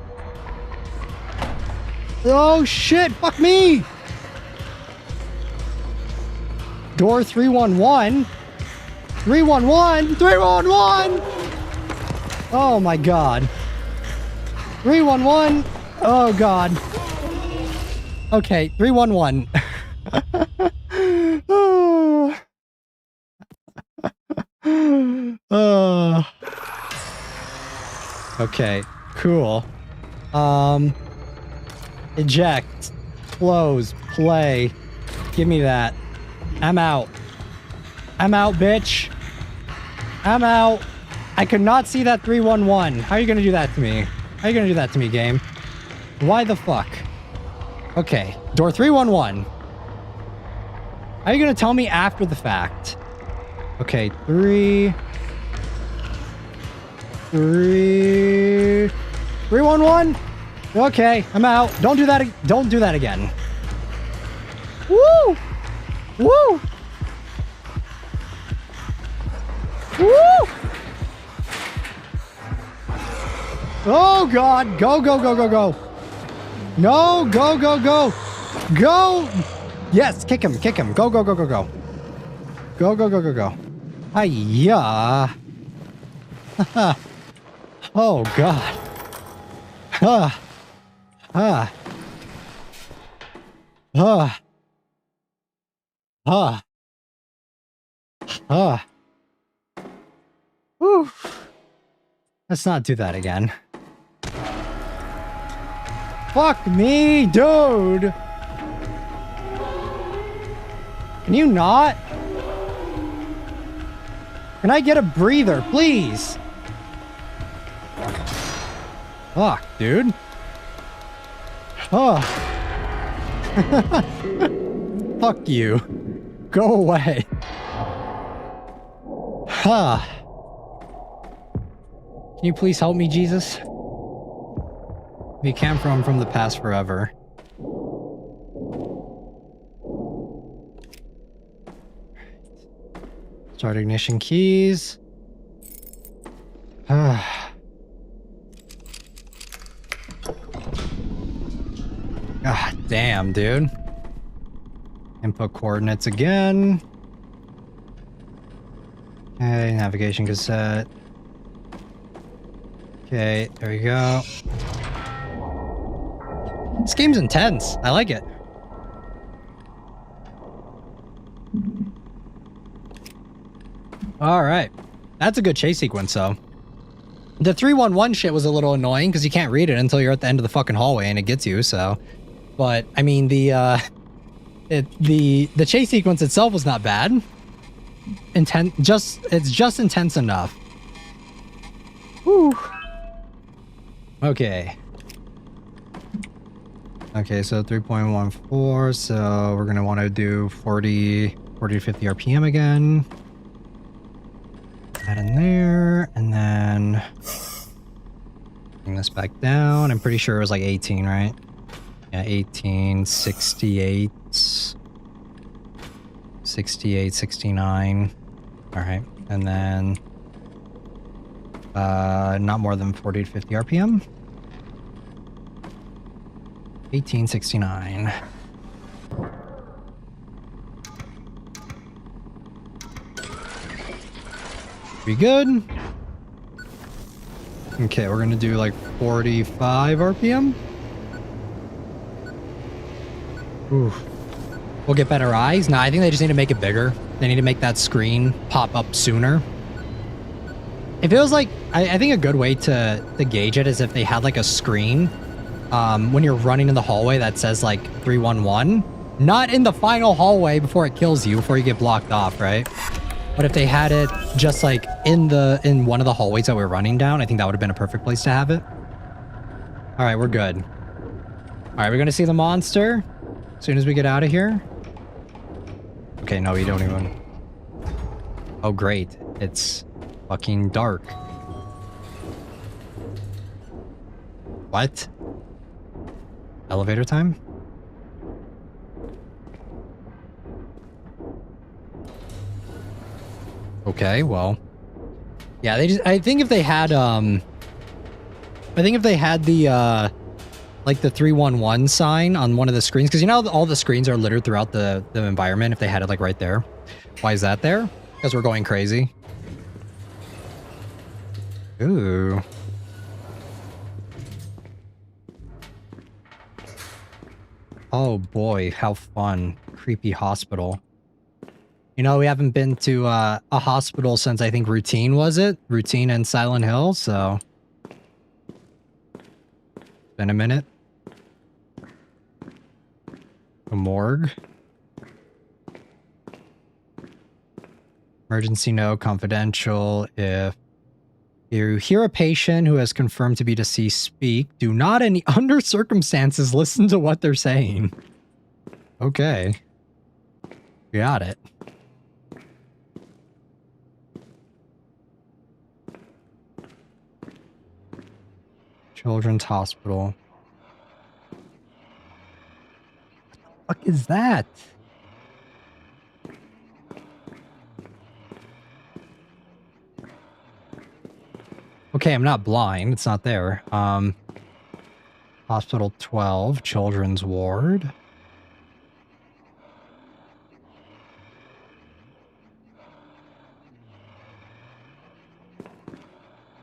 Oh shit! Fuck me! Door 311. 311. 311. Oh my god. 311. Oh god. Okay, 311. Okay, cool. Eject. Close. Play. Give me that. I'm out. I'm out, bitch. I'm out. I could not see that 311. How are you gonna do that to me? How are you gonna do that to me, game? Why the fuck? Okay, door 311. How are you gonna tell me after the fact? Okay, 311. Okay, I'm out. Don't do that. Don't do that again. Woo! Woo! Woo! Oh god! Go, go, go, go, go! No! Go, go, go! Go! Yes! Kick him! Kick him! Go, go, go, go, go! Go, go, go, go, go! Hiya! Oh god! Ah! Ah! Ah! Ah! Ah! Whew! Let's not do that again. Fuck me, dude! Can you not? Can I get a breather, please? Fuck, dude. Oh. Fuck you. Go away. Huh. Can you please help me, Jesus? If you can't, from the past forever. Start ignition keys. God damn, dude. Input coordinates again. Okay, navigation cassette. Okay, there we go. This game's intense. I like it. Alright. That's a good chase sequence, though. The 311 shit was a little annoying because you can't read it until you're at the end of the fucking hallway and it gets you, so. But, I mean, the chase sequence itself was not bad. It's just intense enough. Whew. Okay. Okay, so 3.14, so we're gonna want to do 40 to 50 RPM again. That in there, and then bring this back down. I'm pretty sure it was like 18, right? Yeah, 18, 68, 68, 69. All right, and then not more than 40 to 50 RPM. 1869. We good? Okay, we're gonna do like 45 RPM. Ooh. We'll get better eyes. Nah, I think they just need to make it bigger. They need to make that screen pop up sooner. It feels like, I think a good way to gauge it is if they had like a screen when you're running in the hallway that says like 311, not in the final hallway before it kills you, before you get blocked off, right? But if they had it just like in one of the hallways that we're running down, I think that would have been a perfect place to have it. All right, we're good. All right, we're gonna see the monster as soon as we get out of here. Okay, no, we don't even. Oh, great. It's fucking dark. What? Elevator time? Okay, well. Yeah, I think if they had the like the 311 sign on one of the screens, because you know all the screens are littered throughout the environment, if they had it like right there. Why is that there? Because we're going crazy. Ooh. Oh boy, how fun. Creepy hospital. You know, we haven't been to a hospital since I think Routine, was it? Routine and Silent Hill, so... Been a minute. A morgue. Emergency note, confidential. If you hear a patient who has confirmed to be deceased speak, do not in under circumstances listen to what they're saying. Okay. Got it. Children's Hospital. What the fuck is that? Okay, I'm not blind. It's not there. Hospital 12, Children's Ward.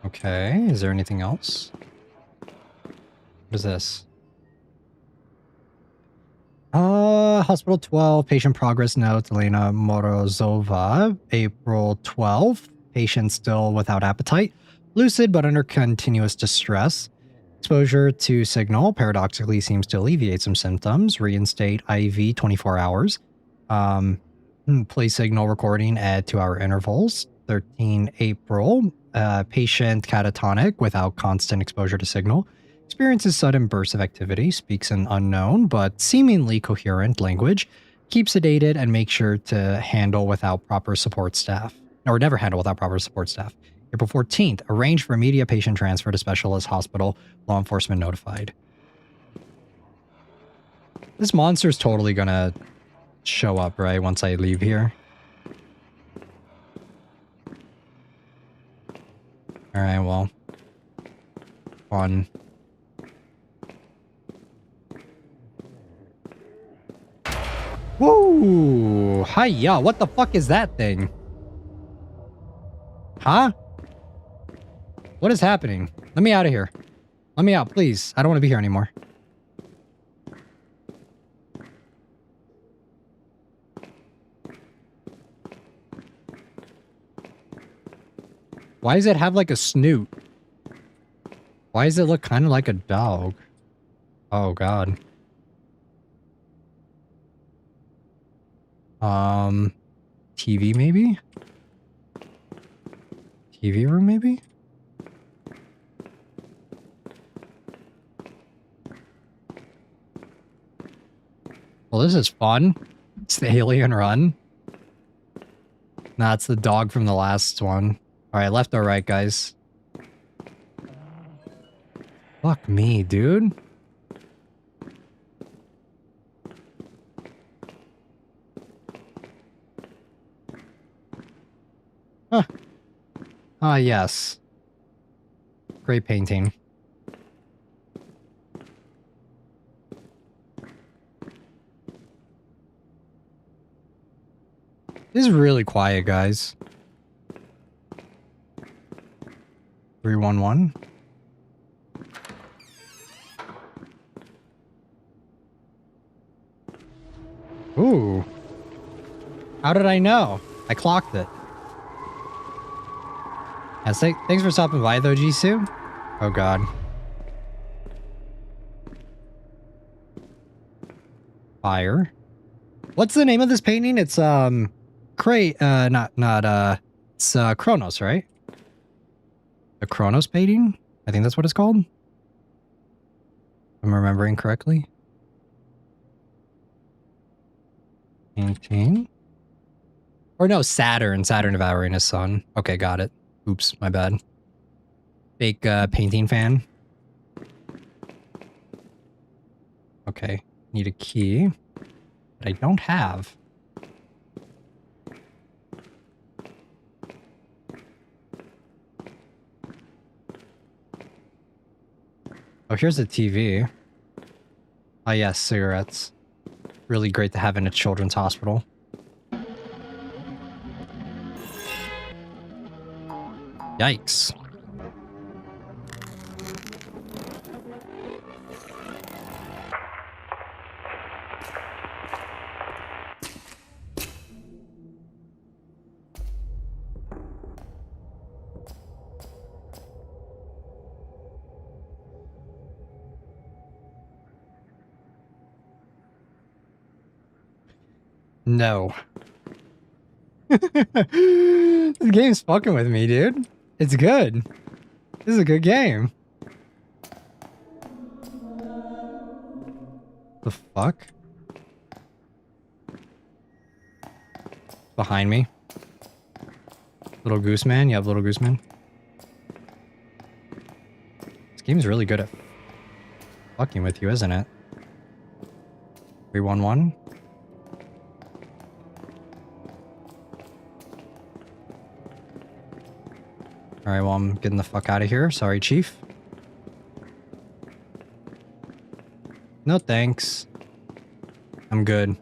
Okay, is there anything else? What is this? Hospital 12, patient progress notes, Elena Morozova, April 12th, patient still without appetite, lucid but under continuous distress. Exposure to signal paradoxically seems to alleviate some symptoms. Reinstate IV 24 hours. Play signal recording at 2-hour intervals. 13 April, patient catatonic without constant exposure to signal. Experiences sudden bursts of activity, speaks an unknown but seemingly coherent language, keeps sedated, and makes sure to handle without proper support staff. Or never handle without proper support staff. April 14th, arrange for immediate patient transfer to specialist hospital, law enforcement notified. This monster's totally gonna show up, right, once I leave here. Alright, well. Fun. Whoa! Hiya! What the fuck is that thing? Huh? What is happening? Let me out of here. Let me out, please. I don't want to be here anymore. Why does it have like a snoot? Why does it look kind of like a dog? Oh, God. TV maybe? TV room maybe? Well, this is fun. It's the alien run. Nah, it's the dog from the last one. Alright, left or right, guys? Fuck me, dude. Huh. Ah, yes. Great painting. This is really quiet, guys. 311. Ooh. How did I know? I clocked it. Thanks for stopping by, though, Jisoo. Oh, God. Fire. What's the name of this painting? It's it's Kronos, right? The Kronos painting? I think that's what it's called. If I'm remembering correctly. Painting. Or no, Saturn devouring his son. Okay, got it. Oops, my bad. Fake painting fan. Okay, need a key that I don't have. Oh, here's a TV. Ah, yes, cigarettes. Really great to have in a children's hospital. Yikes. No. This game's fucking with me, dude. It's good. This is a good game. The fuck? Behind me. Little goose man? You have little goose man? This game's really good at fucking with you, isn't it? 311? Alright, well, I'm getting the fuck out of here. Sorry, Chief. No thanks. I'm good.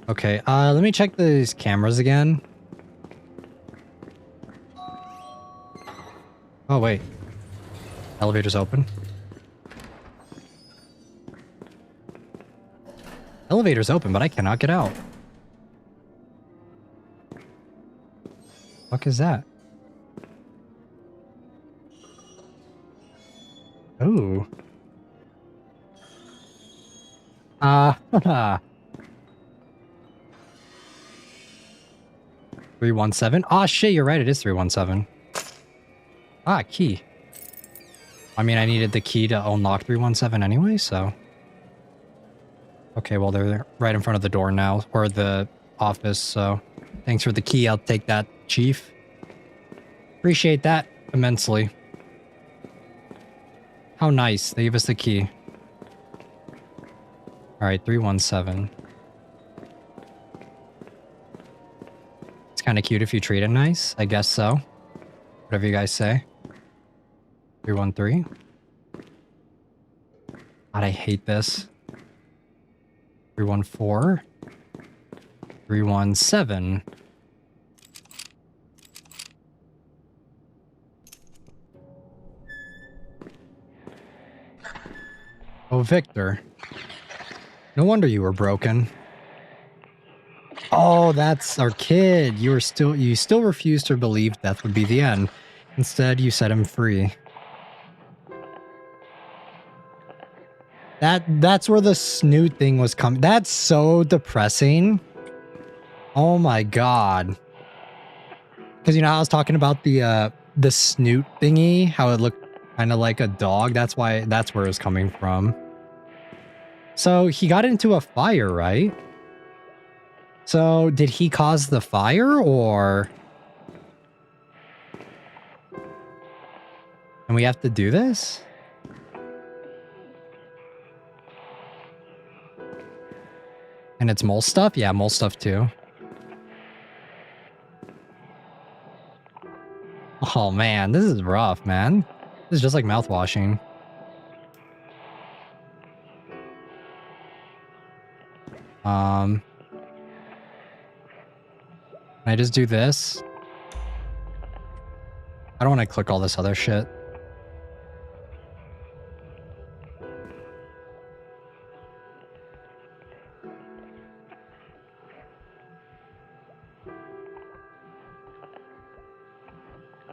Okay, let me check these cameras again. Oh, wait. Elevator's open. Elevator's open, but I cannot get out. Fuck is that? Ooh. 317? Ah, shit, you're right, it is 317. Ah, key. I mean, I needed the key to unlock 317 anyway, so... Okay, well, they're right in front of the door now, or the office, so... Thanks for the key, I'll take that, Chief. Appreciate that immensely. How nice, they gave us the key. Alright, 317. It's kind of cute if you treat it nice, I guess so. Whatever you guys say. 313. God, I hate this. 314. 317. Oh, Victor. No wonder you were broken. Oh, that's our kid. You still refuse to believe death would be the end. Instead, you set him free. That's where the snoot thing was coming. That's so depressing. Oh my god. Because you know how I was talking about the snoot thingy, how it looked kind of like a dog. That's where it was coming from. So he got into a fire, right? So did he cause the fire, or? And we have to do this? And it's mole stuff? Yeah, mole stuff too. Oh man, this is rough, man. This is just like mouthwashing. Can I just do this? I don't want to click all this other shit.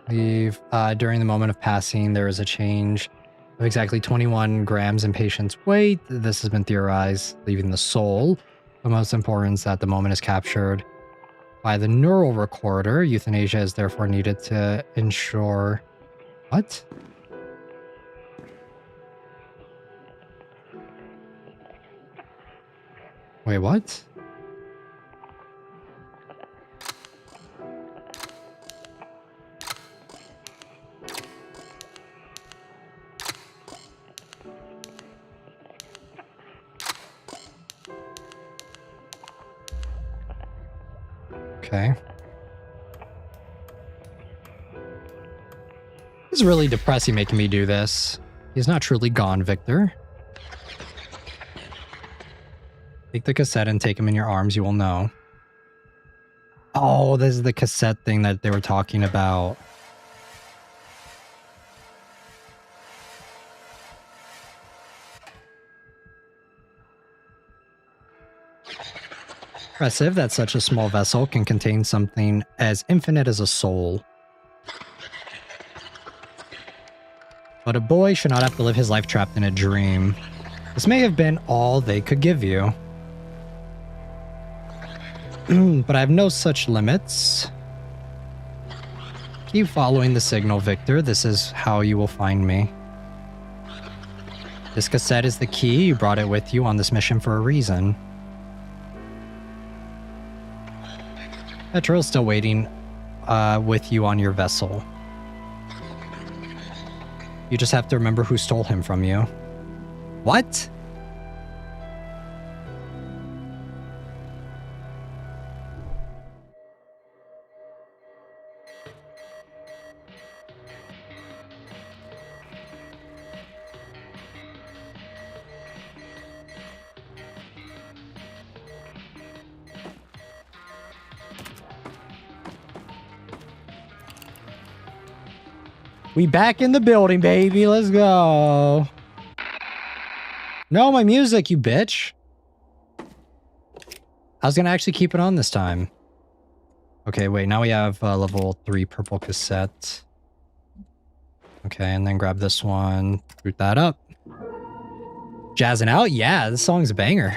Leave. During the moment of passing, there is a change. Of exactly 21 grams in patient's weight. This has been theorized, leaving the soul. The most important is that the moment is captured by the neural recorder. Euthanasia is therefore needed to ensure... What? Wait, what? Okay. This is really depressing making me do this. He's not truly gone, Victor. Take the cassette and take him in your arms, you will know. Oh, this is the cassette thing that they were talking about. Impressive that such a small vessel can contain something as infinite as a soul. But a boy should not have to live his life trapped in a dream. This may have been all they could give you. But I have no such limits. Keep following the signal, Victor. This is how you will find me. This cassette is the key. You brought it with you on this mission for a reason. Petro's still waiting with you on your vessel. You just have to remember who stole him from you. What? We back in the building, baby. Let's go. No, my music, you bitch. I was gonna actually keep it on this time. Okay, wait. Now we have level 3 purple cassette. Okay, and then grab this one. Root that up. Jazzing out? Yeah, this song's a banger.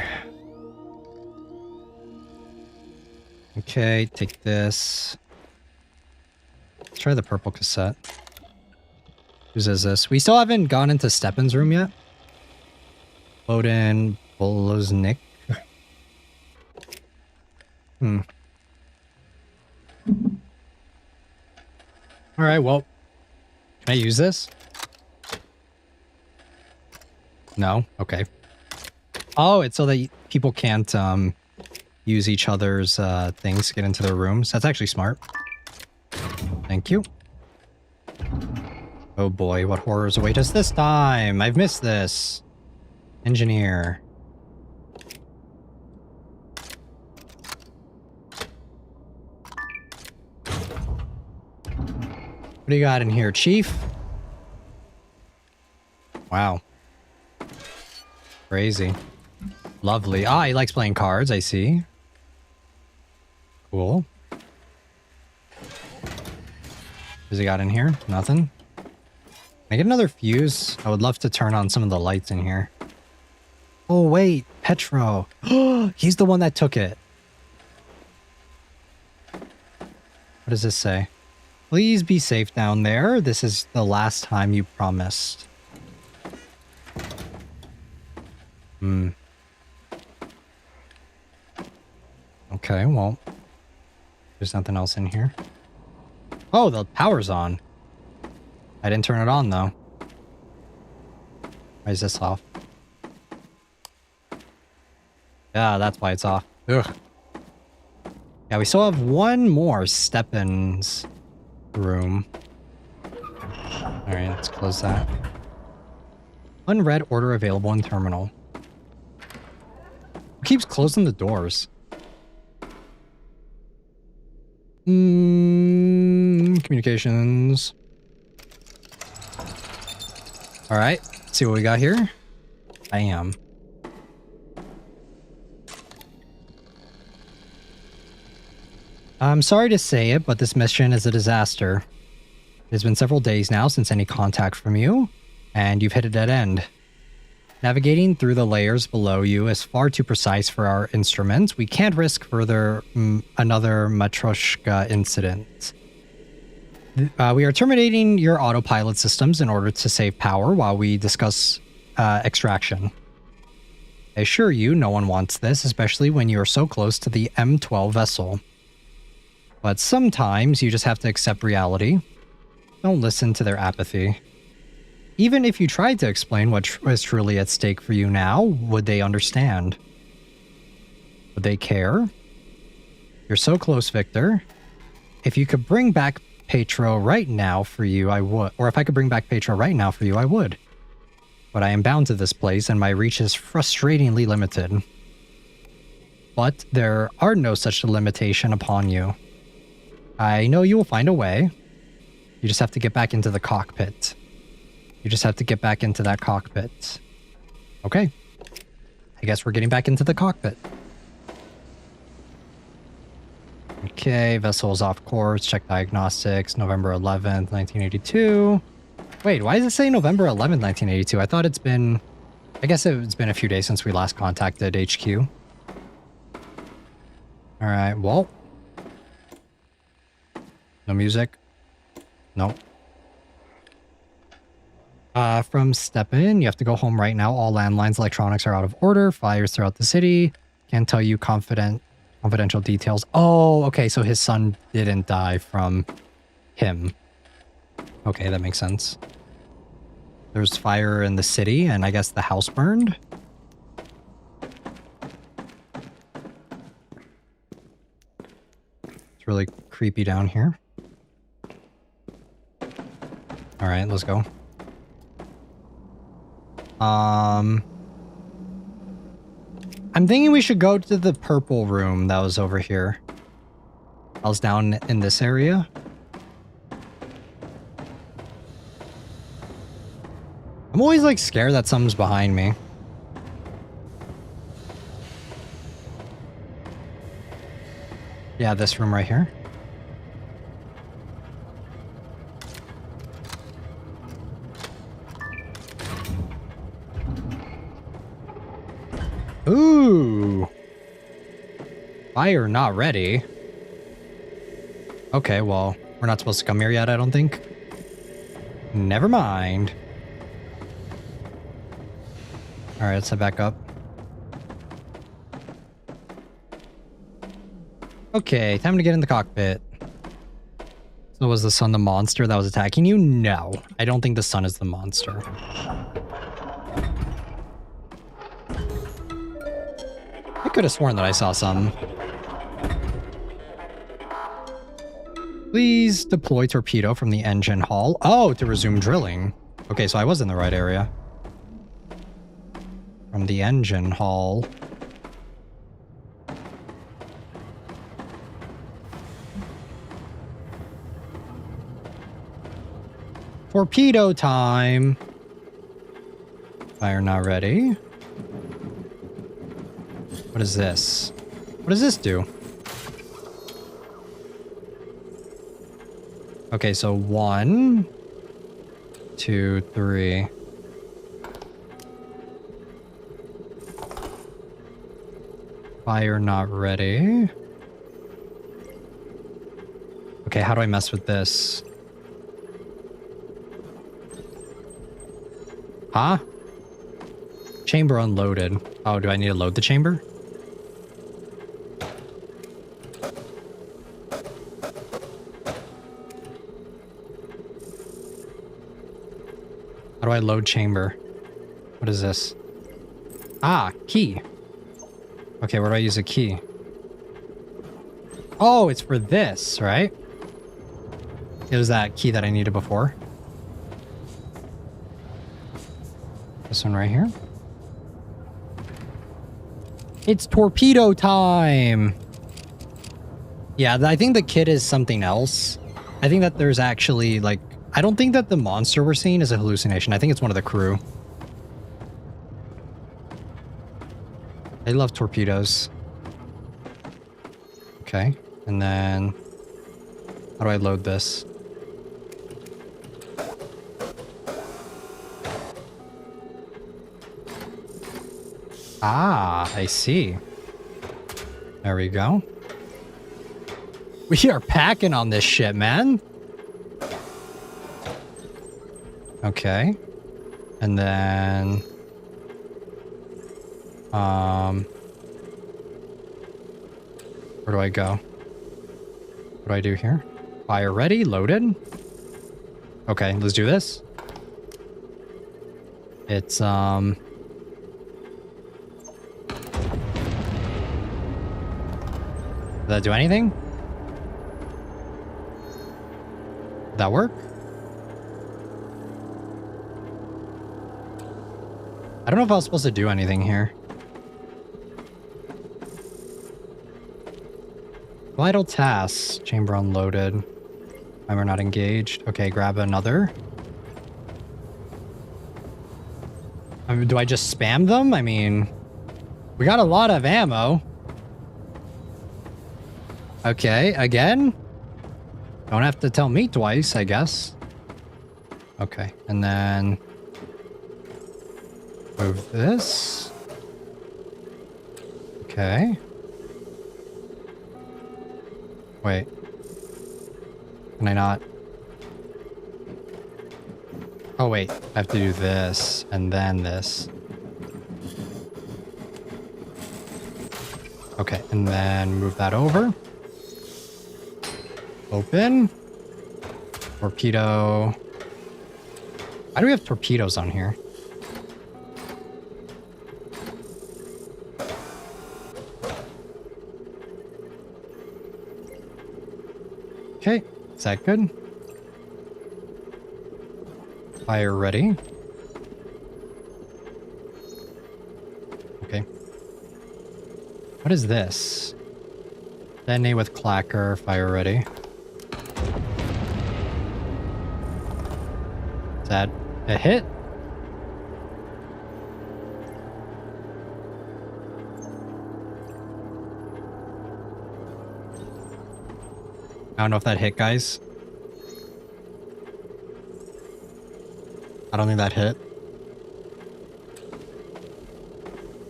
Okay, take this. Let's try the purple cassette. Whose is this? We still haven't gone into Stepan's room yet. Odin Boloznik. Alright, well. Can I use this? No? Okay. Oh, it's so that people can't use each other's things to get into their rooms. That's actually smart. Thank you. Oh boy, what horrors await us this time? I've missed this. Engineer. What do you got in here, Chief? Wow. Crazy. Lovely. Ah, he likes playing cards, I see. Cool. What's he got in here? Nothing? Can I get another fuse? I would love to turn on some of the lights in here. Oh, wait. Petro. He's the one that took it. What does this say? Please be safe down there. This is the last time you promised. Okay, well. There's nothing else in here. Oh, the power's on. I didn't turn it on, though. Why is this off? Yeah, that's why it's off. Ugh. Yeah, we still have one more Stepan's room. Alright, let's close that. Unread order available in terminal. Who keeps closing the doors? Communications. Alright, see what we got here. Bam. I'm sorry to say it, but this mission is a disaster. It has been several days now since any contact from you, And you've hit a dead end. Navigating through the layers below you is far too precise for our instruments. We can't risk further another Matryoshka incident. We are terminating your autopilot systems in order to save power while we discuss extraction. I assure you, no one wants this, especially when you are so close to the M12 vessel. But sometimes you just have to accept reality. Don't listen to their apathy. Even if you tried to explain what is truly at stake for you now, would they understand? Would they care? You're so close, Victor. If you could bring back Petro right now for you, I would. Or if I could bring back Petro right now for you, I would. But I am bound to this place and my reach is frustratingly limited. But there are no such limitation upon you. I know you will find a way. You just have to get back into the cockpit. You just have to get back into that cockpit. Okay. I guess we're getting back into the cockpit. Okay, vessel's off course. Check diagnostics. November 11th, 1982. Wait, why does it say November 11th, 1982? I thought it's been... I guess it's been a few days since we last contacted HQ. Alright, well... No music? Nope. From Stepan, you have to go home right now. All landlines, electronics are out of order. Fires throughout the city. Can't tell you confidential details. Oh, okay, so his son didn't die from him. Okay, that makes sense. There's fire in the city, and I guess the house burned. It's really creepy down here. All right, let's go. I'm thinking we should go to the purple room that was over here. I was down in this area. I'm always like scared that something's behind me. Yeah, this room right here. Ooh. Fire not ready. Okay, well, we're not supposed to come here yet, I don't think. Never mind. Alright, let's head back up. Okay, time to get in the cockpit. So was the sun the monster that was attacking you? No, I don't think the sun is the monster. I could have sworn that I saw some. Please deploy torpedo from the engine hull. Oh, to resume drilling. Okay, so I was in the right area. From the engine hull. Torpedo time. Fire not ready. What is this? What does this do? Okay, so 1, 2, 3. Fire not ready. Okay, how do I mess with this? Huh? Chamber unloaded. Oh, do I need to load the chamber? How do I load chamber? What is this? Ah, key. Okay, where do I use a key? Oh, it's for this, right? It was that key that I needed before. This one right here. It's torpedo time! Yeah, I think the kid is something else. I think that there's actually, like... I don't think that the monster we're seeing is a hallucination. I think it's one of the crew. They love torpedoes. Okay, and then... How do I load this? Ah, I see. There we go. We are packing on this shit, man. Okay. And then... where do I go? What do I do here? Fire ready, loaded. Okay, let's do this. It's, Did that do anything? Did that work? I don't know if I was supposed to do anything here. Vital tasks. Chamber unloaded. Timer not engaged. Okay, grab another. I mean, do I just spam them? I mean, we got a lot of ammo. Okay, again? Don't have to tell me twice, I guess. Okay, and then... move this. Okay. Wait. Can I not? Oh wait, I have to do this and then this. Okay, and then move that over. Open. Torpedo. Why do we have torpedoes on here? Okay, is that good? Fire ready. Okay. What is this? Detonate with clacker, fire ready. Is that a hit? I don't know if that hit, guys. I don't think that hit.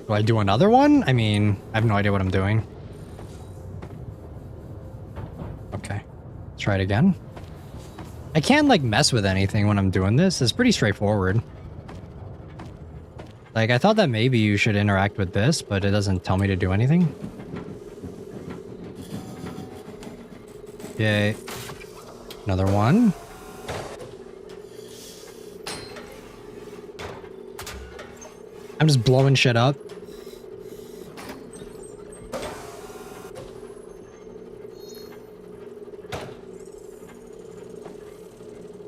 Do I do another one? I mean, I have no idea what I'm doing. Okay. Let's try it again. I can't, like, mess with anything when I'm doing this. It's pretty straightforward. Like, I thought that maybe you should interact with this, but it doesn't tell me to do anything. Yay. Another one. I'm just blowing shit up.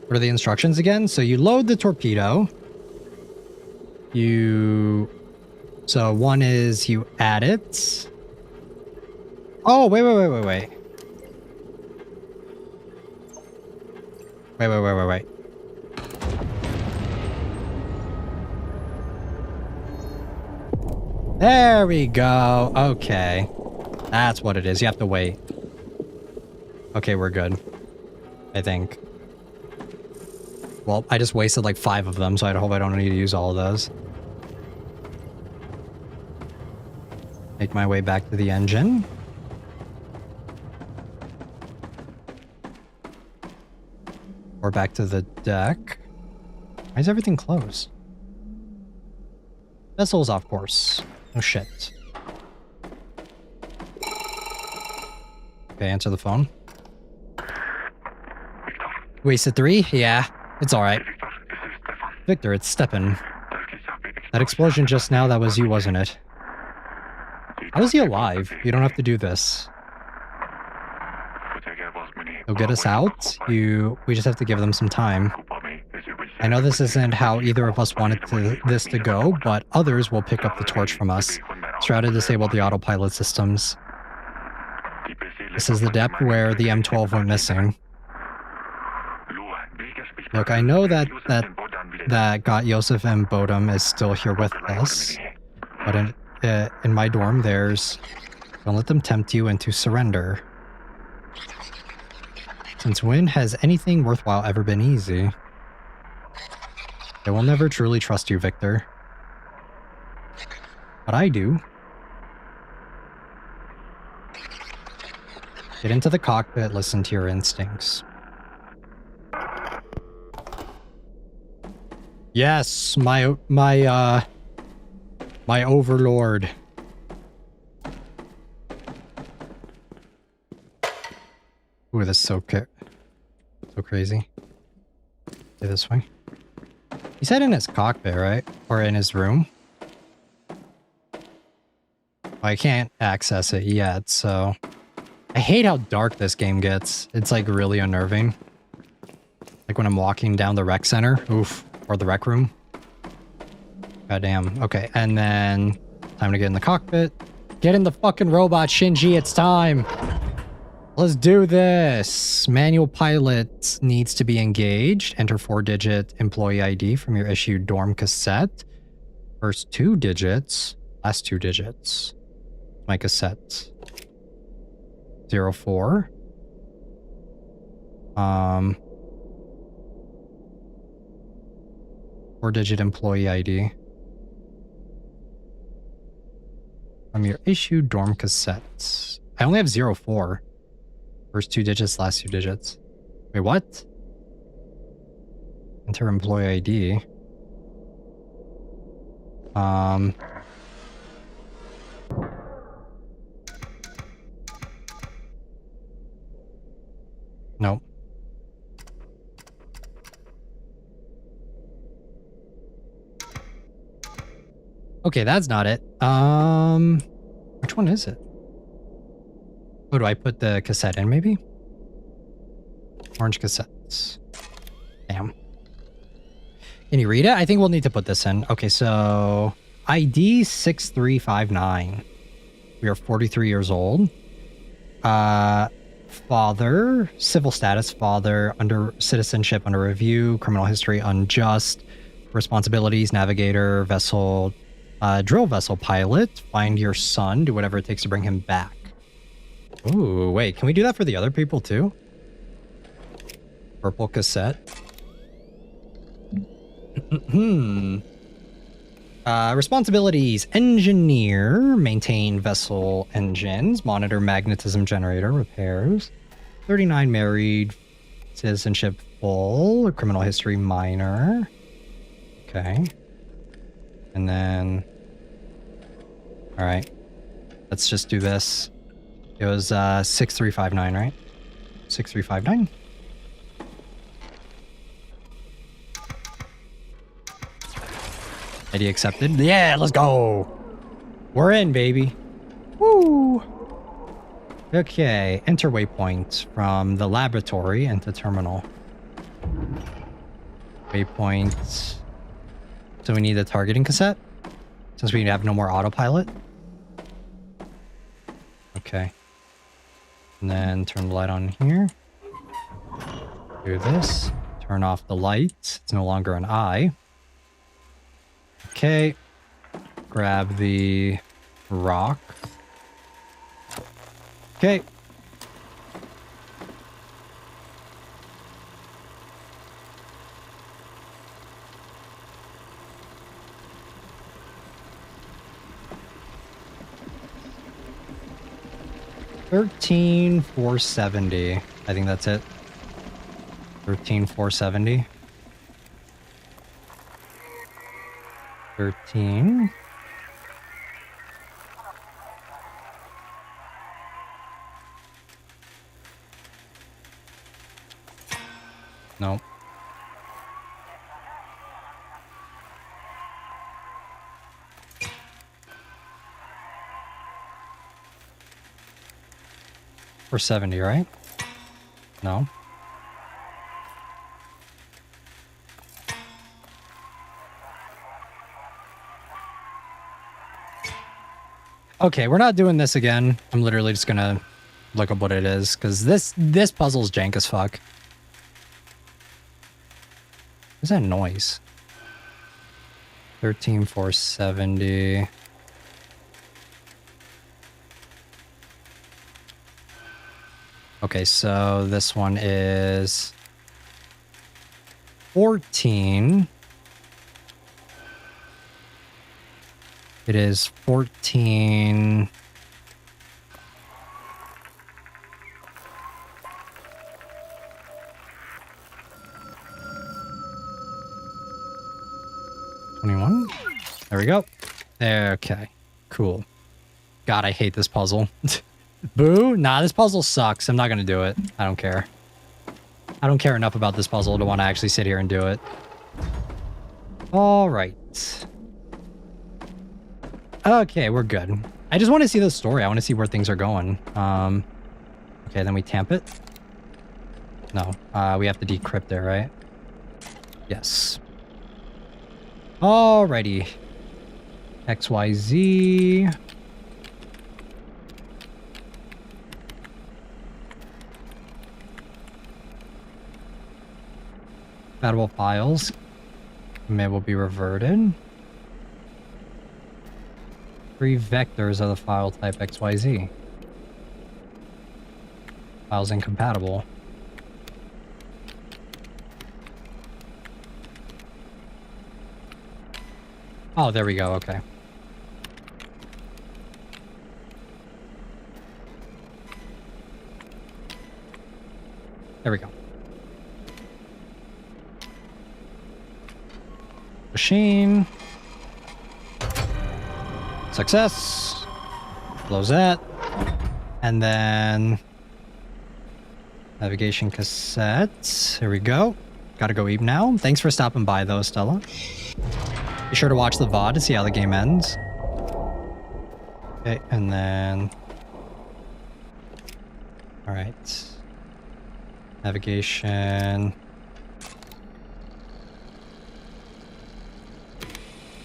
What are the instructions again? So you load the torpedo. So one is you add it. Oh, wait. Wait. There we go. Okay. That's what it is. You have to wait. Okay, we're good. I think. Well, I just wasted like 5 of them, so I hope I don't need to use all of those. Make my way back to the engine. Or back to the deck. Why is everything closed? Vessel's off course. Oh shit. Okay, answer the phone. Wasted 3? Yeah, it's alright. Victor, it's Stepan. That explosion just now, that was you, wasn't it? How is he alive? You don't have to do this. They'll get us out. We just have to give them some time. I know this isn't how either of us wanted this to go, but others will pick up the torch from us. Strata disabled the autopilot systems. This is the depth where the M12 went missing. Look, I know that got Yosef and Bodum is still here with us, but in my dorm there's... Don't let them tempt you into surrender. Since when has anything worthwhile ever been easy? They will never truly trust you, Victor. What I do. Get into the cockpit, listen to your instincts. Yes, my overlord. Ooh, this is so crazy. Okay, this way. He said in his cockpit, right? Or in his room. I can't access it yet, so... I hate how dark this game gets. It's like really unnerving. Like when I'm walking down the rec center. Oof. Or the rec room. God damn. Okay, and then... Time to get in the cockpit. Get in the fucking robot, Shinji. It's time. Let's do this. Manual pilot needs to be engaged. Enter 4-digit employee ID from your issued dorm cassette. First 2 digits. Last 2 digits. My cassette. 04. 4-digit employee ID. From your issued dorm cassettes. I only have 04. First 2 digits, last 2 digits. Wait, what? Enter employee ID. Nope. Okay, that's not it. Which one is it? Oh, do I put the cassette in, maybe? Orange cassettes. Damn. Can you read it? I think we'll need to put this in. Okay, so... ID 6359. We are 43 years old. Father. Civil status, father. Under citizenship, under review. Criminal history, unjust. Responsibilities, navigator, vessel... drill vessel pilot. Find your son. Do whatever it takes to bring him back. Ooh, wait, can we do that for the other people too? Purple cassette. Responsibilities. Engineer. Maintain vessel engines. Monitor magnetism generator. Repairs. 39 married. Citizenship full. Criminal history minor. Okay. And then... Alright. Let's just do this. It was 6359, right? 6359? ID accepted. Yeah, let's go! We're in, baby. Woo! Okay, enter waypoint from the laboratory into terminal. Waypoint. So we need a targeting cassette? Since we have no more autopilot? Okay. And then turn the light on here. Do this. Turn off the light. It's no longer an eye. Okay. Grab the rock. Okay. $13,470. I think that's it. 13,470. 13. Nope. For 70, right? No. Okay, we're not doing this again. I'm literally just gonna look up what it is, because this puzzle's jank as fuck. What's that noise? 13,470. Okay, so this one is 14. It is 14. There we go. Okay, cool. God, I hate this puzzle. Boo? Nah, this puzzle sucks. I'm not gonna do it. I don't care. I don't care enough about this puzzle to want to actually sit here and do it. All right. Okay, we're good. I just want to see the story. I want to see where things are going. Okay, then we tamp it. No, we have to decrypt it, right? Yes. Alrighty. XYZ. Compatible files may will be reverted. 3 vectors of the file type XYZ. Files incompatible. Oh, there we go. Okay. There we go. Machine. Success. Close that. And then navigation cassette. Here we go. Gotta go eat now. Thanks for stopping by though, Stella. Be sure to watch the VOD to see how the game ends. Okay, and then... Alright. Navigation.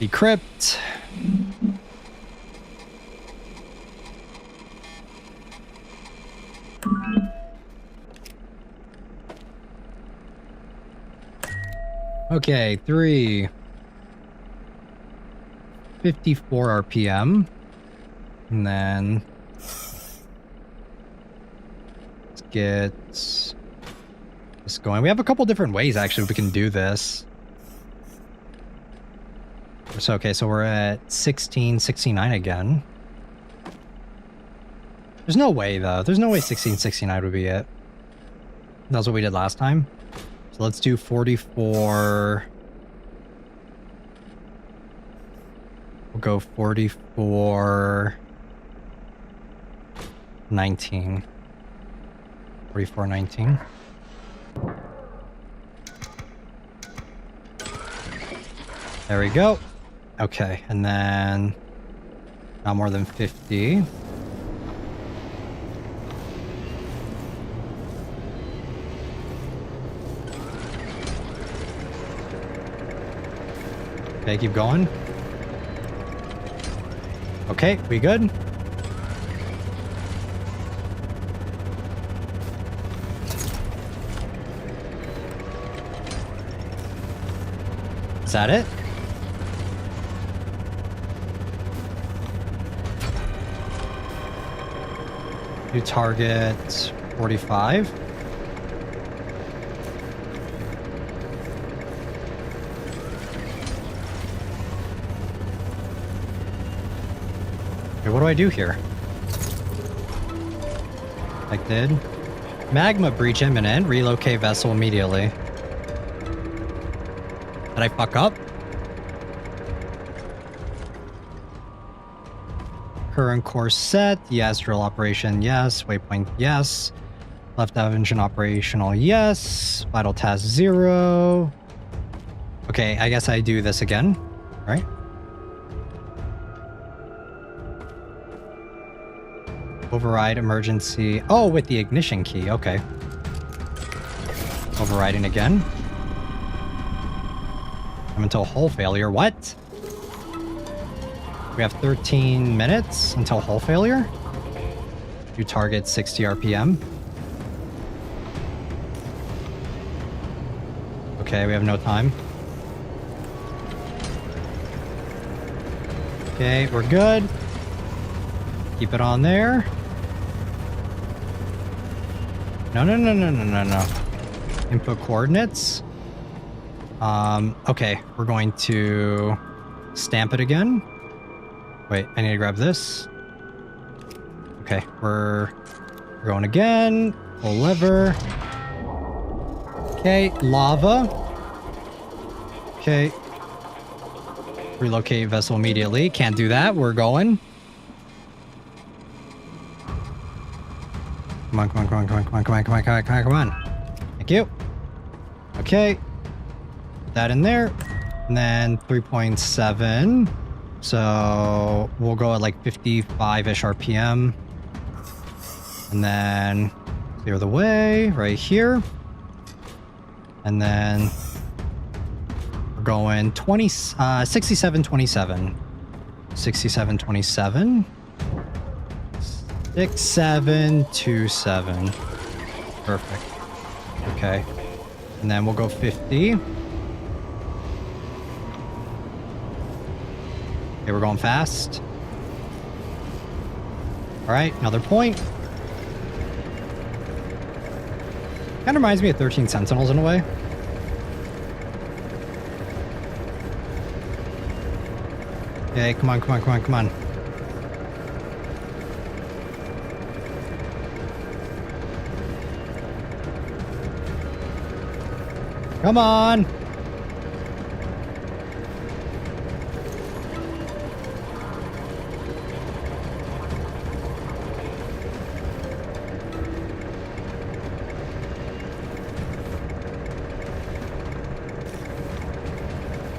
Decrypt. Okay, 354 RPM. And then let's get this going. We have a couple different ways actually we can do this. So okay, so we're at 1669 again. There's no way though. There's no way 1669 would be it. That's what we did last time. So let's do 44. We'll go 44. 19. 44, 19. There we go. Okay, and then not more than 50. Okay, keep going. Okay, we good? Is that it? You target 45. Okay, what do I do here? Detected. Magma breach imminent. Relocate vessel immediately. Did I fuck up? Current course set. Yes. Drill operation. Yes. Waypoint. Yes. Left engine operational. Yes. Vital task 0. Okay, I guess I do this again. Right? Override emergency. Oh, with the ignition key. Okay. Overriding again. I'm until hull failure. What? We have 13 minutes until hull failure. You target 60 RPM. Okay, we have no time. Okay, we're good. Keep it on there. No. Input coordinates. Okay, we're going to stamp it again. Wait, I need to grab this. Okay, we're going again. Pull lever. Okay, lava. Okay. Relocate vessel immediately. Can't do that. We're going. Come on, come on, come on, come on, come on, come on, come on, come on, come on, come on. Thank you. Okay. That in there. And then 3.7. So we'll go at like 55-ish RPM. And then clear the way right here. And then we're going 6727. 6727. 6727. Perfect. Okay. And then we'll go 50. Okay, we're going fast. All right, another point. Kind of reminds me of 13 Sentinels in a way. Okay, come on, come on, come on, come on. Come on!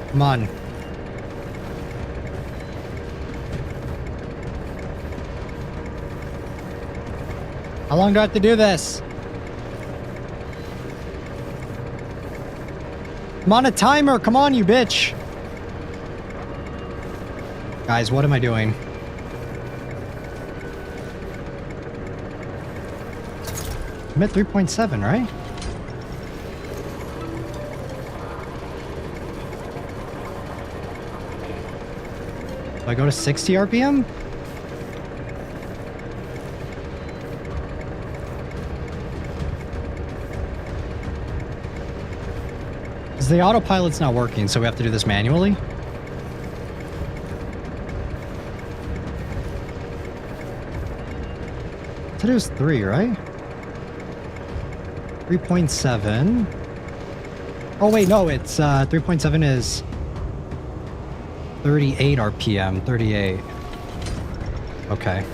Come on. How long do I have to do this? I'm on a timer. Come on, you bitch. Guys, what am I doing? I'm at 3.7, right? Do I go to 60 RPM? Because the autopilot's not working, so we have to do this manually. I thought it was 3, right? 3.7. Oh wait, no, it's 3.7 is 38 RPM, 38. Okay.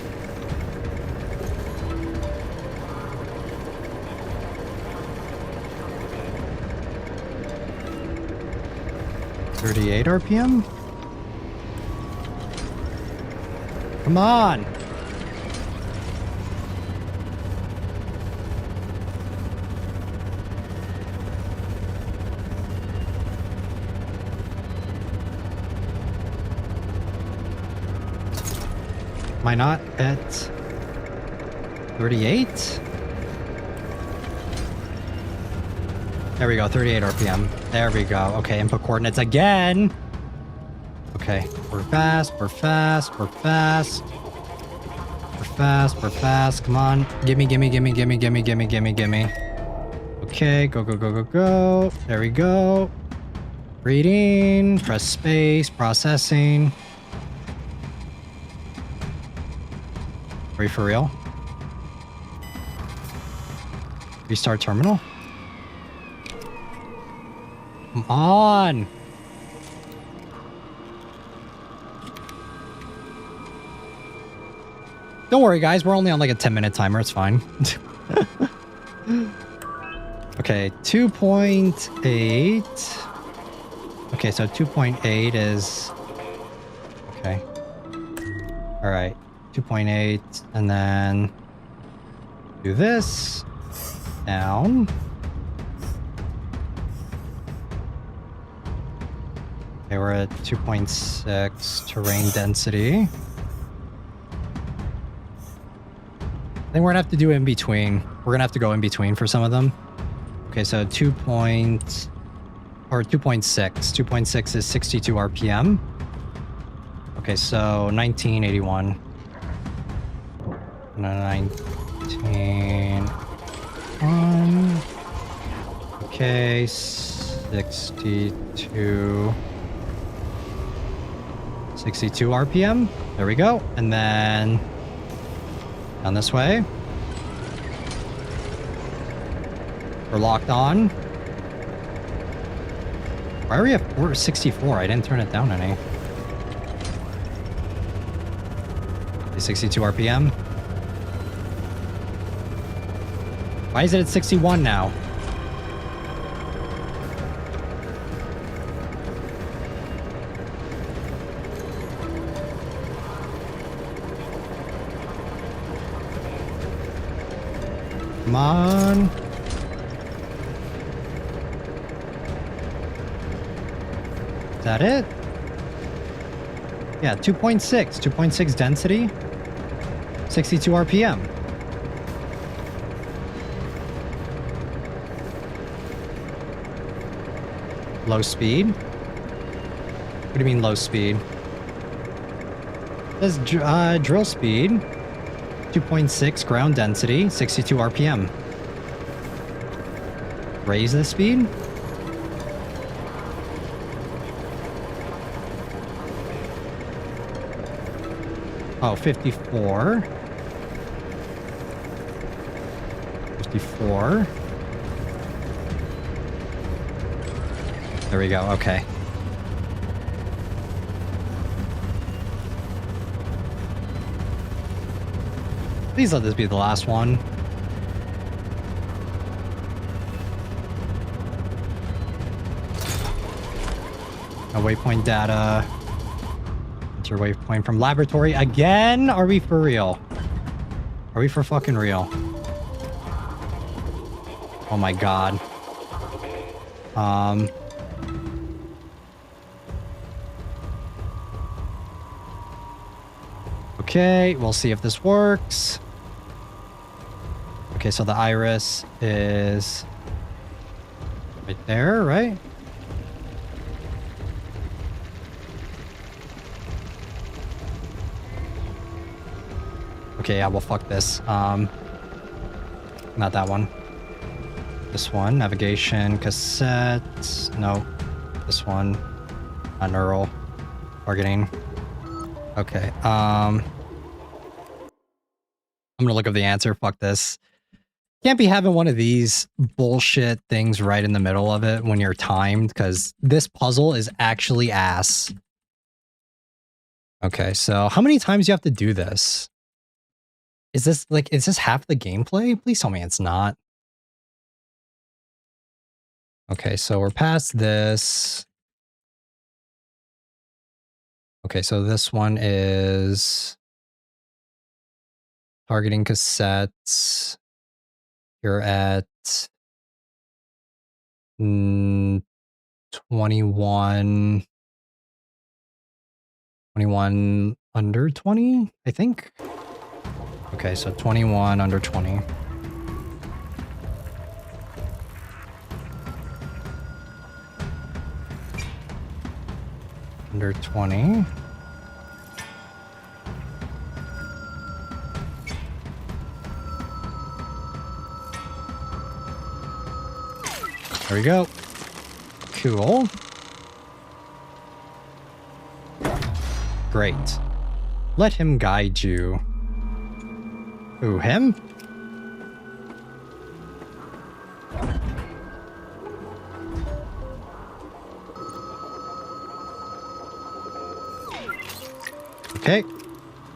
$38 RPM? Come on! Am I not at 38? There we go, 38 RPM. There we go. Okay, input coordinates again. Okay, we're fast, we're fast, we're fast. We're fast, we're fast. Come on. Gimme, gimme, gimme, gimme, gimme, gimme, gimme, gimme. Okay, go, go, go, go, go. There we go. Reading, press space, processing. Are you for real? Restart terminal? Come on! Don't worry, guys. We're only on like a 10-minute timer. It's fine. Okay, 2.8. Okay, so 2.8 is... Okay. All right. 2.8, and then do this. Down. Okay, we're at 2.6 terrain density. I think we're gonna have to do in between. We're gonna have to go in between for some of them. Okay, so 2.6. 2.6 is 62 RPM. Okay, so 1981. 19. Okay, 62. 62 RPM. There we go. And then down this way. We're locked on. Why are we at 464? I didn't turn it down any. 62 RPM. Why is it at 61 now? Come on. Is that it? Yeah, 2.6. 2.6 density. 62 RPM. Low speed? What do you mean low speed? It says drill speed. 2.6 ground density. 62 RPM. Raise the speed? Oh, 54. 54. There we go. Okay. Please let this be the last one. No waypoint data. Enter waypoint from laboratory again? Are we for real? Are we for fucking real? Oh my god. Okay, we'll see if this works. Okay, so the iris is right there, right? Okay, yeah, well, fuck this. Not that one. This one, navigation, cassette. No, this one, neural targeting. Okay, I'm gonna look up the answer. Fuck this. Can't be having one of these bullshit things right in the middle of it when you're timed, because this puzzle is actually ass. Okay, so how many times do you have to do this? Is this half the gameplay? Please tell me it's not. Okay, so we're past this. Okay, so this one is targeting cassettes. You're at 21 under 20, I think. Okay, so 21 under 20. Under 20. There we go. Cool. Great. Let him guide you. Ooh, him? Okay.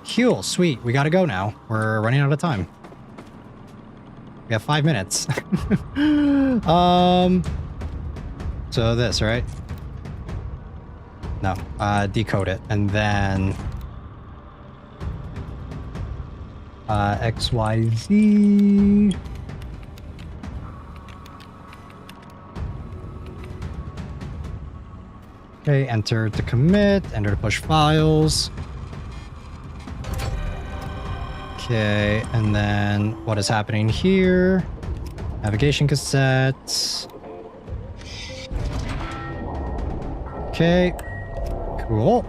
Cool, sweet. We gotta go now. We're running out of time. We have 5 minutes. So this, right? No, decode it. And then XYZ. Okay, enter to commit, enter to push files. Okay, and then what is happening here? Navigation cassettes. Okay, cool.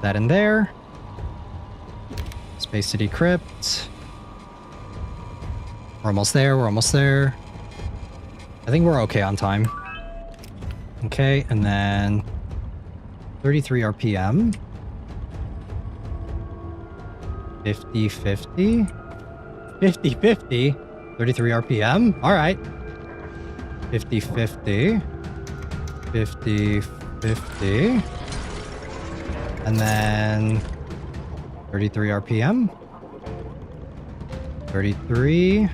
That in there. Space to decrypt. We're almost there, we're almost there. I think we're okay on time. Okay, and then 33 RPM. 50-50? 50-50? 33 RPM? Alright. 50-50. 50-50. And then 33 RPM. 33.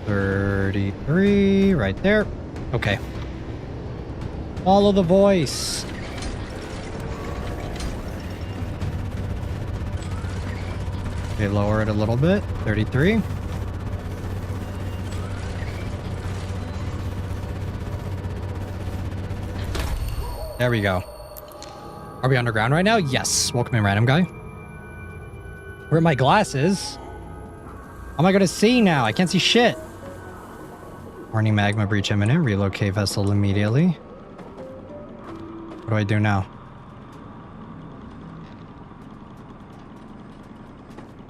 33. Right there. Okay. Follow the voice. Okay, lower it a little bit. 33. There we go. Are we underground right now? Yes. Welcome in, random guy. Where are my glasses? How am I gonna see now? I can't see shit. Warning, magma breach imminent. Relocate vessel immediately. What do I do now?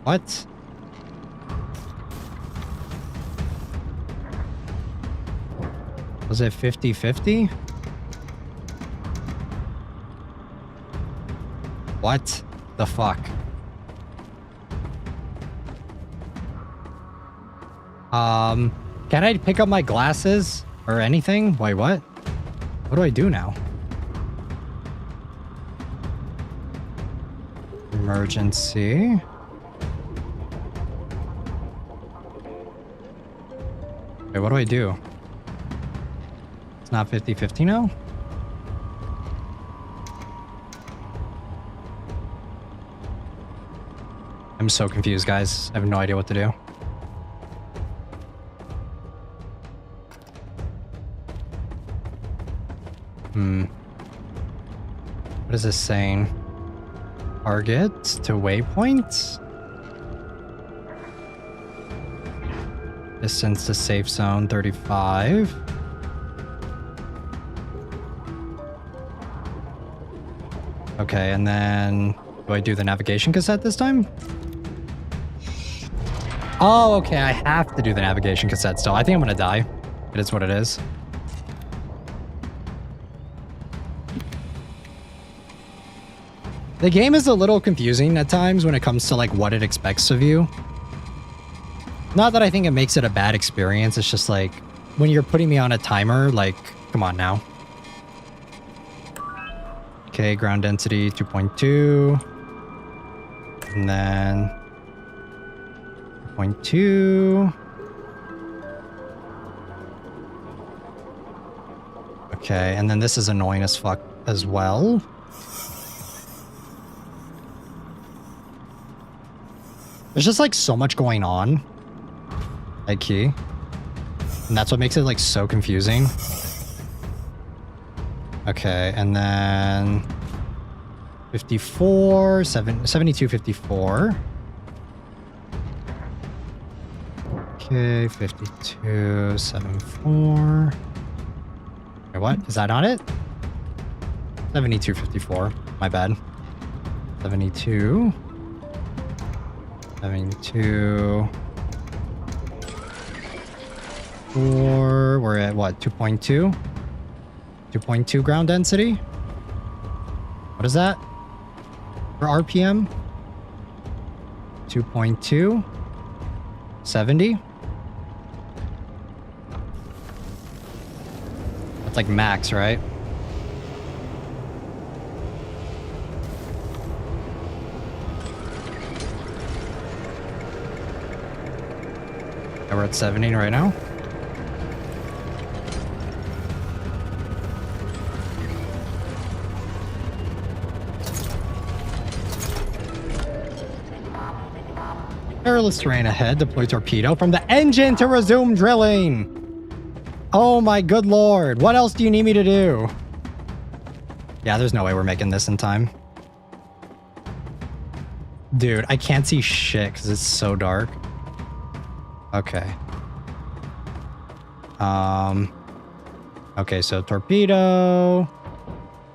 What? Was it 50-50? What the fuck? Can I pick up my glasses or anything? Wait, what? What do I do now? Emergency. Wait, what do I do? It's not 50-50 now? I'm so confused, guys. I have no idea what to do. What is this saying? Target to waypoints? Distance to safe zone 35. Okay, and then do I do the navigation cassette this time? Oh, okay, I have to do the navigation cassette still. I think I'm gonna die. It is what it is. The game is a little confusing at times when it comes to like what it expects of you. Not that I think it makes it a bad experience, it's just like when you're putting me on a timer, like, come on now. Okay, ground density 2.2. And then 2.2. Okay, and then this is annoying as fuck as well. There's just like so much going on. Like key. And that's what makes it like so confusing. Okay, and then 54, 72, 54. Okay, 52, 74. Wait, what? Is that not it? 72, 54. My bad. 72. 72. 4. We're at what? 2.2? 2.2 ground density? What is that? For RPM? 2.2? 70? That's like max, right? We're at 70 right now. Perilous terrain ahead. Deploy torpedo from the engine to resume drilling. Oh my good lord. What else do you need me to do? Yeah, there's no way we're making this in time. Dude, I can't see shit because it's so dark. Okay. Okay, so torpedo.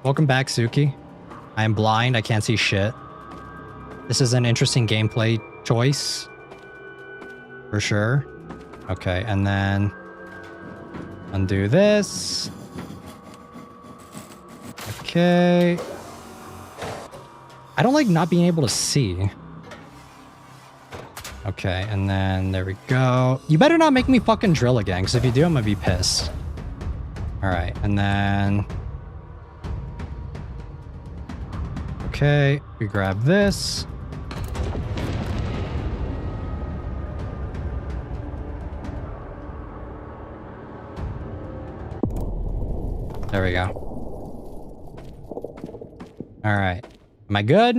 Welcome back, Suki. I am blind. I can't see shit. This is an interesting gameplay choice. For sure. Okay, and then undo this. Okay. I don't like not being able to see. Okay, and then there we go. You better not make me fucking drill again, because if you do, I'm gonna be pissed. Alright, and then... Okay, we grab this. There we go. Alright. Am I good?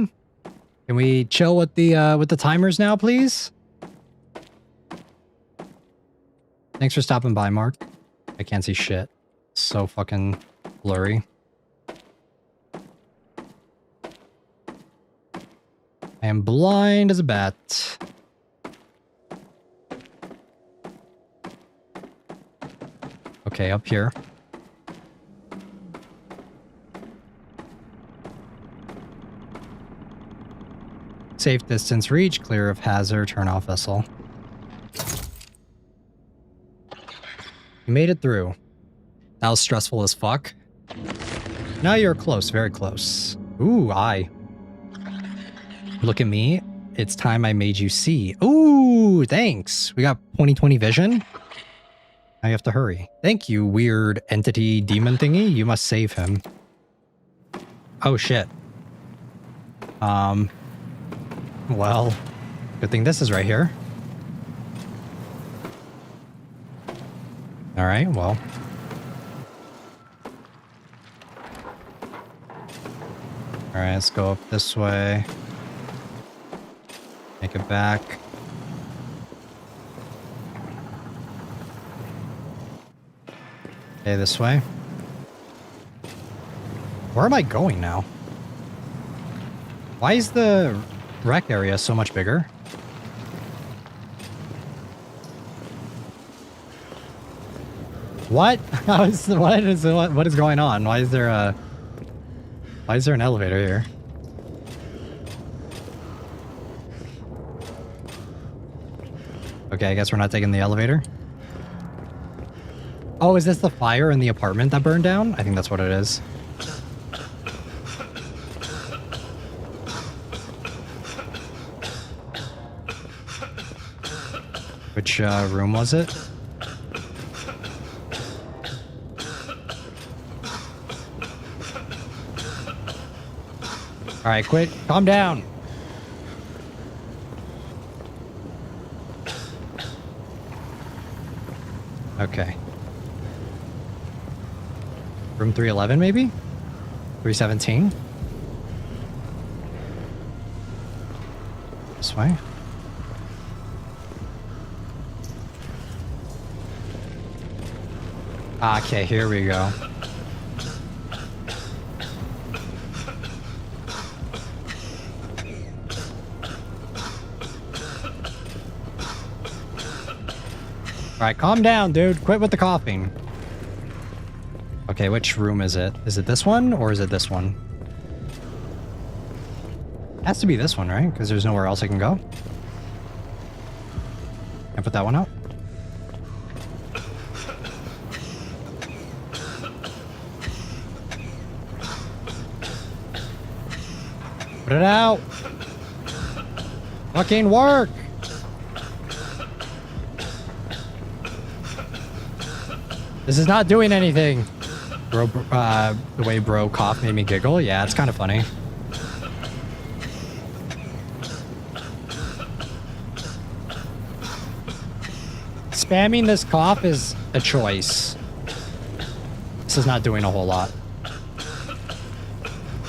Can we chill with the timers now, please? Thanks for stopping by, Mark. I can't see shit. It's so fucking blurry. I am blind as a bat. Okay, up here. Safe distance reach, clear of hazard, turn off vessel. You made it through. That was stressful as fuck. Now you're close, very close. Ooh, eye. Look at me. It's time I made you see. Ooh, thanks. We got 20/20 vision. Now you have to hurry. Thank you, weird entity demon thingy. You must save him. Oh, shit. Well, good thing this is right here. All right, well. All right, let's go up this way. Make it back. Okay, this way. Where am I going now? Why is the wreck area so much bigger? What? What is going on? Why is there an elevator here? Okay, I guess we're not taking the elevator. Oh, is this the fire in the apartment that burned down? I think that's what it is. Which room was it? Alright, quit. Calm down. Okay. Room 311, maybe? 317? This way? Okay, here we go. Alright, calm down, dude. Quit with the coughing. Okay, which room is it? Is it this one, or is it this one? It has to be this one, right? Because there's nowhere else I can go. Can I put that one out? Put it out! Fucking work! This is not doing anything. Bro, the way bro cough made me giggle. Yeah, it's kind of funny. Spamming this cough is a choice. This is not doing a whole lot.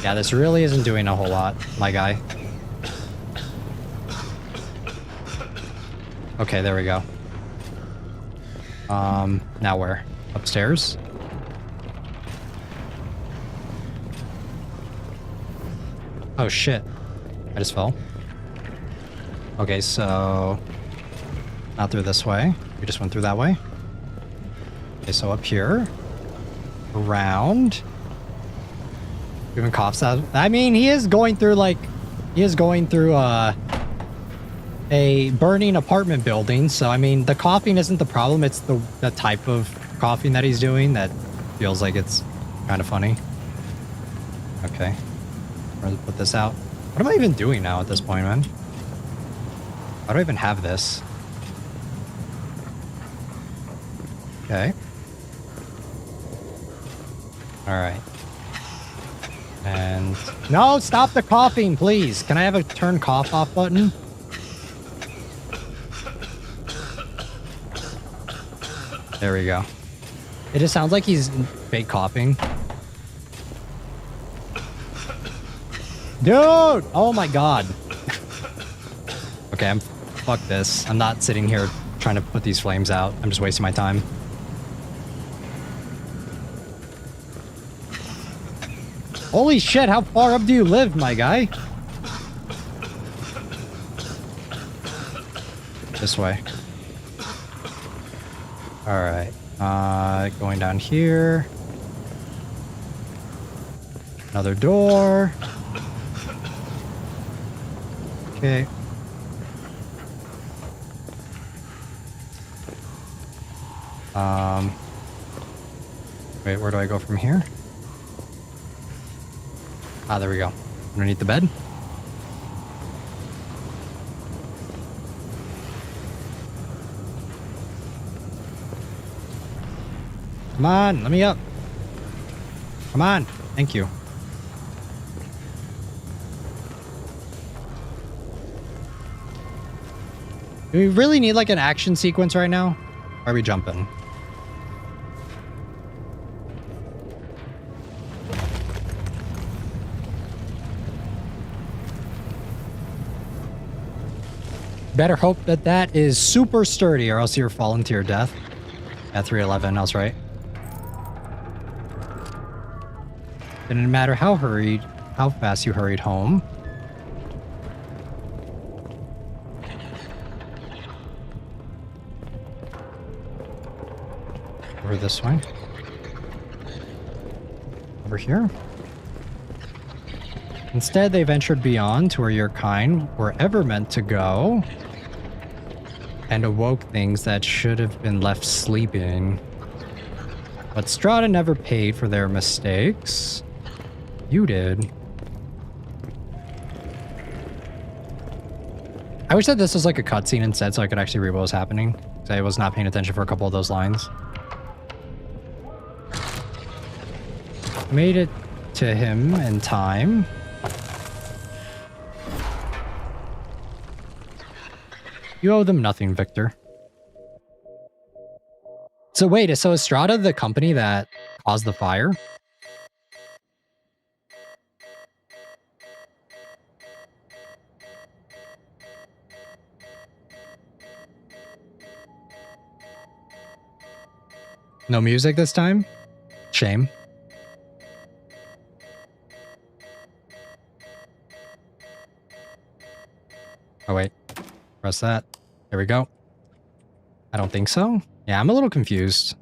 Yeah, this really isn't doing a whole lot, my guy. Okay, there we go. Now where? Upstairs? Oh shit. I just fell. Okay, so... not through this way. We just went through that way. Okay, so up here. Around. Even coughs out. I mean, he is going through, like... he is going through, a burning apartment building, so I mean, the coughing isn't the problem, it's the type of coughing that he's doing that feels like it's kind of funny. Okay. We're gonna put this out. What am I even doing now at this point, man? How do I even have this? Okay. Alright. And... No! Stop the coughing, please! Can I have a turn cough off button? There we go. It just sounds like he's fake coughing. Dude! Oh my god. Okay, fuck this. I'm not sitting here trying to put these flames out. I'm just wasting my time. Holy shit, how far up do you live, my guy? This way. Alright. Going down here. Another door. Okay. Wait, where do I go from here? Ah, there we go. Underneath the bed. Come on, let me up. Come on. Thank you. Do we really need like an action sequence right now? Or are we jumping? Better hope that that is super sturdy or else you're falling to your death. At 311, I was right. Didn't matter how fast you hurried home. Over this way. Over here. Instead, they ventured beyond to where your kind were ever meant to go and awoke things that should have been left sleeping. But Strata never paid for their mistakes. You did. I wish that this was like a cutscene instead so I could actually read what was happening. Because I was not paying attention for a couple of those lines. Made it to him in time. You owe them nothing, Victor. So wait, so is Strata the company that caused the fire? No music this time? Shame. Oh wait, press that. There we go. I don't think so. Yeah, I'm a little confused.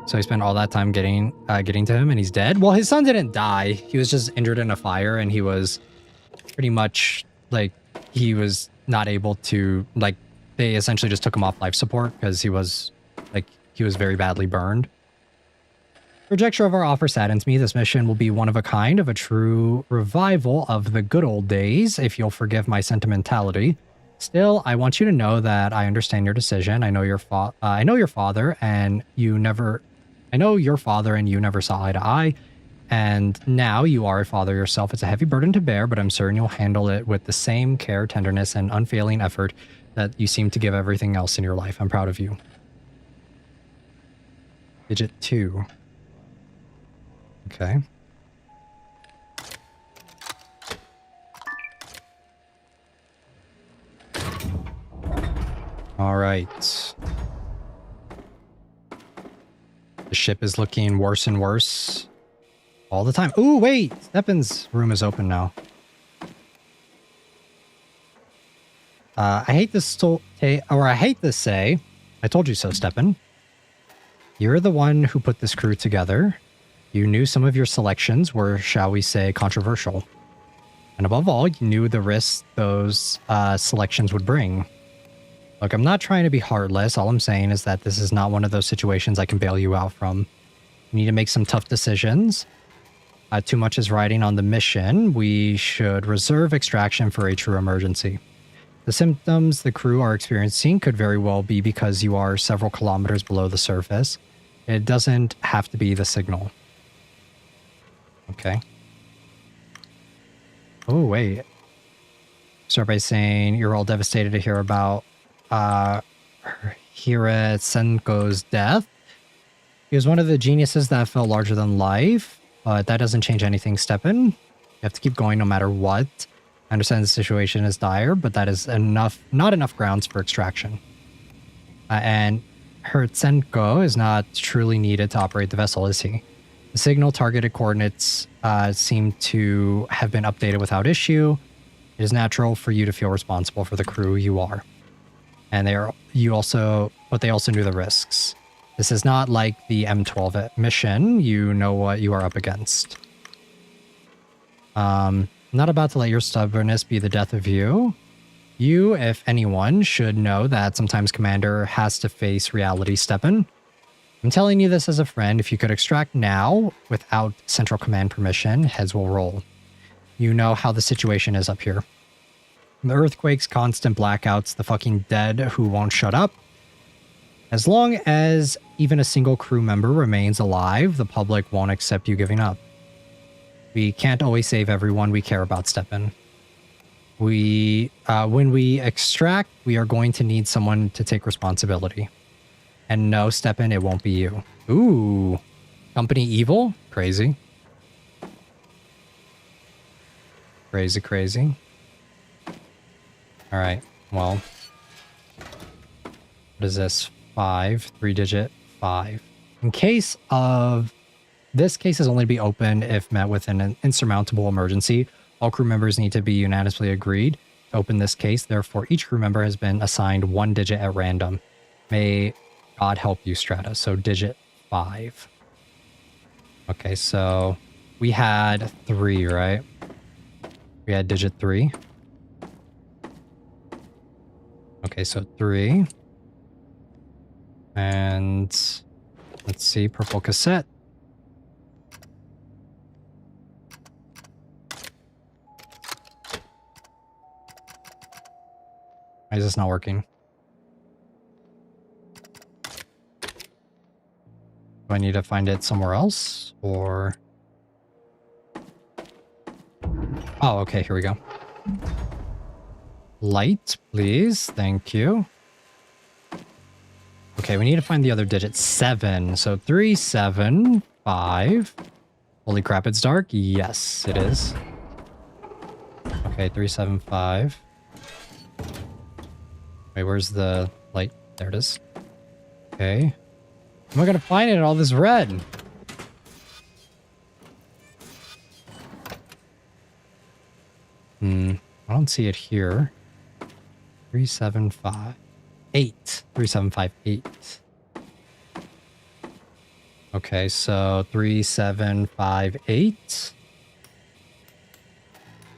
So he spent all that time getting to him and he's dead? Well, his son didn't die. He was just injured in a fire and he was pretty much like, he was not able to, like, they essentially just took him off life support because he was very badly burned. Rejection of our offer saddens me. This mission will be one of a kind, of a true revival of the good old days, if you'll forgive my sentimentality. Still, I want you to know that I understand your decision. I know your father and you never saw eye to eye. And now you are a father yourself. It's a heavy burden to bear, but I'm certain you'll handle it with the same care, tenderness, and unfailing effort that you seem to give everything else in your life. I'm proud of you. Digit 2. Okay. All right. The ship is looking worse and worse all the time. Ooh, wait. Steppen's room is open now. I hate to say, I told you so, Steppen. You're the one who put this crew together. You knew some of your selections were, shall we say, controversial. And above all, you knew the risks those selections would bring. Look, I'm not trying to be heartless. All I'm saying is that this is not one of those situations I can bail you out from. You need to make some tough decisions. Too much is riding on the mission. We should reserve extraction for a true emergency. The symptoms the crew are experiencing could very well be because you are several kilometers below the surface. It doesn't have to be the signal. Okay. Oh, wait. Start by saying you're all devastated to hear about Hira Senko's death. He was one of the geniuses that felt larger than life, but that doesn't change anything, Stepan. You have to keep going no matter what. I understand the situation is dire, but that is not enough grounds for extraction. And Hertsenko is not truly needed to operate the vessel, is he? The signal targeted coordinates seem to have been updated without issue. It is natural for you to feel responsible for the crew you are. And they also knew the risks. This is not like the M12 mission. You know what you are up against. Not about to let your stubbornness be the death of you. You, if anyone, should know that sometimes Commander has to face reality, Stepan. I'm telling you this as a friend. If you could extract now without Central Command permission, heads will roll. You know how the situation is up here. The earthquakes, constant blackouts, the fucking dead who won't shut up. As long as even a single crew member remains alive, the public won't accept you giving up. We can't always save everyone we care about, Stepan. When we extract, we are going to need someone to take responsibility. And no, Stepan, it won't be you. Ooh. Company evil? Crazy. Crazy, crazy. Alright, well. What is this? 5, 3-digit 5. In case of... This case is only to be opened if met with an insurmountable emergency. All crew members need to be unanimously agreed to open this case. Therefore, each crew member has been assigned 1 digit at random. May God help you, Strata. So digit 5. Okay, so we had 3, right? We had digit 3. Okay, so 3. And let's see, purple cassette. Why is this not working? Do I need to find it somewhere else? Or... Oh, okay, here we go. Light, please. Thank you. Okay, we need to find the other digit. 7. So 3, 7, 5. Holy crap, it's dark? Yes, it is. Okay, 3, 7, 5. Wait, where's the light? There it is. Okay. How am I gonna find it in all this red? I don't see it here. 3, 7, 5. 8. 3, 7, 5, 8. Okay, so 3, 7, 5, 8.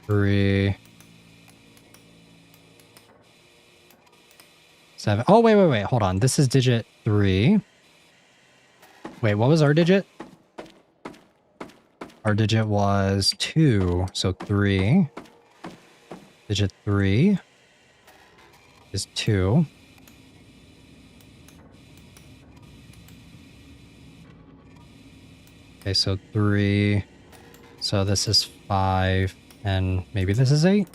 3... 7. Oh, wait. Hold on. This is digit 3. Wait, what was our digit? Our digit was 2. So 3. Digit 3 is 2. Okay, so 3. So this is 5. And maybe this is 8?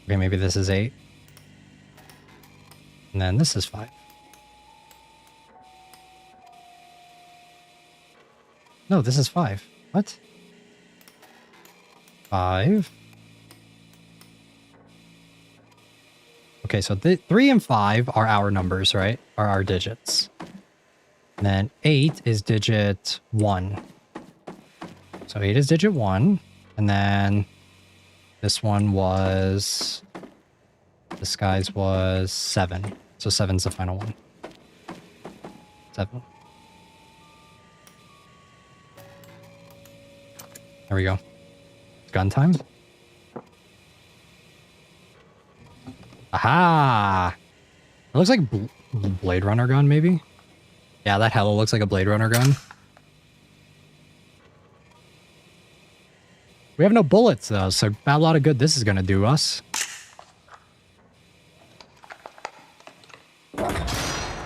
Okay, maybe this is 8. And then this is 5. No, this is 5. What? 5. Okay, so 3 and 5 are our numbers, right? Are our digits. And then 8 is digit 1. So 8 is digit 1. And then this one was... This guy's was 7. So 7's the final one. 7. There we go. Gun time. Aha! It looks like Blade Runner gun, maybe? Yeah, that hella looks like a Blade Runner gun. We have no bullets though, so not a lot of good this is gonna do us.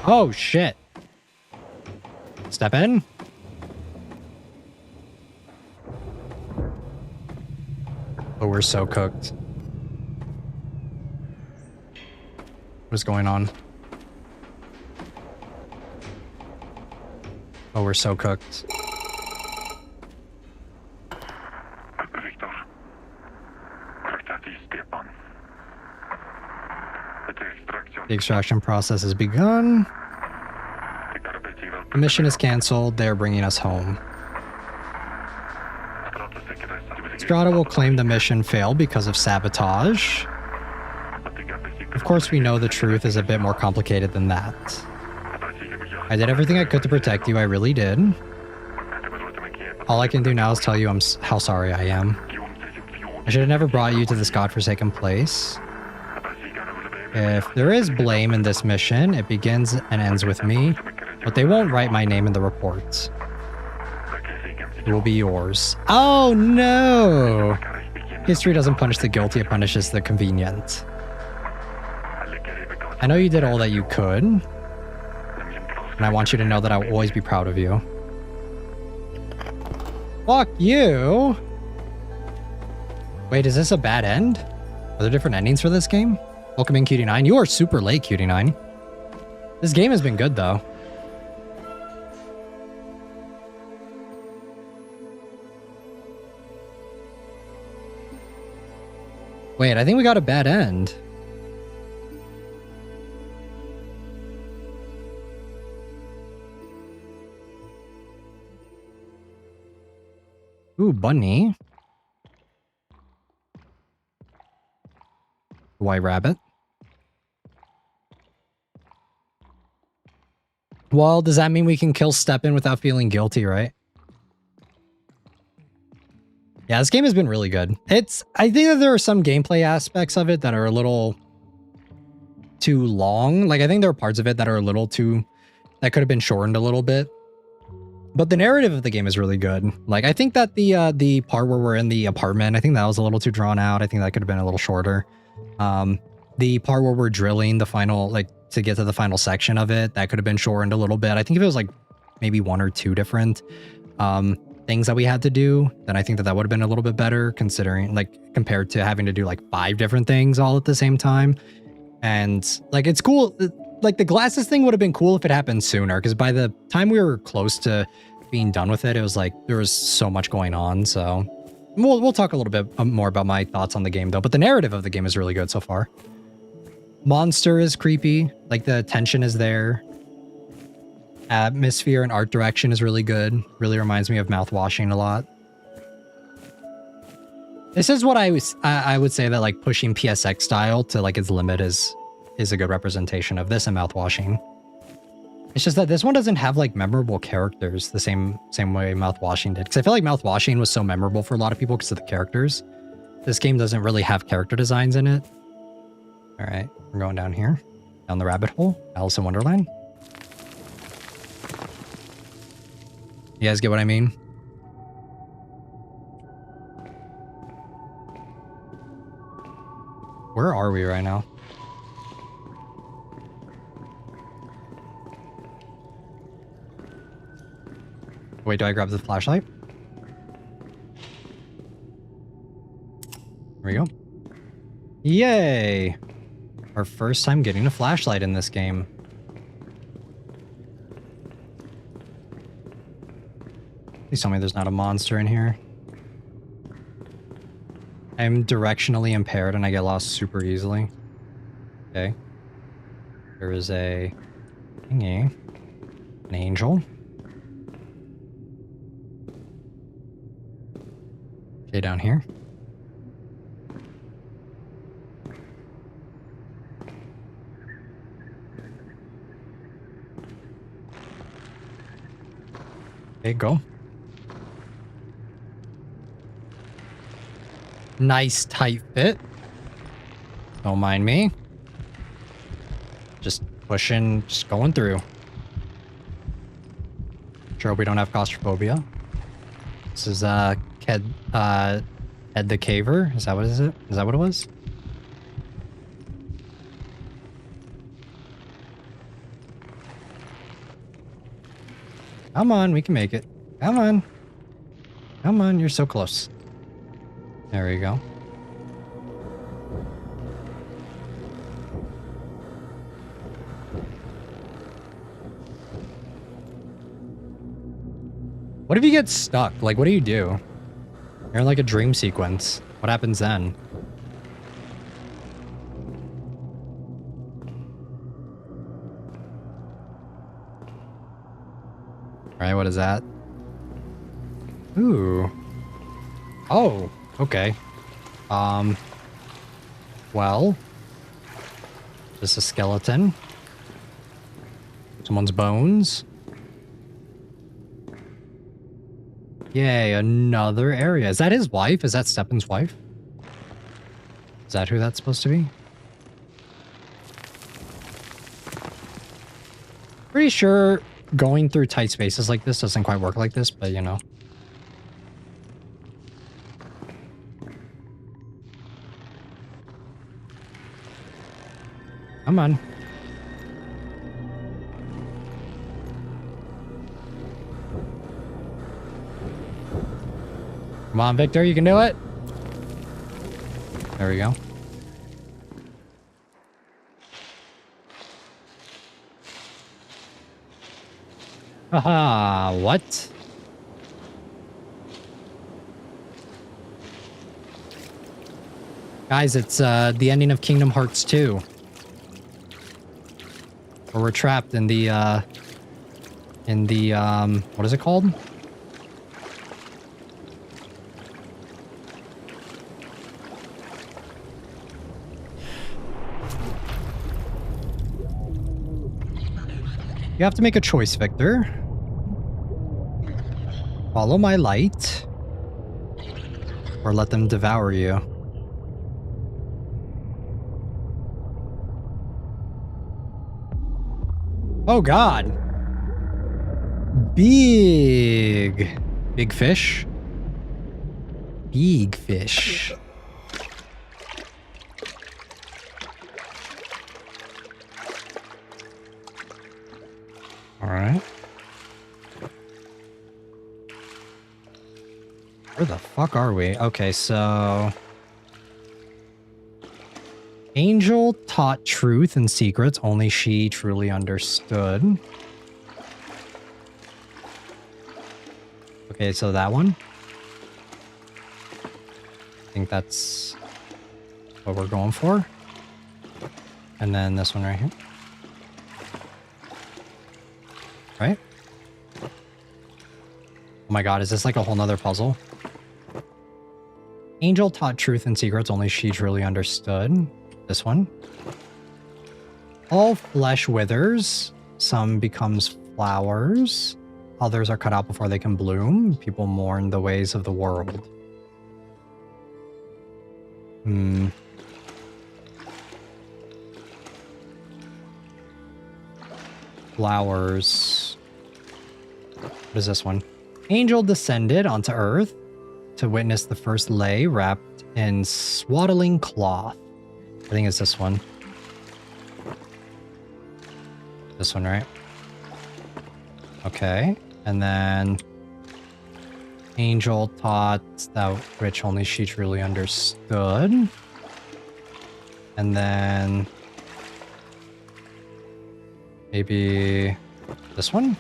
Oh shit. Step in. Oh, we're so cooked. What is going on? Oh, we're so cooked. The extraction process has begun. The mission is canceled. They're bringing us home. Strata will claim the mission failed because of sabotage. Of course, we know the truth is a bit more complicated than that. I did everything I could to protect you. I really did. All I can do now is tell you how sorry I am. I should have never brought you to this godforsaken place. If there is blame in this mission, it begins and ends with me, but they won't write my name in the reports. It will be yours. Oh no! History doesn't punish the guilty, it punishes the convenient. I know you did all that you could, and I want you to know that I will always be proud of you. Fuck you! Wait, is this a bad end? Are there different endings for this game? Welcome in, Cutie9. You are super late, Cutie9. This game has been good, though. Wait, I think we got a bad end. Ooh, bunny. White rabbit. Well, does that mean we can kill Steppen without feeling guilty, right? Yeah, this game has been really good. I think that there are some gameplay aspects of it that are a little too long. Like, I think there are parts of it that are a little too, that could have been shortened a little bit. But the narrative of the game is really good. Like, I think that the part where we're in the apartment, I think that was a little too drawn out. I think that could have been a little shorter. The part where we're drilling the final, like, to get to the final section of it, that could have been shortened a little bit. I think if it was like maybe 1 or 2 different things that we had to do, then I think that would have been a little bit better, considering, like, compared to having to do like 5 different things all at the same time. And like, it's cool. Like, the glasses thing would have been cool if it happened sooner, because by the time we were close to being done with it, it was like there was so much going on. So we'll talk a little bit more about my thoughts on the game, though. But the narrative of the game is really good so far. Monster is creepy. Like, the tension is there. Atmosphere and art direction is really good. Really reminds me of Mouthwashing a lot. This is what I would say that, like, pushing PSX style to like its limit is a good representation of this and Mouthwashing. It's just that this one doesn't have like memorable characters the same way Mouthwashing did. Because I feel like Mouthwashing was so memorable for a lot of people because of the characters. This game doesn't really have character designs in it. All right, we're going down here, down the rabbit hole. Alice in Wonderland. You guys get what I mean? Where are we right now? Wait, do I grab the flashlight? There we go. Yay! Our first time getting a flashlight in this game. Please tell me there's not a monster in here. I'm directionally impaired and I get lost super easily. Okay. There is a thingy. An angel. Okay, down here. Okay, go. Nice tight fit. Don't mind me. Just pushing, just going through. Sure hope we don't have claustrophobia. This is Ed the Caver? Is that what is it? Is that what it was? Come on, we can make it. Come on. Come on, you're so close. There we go. What if you get stuck? Like, what do you do? You're in like a dream sequence. What happens then? Alright, what is that? Ooh. Oh, okay. Well. Just a skeleton. Someone's bones. Yay, another area. Is that his wife? Is that Stepan's wife? Is that who that's supposed to be? Pretty sure going through tight spaces like this doesn't quite work like this, but you know. Come on. Come on, Victor, you can do it. There we go. Haha, what? Guys, it's the ending of Kingdom Hearts 2. Where we're trapped in the what is it called? You have to make a choice, Victor. Follow my light, or let them devour you. Oh God. Big fish. Big fish. All right. Where the fuck are we? Okay, so Angel taught truth and secrets only she truly understood. Okay, so that one. I think that's what we're going for. And then this one right here. Right? Oh my God, is this like a whole nother puzzle? Angel taught truth and secrets only she truly understood. This one. All flesh withers. Some becomes flowers. Others are cut out before they can bloom. People mourn the ways of the world. Flowers. What is this one? Angel descended onto Earth to witness the first lay wrapped in swaddling cloth. I think it's this one. This one, right? Okay. And then Angel taught that which only she truly understood. And then maybe this one?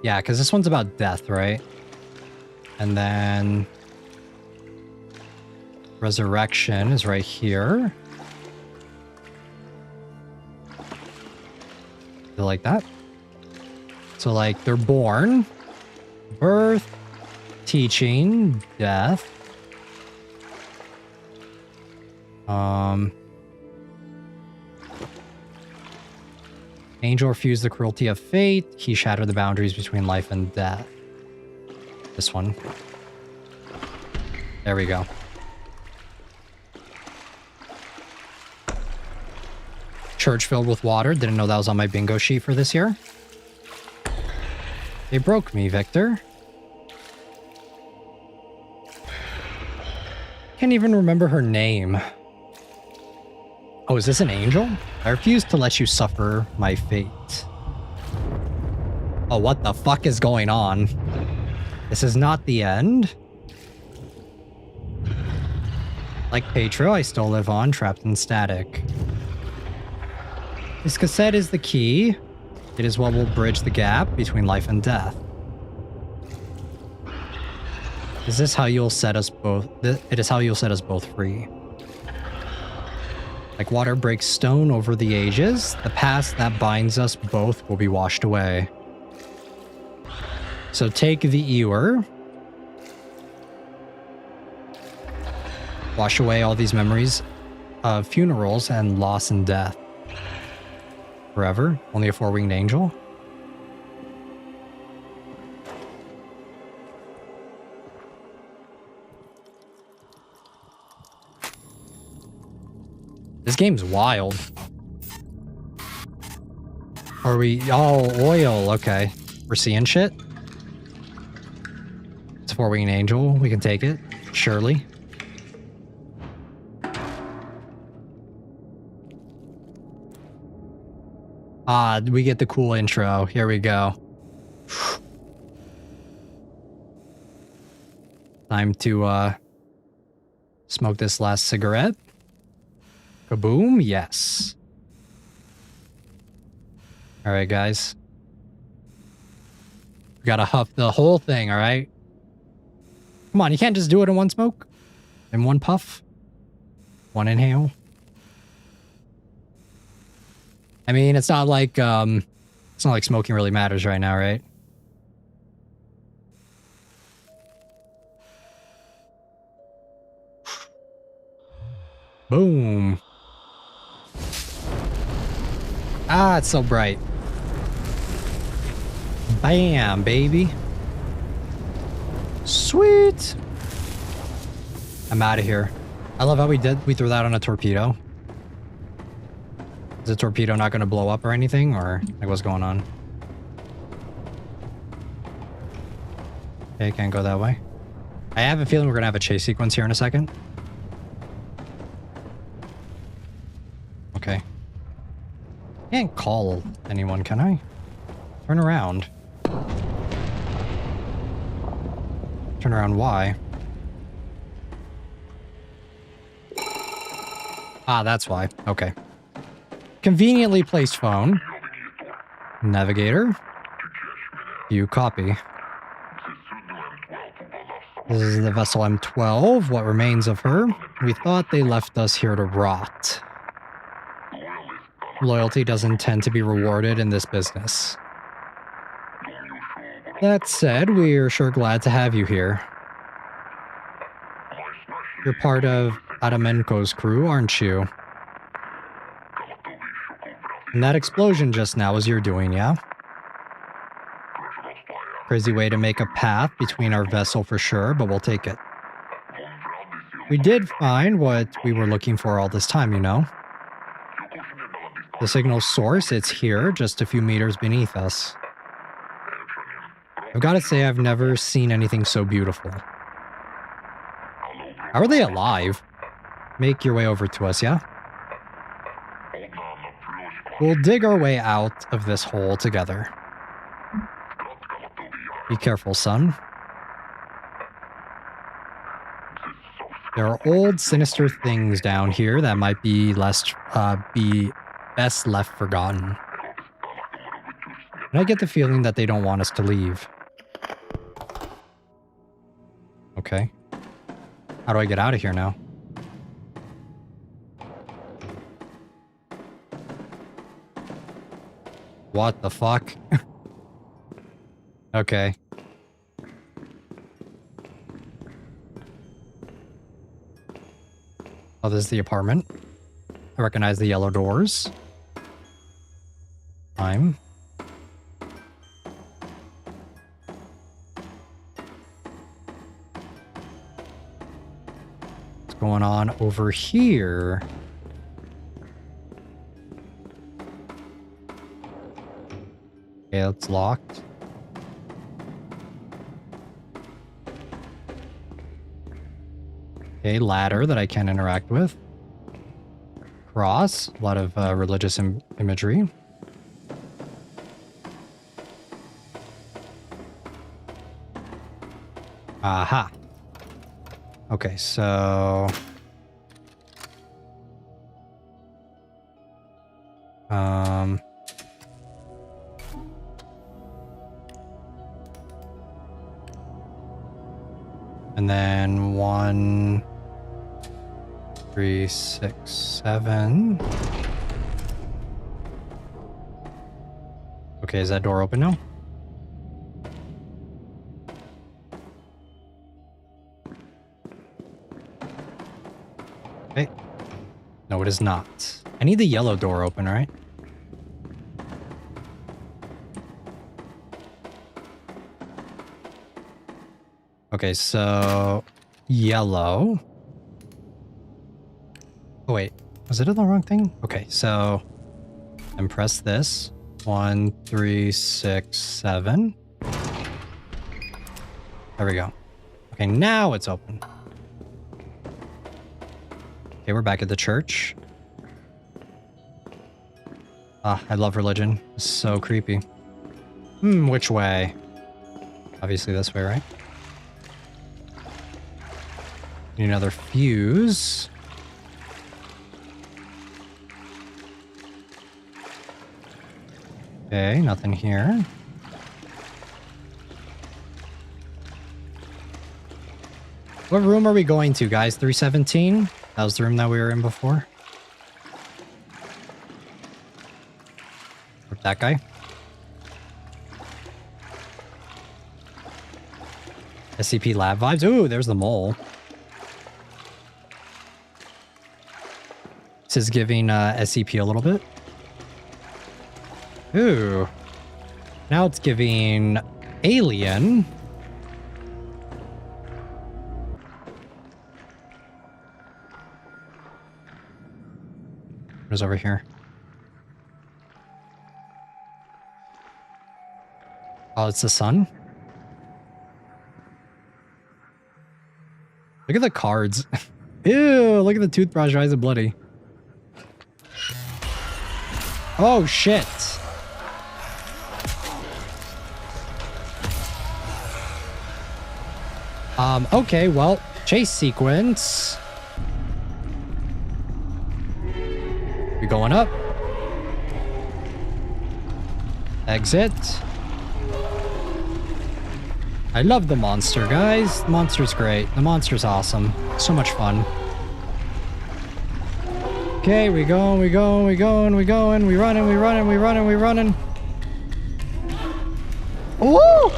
Yeah, because this one's about death, right? And then resurrection is right here. You like that? So like they're born, birth, teaching, death. Angel refused the cruelty of fate. He shattered the boundaries between life and death. This one. There we go. Church filled with water. Didn't know that was on my bingo sheet for this year. They broke me, Victor. Can't even remember her name. Oh, is this an angel? I refuse to let you suffer my fate. Oh, what the fuck is going on? This is not the end. Like Petro, I still live on, trapped in static. This cassette is the key. It is what will bridge the gap between life and death. Is this how you'll set us both? It is how you'll set us both free. Like water breaks stone over the ages, the past that binds us both will be washed away. So take the ewer. Wash away all these memories of funerals and loss and death. Forever? Only a four-winged angel? This game's wild. Are we... Oh, oil. Okay. We're seeing shit? It's a four-winged angel. We can take it. Surely. Ah, we get the cool intro. Here we go. Time to smoke this last cigarette. Kaboom, yes. All right, guys. We gotta huff the whole thing, all right? Come on, you can't just do it in one smoke. In one puff. One inhale. I mean, it's not like smoking really matters right now, right? Boom. Ah, it's so bright. Bam, baby. Sweet. I'm out of here. I love how we threw that on a torpedo. Is the torpedo not going to blow up or anything? Or like what's going on? Okay, can't go that way. I have a feeling we're going to have a chase sequence here in a second. Okay. Can't call anyone, can I? Turn around. Turn around, why? Ah, that's why. Okay. Conveniently placed phone. Navigator. You copy. This is the vessel M12. What remains of her? We thought they left us here to rot. Loyalty doesn't tend to be rewarded in this business. That said, we're sure glad to have you here. You're part of Adamenko's crew, aren't you? And that explosion just now was your doing, yeah? Crazy way to make a path between our vessel for sure, but we'll take it. We did find what we were looking for all this time, you know? The signal source, it's here, just a few meters beneath us. I've got to say, I've never seen anything so beautiful. How are they alive? Make your way over to us, yeah? We'll dig our way out of this hole together. Be careful, son. There are old, sinister things down here that might be best left forgotten. And I get the feeling that they don't want us to leave. Okay. How do I get out of here now? What the fuck? Okay. Oh, this is the apartment. I recognize the yellow doors. Time. What's going on over here? Okay, it's locked. Okay, ladder that I can interact with. Cross, a lot of religious imagery. Aha. Okay, so... And then 1, 3, 6, 7. Okay, is that door open now? Okay. No, it is not. I need the yellow door open, right? Okay, so yellow. Oh wait, was it the wrong thing? Okay, so then press this. 1, 3, 6, 7. There we go. Okay, now it's open. Okay, we're back at the church. Ah, I love religion. It's so creepy. Which way? Obviously this way, right? Need another fuse. Okay, nothing here. What room are we going to, guys? 317? That was the room that we were in before. With that guy. SCP lab vibes. Ooh, there's the mole. This is giving SCP a little bit. Ooh. Now it's giving alien. What is over here? Oh, it's the sun? Look at the cards. Ew, look at the toothbrush. Why is it bloody? Oh, shit. Okay, well, chase sequence. We going up. Exit. I love the monster, guys. The monster's great. The monster's awesome. So much fun. Okay, we going, we going, we going, we going, we running, we running, we running, we running. Ooh!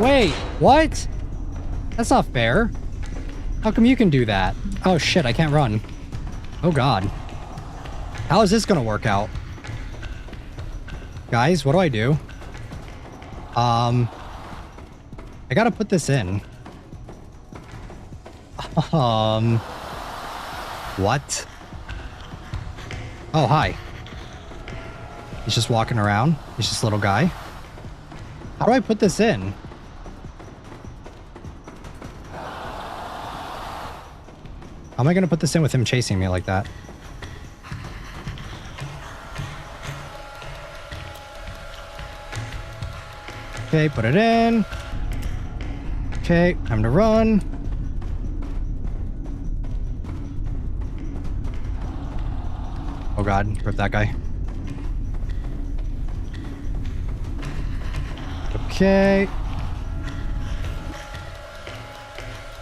Wait, what? That's not fair. How come you can do that? Oh shit, I can't run. Oh god. How is this gonna work out? Guys, what do I do? I gotta put this in. What? Oh, hi. He's just walking around. He's just a little guy. How do I put this in? How am I gonna put this in with him chasing me like that? Okay, put it in. Okay, time to run. Oh god, rip that guy. Okay.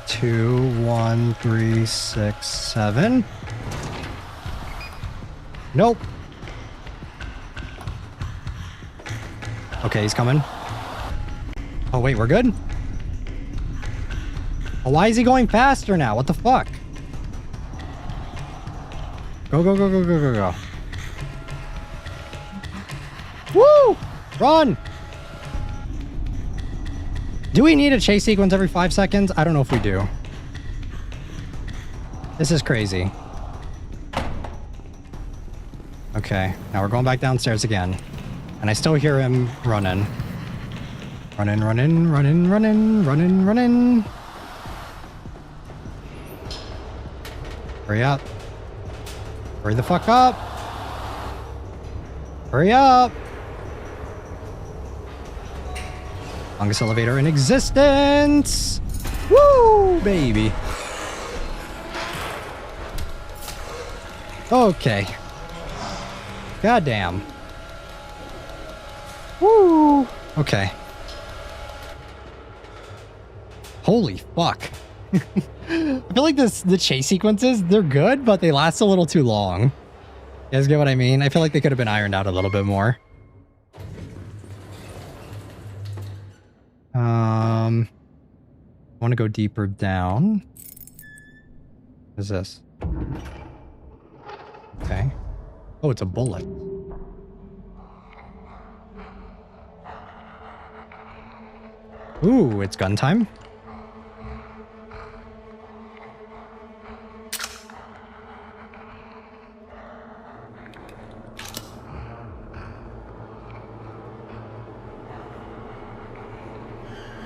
2, 1, 3, 6, 7. Nope. Okay, he's coming. Oh wait, we're good? Oh, why is he going faster now? What the fuck? Go, go, go, go, go, go, go. Woo! Run! Do we need a chase sequence every 5 seconds? I don't know if we do. This is crazy. Okay, now we're going back downstairs again. And I still hear him running. Running, running, running, running, running, running. Hurry up. Hurry the fuck up. Hurry up. Longest elevator in existence. Woo, baby. Okay. Goddamn. Woo. Okay. Holy fuck. I feel like the chase sequences, they're good, but they last a little too long. You guys get what I mean? I feel like they could have been ironed out a little bit more. I want to go deeper down. What is this? Okay. Oh, it's a bullet. Ooh, it's gun time.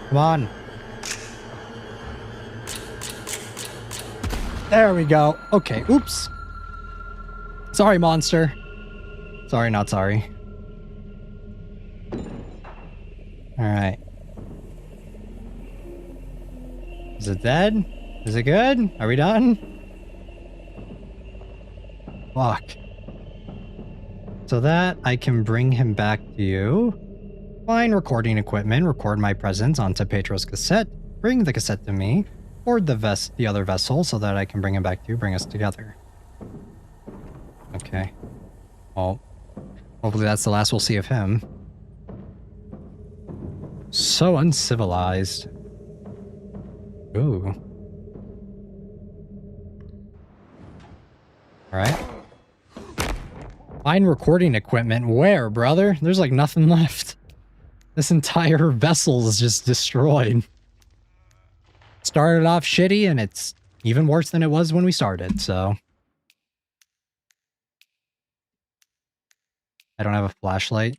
Come on. There we go. Okay, oops. Sorry, monster. Sorry, not sorry. Alright. Is it dead? Is it good? Are we done? Fuck. So that I can bring him back to you. Find recording equipment, record my presence onto Pedro's cassette, bring the cassette to me, board the other vessel so that I can bring him back to you, bring us together. Okay. Well, hopefully that's the last we'll see of him. So uncivilized. Ooh. Alright. Find recording equipment. Where, brother? There's like nothing left. This entire vessel is just destroyed. Started off shitty, and it's even worse than it was when we started, so. I don't have a flashlight.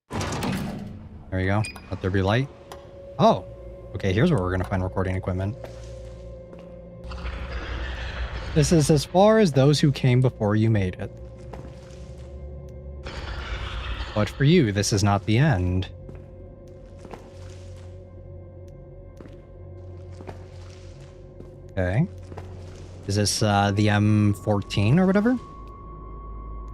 There you go. Let there be light. Oh, okay, here's where we're gonna find recording equipment. This is as far as those who came before you made it. But for you, this is not the end. Okay. Is this the M14 or whatever?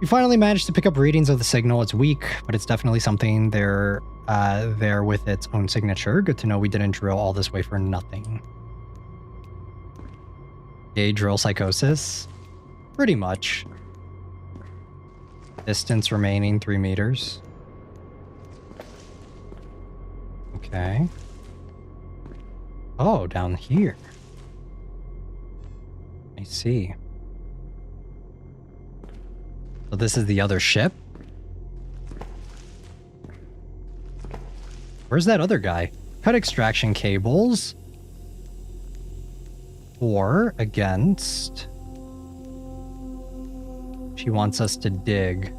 You finally managed to pick up readings of the signal. It's weak, but it's definitely something there with its own signature. Good to know we didn't drill all this way for nothing. Okay, drill psychosis. Pretty much. Distance remaining 3 meters. Okay. Oh, down here. I see. So this is the other ship? Where's that other guy? Cut extraction cables. Or against... She wants us to dig.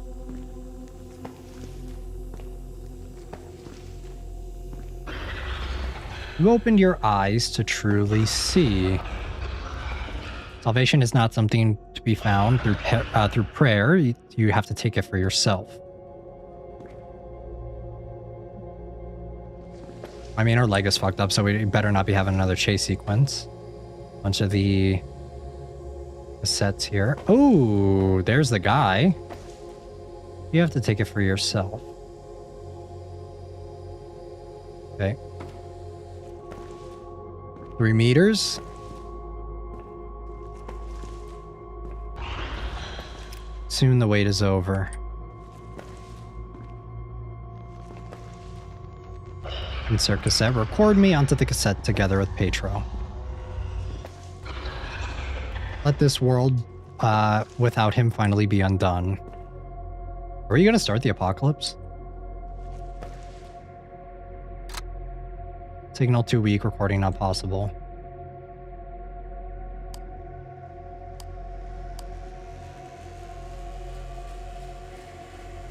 You opened your eyes to truly see. Salvation is not something to be found through prayer. You have to take it for yourself. I mean, our leg is fucked up, so we better not be having another chase sequence. Bunch of the cassettes here. Oh, there's the guy. You have to take it for yourself. Okay. 3 meters. Soon the wait is over. Insert cassette. Record me onto the cassette together with Petro. Let this world without him finally be undone. Are you going to start the apocalypse? Signal too weak, recording not possible.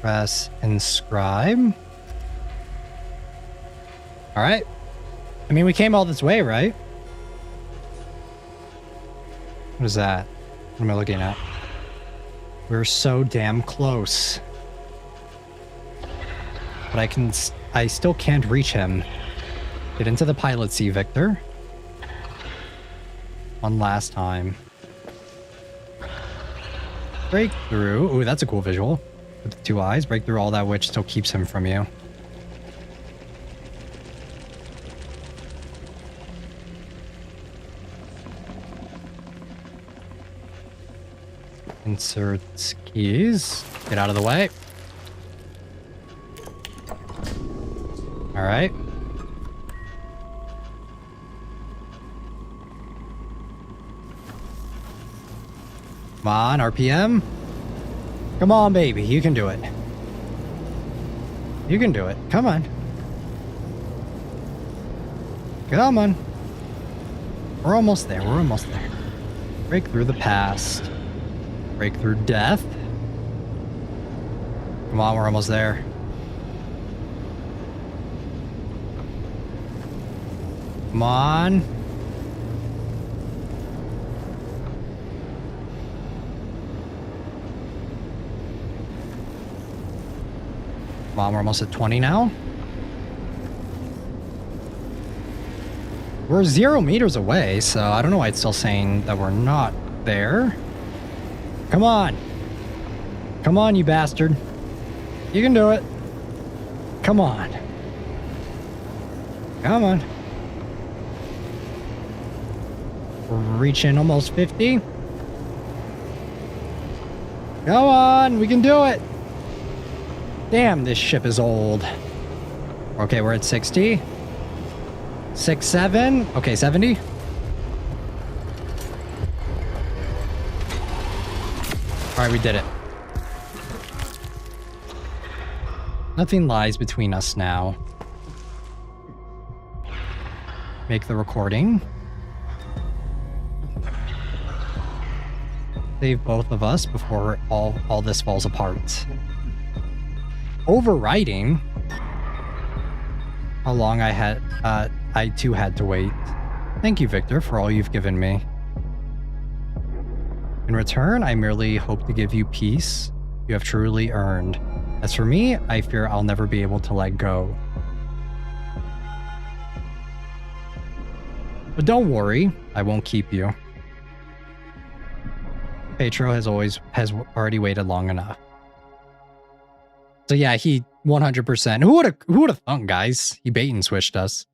Press inscribe. All right. I mean, we came all this way, right? What is that? What am I looking at? We're so damn close. But I still can't reach him. Get into the pilot seat, Victor. One last time. Break through. Ooh, that's a cool visual. With the 2 eyes. Break through all that which still keeps him from you. Insert keys. Get out of the way. All right. Come on, RPM. Come on, baby. You can do it. You can do it. Come on. Come on. We're almost there. We're almost there. Break through the past. Break through death. Come on, we're almost there. Come on. Come on, we're almost at 20 now. We're 0 meters away, so I don't know why it's still saying that we're not there. Come on. Come on, you bastard. You can do it. Come on. Come on. We're reaching almost 50. Come on, we can do it. Damn, this ship is old. Okay, we're at 60. 6, 7. Okay, 70. All right, we did it. Nothing lies between us now. Make the recording. Save both of us before all this falls apart. Overwriting. How long I too had to wait. Thank you, Victor, for all you've given me. In return, I merely hope to give you peace you have truly earned. As for me, I fear I'll never be able to let go. But don't worry, I won't keep you. Petro has already waited long enough. So yeah, he 100%. Who would have thunk, guys? He bait and switched us.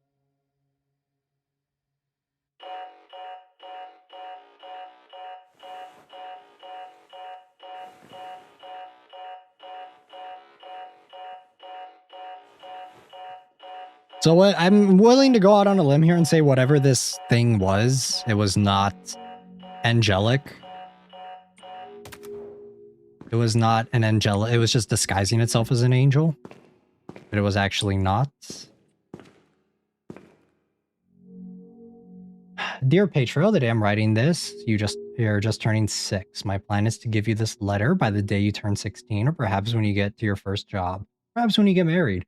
So what I'm willing to go out on a limb here and say whatever this thing was, it was not angelic. It was not an angelic. It was just disguising itself as an angel. But it was actually not. Dear Petro, the day I'm writing this, you're just turning 6. My plan is to give you this letter by the day you turn 16, or perhaps when you get to your first job. Perhaps when you get married.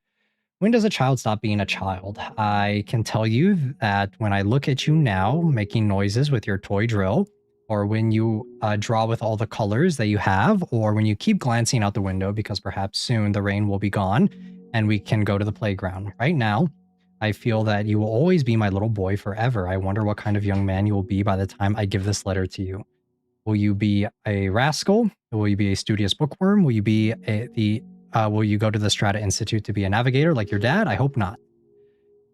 When does a child stop being a child? I can tell you that when I look at you now, making noises with your toy drill, or when you draw with all the colors that you have, or when you keep glancing out the window because perhaps soon the rain will be gone and we can go to the playground. Right now, I feel that you will always be my little boy forever. I wonder what kind of young man you will be by the time I give this letter to you. Will you be a rascal? Will you be a studious bookworm? Will you be will you go to the Strata Institute to be a navigator like your dad? I hope not.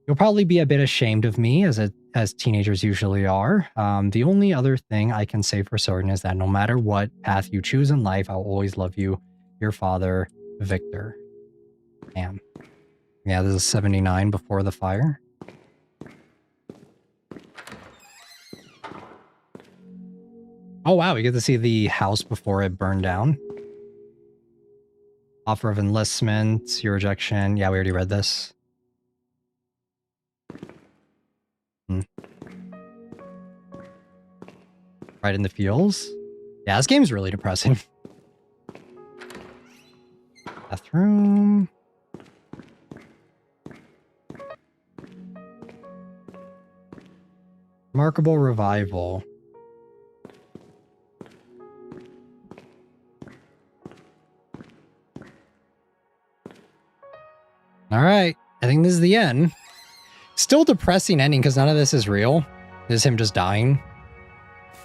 You'll probably be a bit ashamed of me, as teenagers usually are. The only other thing I can say for certain is that no matter what path you choose in life, I'll always love you. Your father, Victor. Damn. Yeah, this is 79 before the fire. Oh wow, we get to see the house before it burned down. Offer of enlistment, your rejection. Yeah, we already read this. Right in the feels. Yeah, this game's really depressing. Bathroom. Remarkable revival. All right. I think this is the end. Still depressing ending because none of this is real. This is him just dying.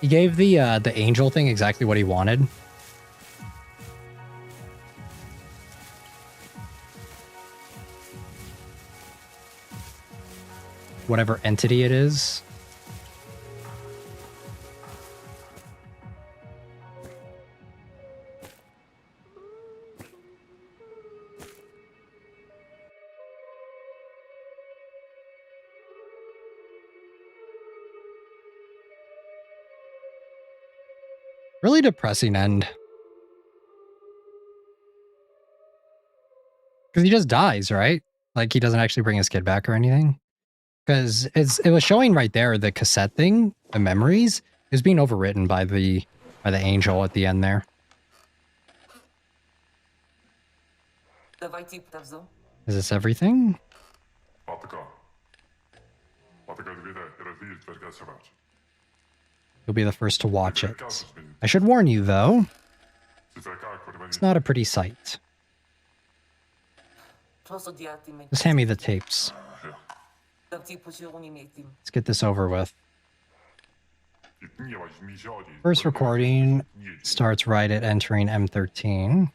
He gave the angel thing exactly what he wanted. Whatever entity it is. Really depressing end. Because he just dies, right? Like he doesn't actually bring his kid back or anything. Because it was showing right there the cassette thing, the memories, is being overwritten by the angel at the end there. Is this everything? You'll be the first to watch it. I should warn you, though. It's not a pretty sight. Just hand me the tapes. Let's get this over with. First recording starts right at entering M13.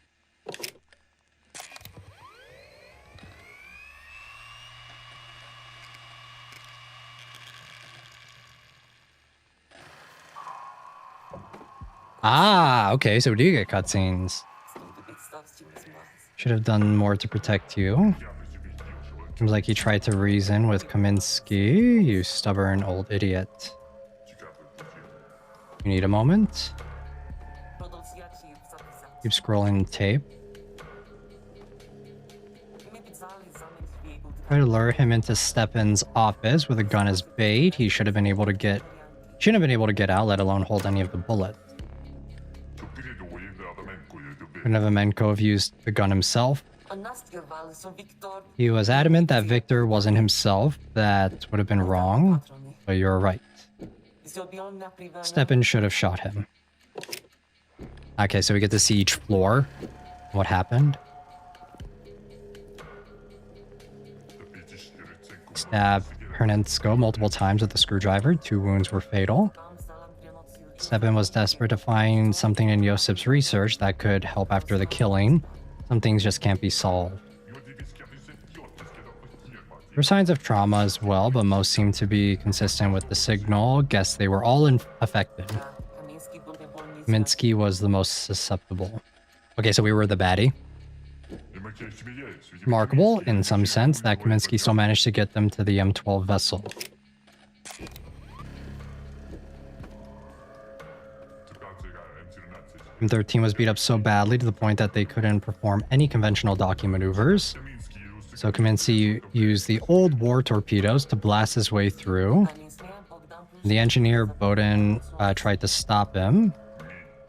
Ah, okay, so we do get cutscenes. Should have done more to protect you. Seems like he tried to reason with Kaminsky, you stubborn old idiot. You need a moment? Keep scrolling the tape. Try to lure him into Stepan's office with a gun as bait. He shouldn't have been able to get out, let alone hold any of the bullets. Adamenko have used the gun himself. He was adamant that Victor wasn't himself. That would have been wrong, but you're right. Stepan should have shot him. Okay, so we get to see each floor. What happened? Stabbed Hernensko multiple times with a screwdriver. 2 wounds were fatal. Stepan was desperate to find something in Josip's research that could help after the killing. Some things just can't be solved. There were signs of trauma as well, but most seem to be consistent with the signal. Guess they were all affected. Minsky was the most susceptible. Okay, so we were the baddie. Remarkable, in some sense, that Kaminsky still managed to get them to the M12 vessel. M13 was beat up so badly to the point that they couldn't perform any conventional docking maneuvers. So Kaminsky used the old war torpedoes to blast his way through. The engineer, Bowden, tried to stop him.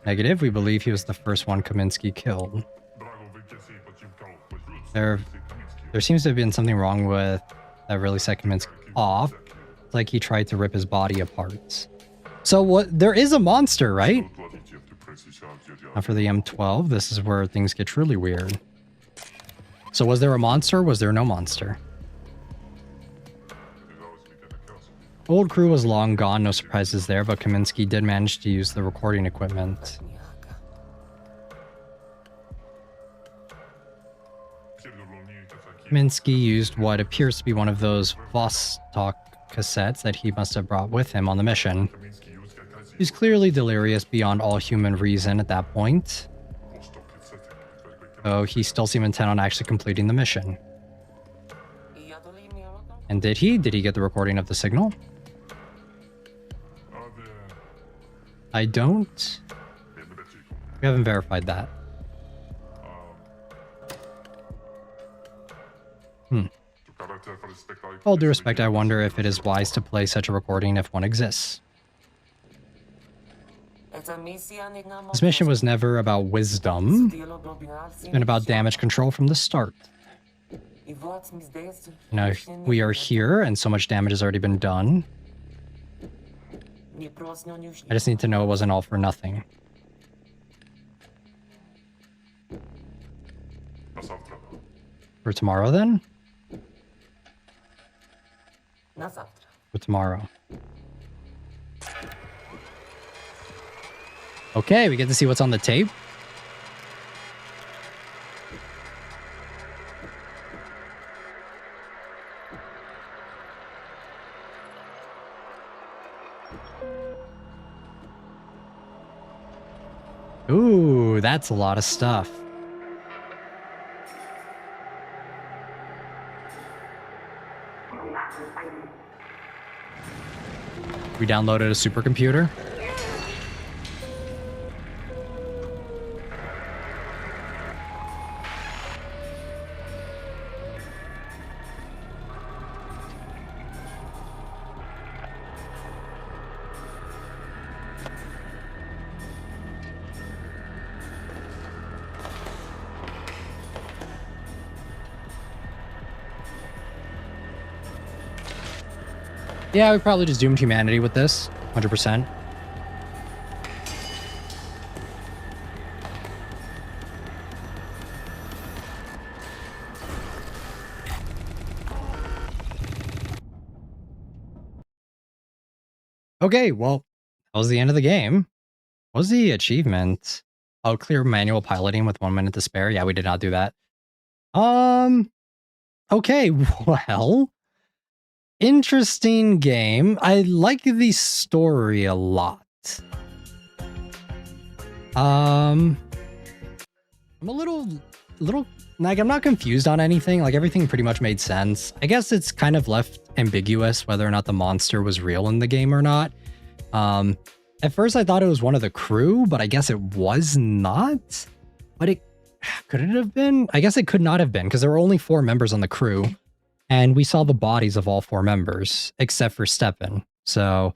Negative, we believe he was the first one Kaminsky killed. There seems to have been something wrong with that really set Kaminsky off. It's like he tried to rip his body apart. So what? There is a monster, right? Now for the M12, this is where things get truly weird. So was there a monster or was there no monster? Old crew was long gone, no surprises there, but Kaminsky did manage to use the recording equipment. Kaminsky used what appears to be one of those Vostok cassettes that he must have brought with him on the mission. He's clearly delirious beyond all human reason at that point. Though he still seemed intent on actually completing the mission. And did he? Did he get the recording of the signal? I don't. We haven't verified that. All due respect, I wonder if it is wise to play such a recording if one exists. This mission was never about wisdom. It's been about damage control from the start. Now we are here, and so much damage has already been done. I just need to know it wasn't all for nothing. For tomorrow, then? For tomorrow. Okay, we get to see what's on the tape. Ooh, that's a lot of stuff. We downloaded a supercomputer. Yeah, we probably just doomed humanity with this, 100%. Okay, well, that was the end of the game. What was the achievement? Oh, clear manual piloting with 1 minute to spare. Yeah, we did not do that. Okay, well, interesting game. I like the story a lot. I'm a little, like, I'm not confused on anything. Like, everything pretty much made sense. I guess it's kind of left ambiguous whether or not the monster was real in the game or not. At first I thought it was one of the crew, but I guess it was not. But it could it have been? I guess it could not have been, because there were only 4 members on the crew, and we saw the bodies of all 4 members except for Stepan. So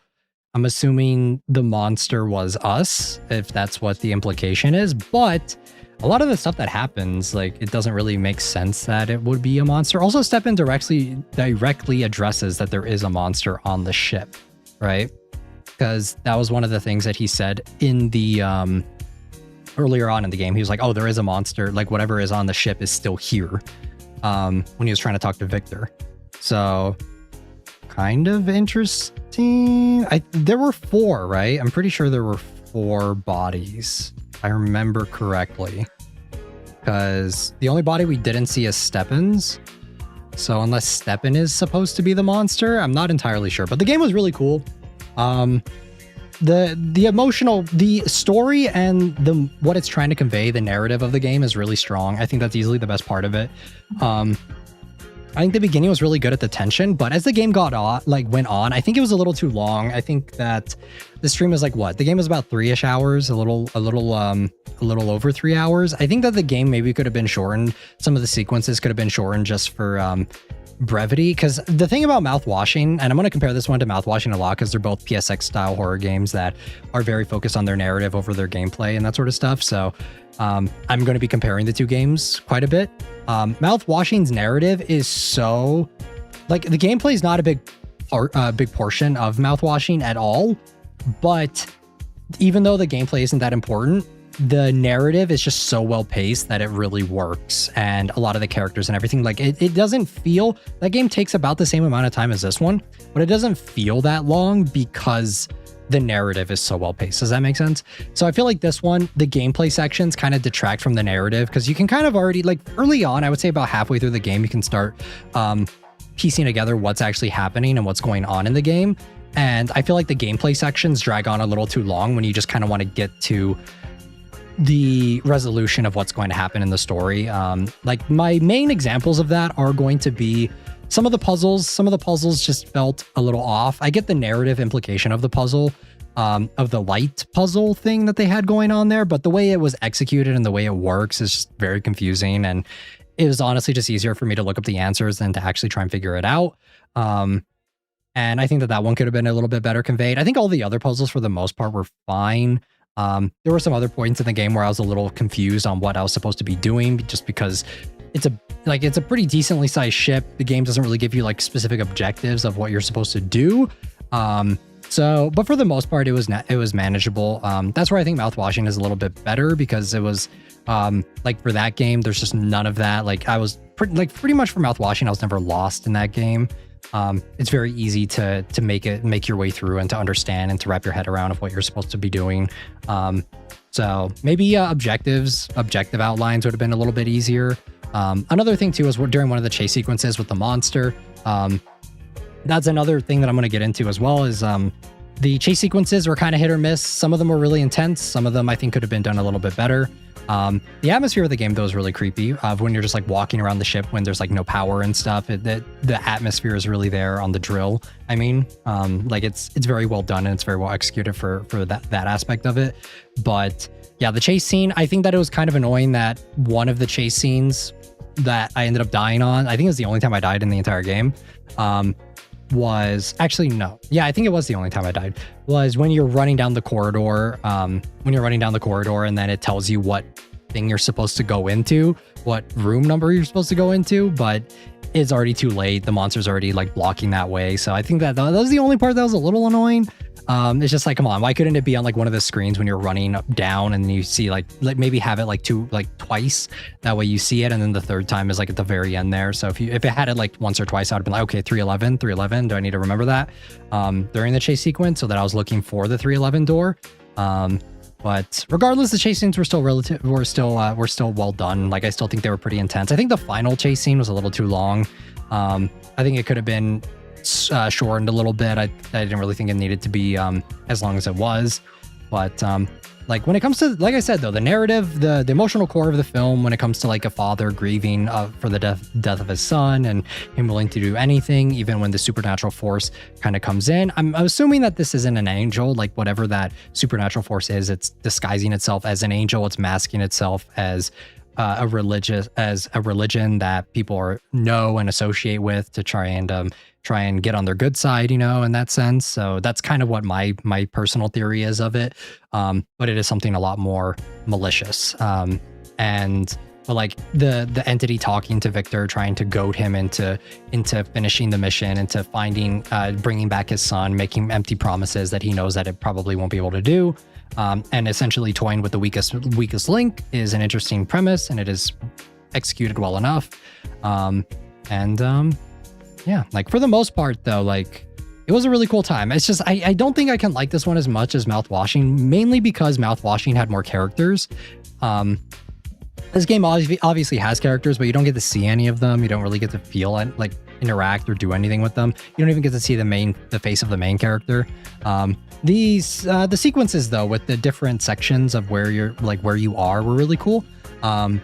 I'm assuming the monster was us, if that's what the implication is. But a lot of the stuff that happens, like, it doesn't really make sense that it would be a monster. Also, Stepan directly addresses that there is a monster on the ship, right? Because that was one of the things that he said in the earlier on in the game. He was like, oh, there is a monster, like whatever is on the ship is still here, when he was trying to talk to Victor. So kind of interesting. There were 4, right? I'm pretty sure there were 4 bodies, if I remember correctly, because the only body we didn't see is Stepan's. So unless Stepan is supposed to be the monster, I'm not entirely sure. But the game was really cool. The story and what it's trying to convey, the narrative of the game is really strong. I think that's easily the best part of it. I think the beginning was really good at the tension, but as the game went on, I think it was a little too long. I think that the stream was like, what? The game was about 3-ish hours, a little over 3 hours. I think that the game maybe could have been shortened. Some of the sequences could have been shortened just for brevity, because the thing about Mouthwashing, and I'm going to compare this one to Mouthwashing a lot because they're both PSX style horror games that are very focused on their narrative over their gameplay and that sort of stuff. So I'm going to be comparing the 2 games quite a bit. Mouthwashing's narrative is so, like, the gameplay is not a big portion of Mouthwashing at all, but even though the gameplay isn't that important, the narrative is just so well paced that it really works, and a lot of the characters and everything, like, it doesn't feel, that game takes about the same amount of time as this one, but it doesn't feel that long because the narrative is so well paced. Does that make sense? So I feel like this one, the gameplay sections kind of detract from the narrative, because you can kind of already, like, early on, I would say about halfway through the game, you can start piecing together what's actually happening and what's going on in the game. And I feel like the gameplay sections drag on a little too long when you just kind of want to get to the resolution of what's going to happen in the story. Like, my main examples of that are going to be some of the puzzles. Some of the puzzles just felt a little off. I get the narrative implication of the puzzle, of the light puzzle thing that they had going on there, but the way it was executed and the way it works is just very confusing. And it was honestly just easier for me to look up the answers than to actually try and figure it out. And I think that one could have been a little bit better conveyed. I think all the other puzzles for the most part were fine. There were some other points in the game where I was a little confused on what I was supposed to be doing, just because it's a pretty decently sized ship. The game doesn't really give you like specific objectives of what you're supposed to do. So, but for the most part, it was manageable. That's where I think Mouthwashing is a little bit better, because it was like for that game, there's just none of that. Like I was pretty much for Mouthwashing, I was never lost in that game. It's very easy to make your way through and to understand and to wrap your head around of what you're supposed to be doing. So maybe objective outlines would have been a little bit easier. Another thing too is during one of the chase sequences with the monster. That's another thing that I'm going to get into as well, is the chase sequences were kind of hit or miss. Some of them were really intense. Some of them I think could have been done a little bit better. The atmosphere of the game though is really creepy. When you're just like walking around the ship when there's like no power and stuff, the atmosphere is really there on the drill. I mean, like it's very well done and it's very well executed for that aspect of it. But yeah, the chase scene, I think that it was kind of annoying that one of the chase scenes that I ended up dying on, I think it was the only time I died in the entire game, was actually no. Yeah, I think it was the only time I died, was when you're running down the corridor, and then it tells you what thing you're supposed to go into, what room number you're supposed to go into, but it's already too late. The monster's already like blocking that way. So I think that was the only part that was a little annoying. It's just like, come on, why couldn't it be on like one of the screens when you're running down and you see like maybe have it like twice, that way you see it, and then the third time is like at the very end there. So if it had it like once or twice, I would have been like, okay, 311, do I need to remember that during the chase sequence, so that I was looking for the 311 door. But regardless, the chase scenes were still well done. Like I still think they were pretty intense. I think the final chase scene was a little too long. I think it could have been shortened a little bit. I didn't really think it needed to be as long as it was. But like when it comes to, like I said though, the narrative, the emotional core of the film, when it comes to like a father grieving for the death of his son and him willing to do anything, even when the supernatural force kind of comes in. I'm assuming that this isn't an angel, like whatever that supernatural force is, it's disguising itself as an angel. It's masking itself as a religion that people know and associate with to try and get on their good side, you know, in that sense. So that's kind of what my personal theory is of it. But it is something a lot more malicious. But like the entity talking to Victor, trying to goad him into finishing the mission, into finding, bringing back his son, making empty promises that he knows that it probably won't be able to do. And essentially toying with the weakest link is an interesting premise, and it is executed well enough. Yeah, like for the most part though, like it was a really cool time. It's just, I don't think I can like this one as much as Mouthwashing, mainly because Mouthwashing had more characters. This game obviously has characters, but you don't get to see any of them. You don't really get to feel and like interact or do anything with them. You don't even get to see the face of the main character. The sequences though, with the different sections of where you are were really cool. I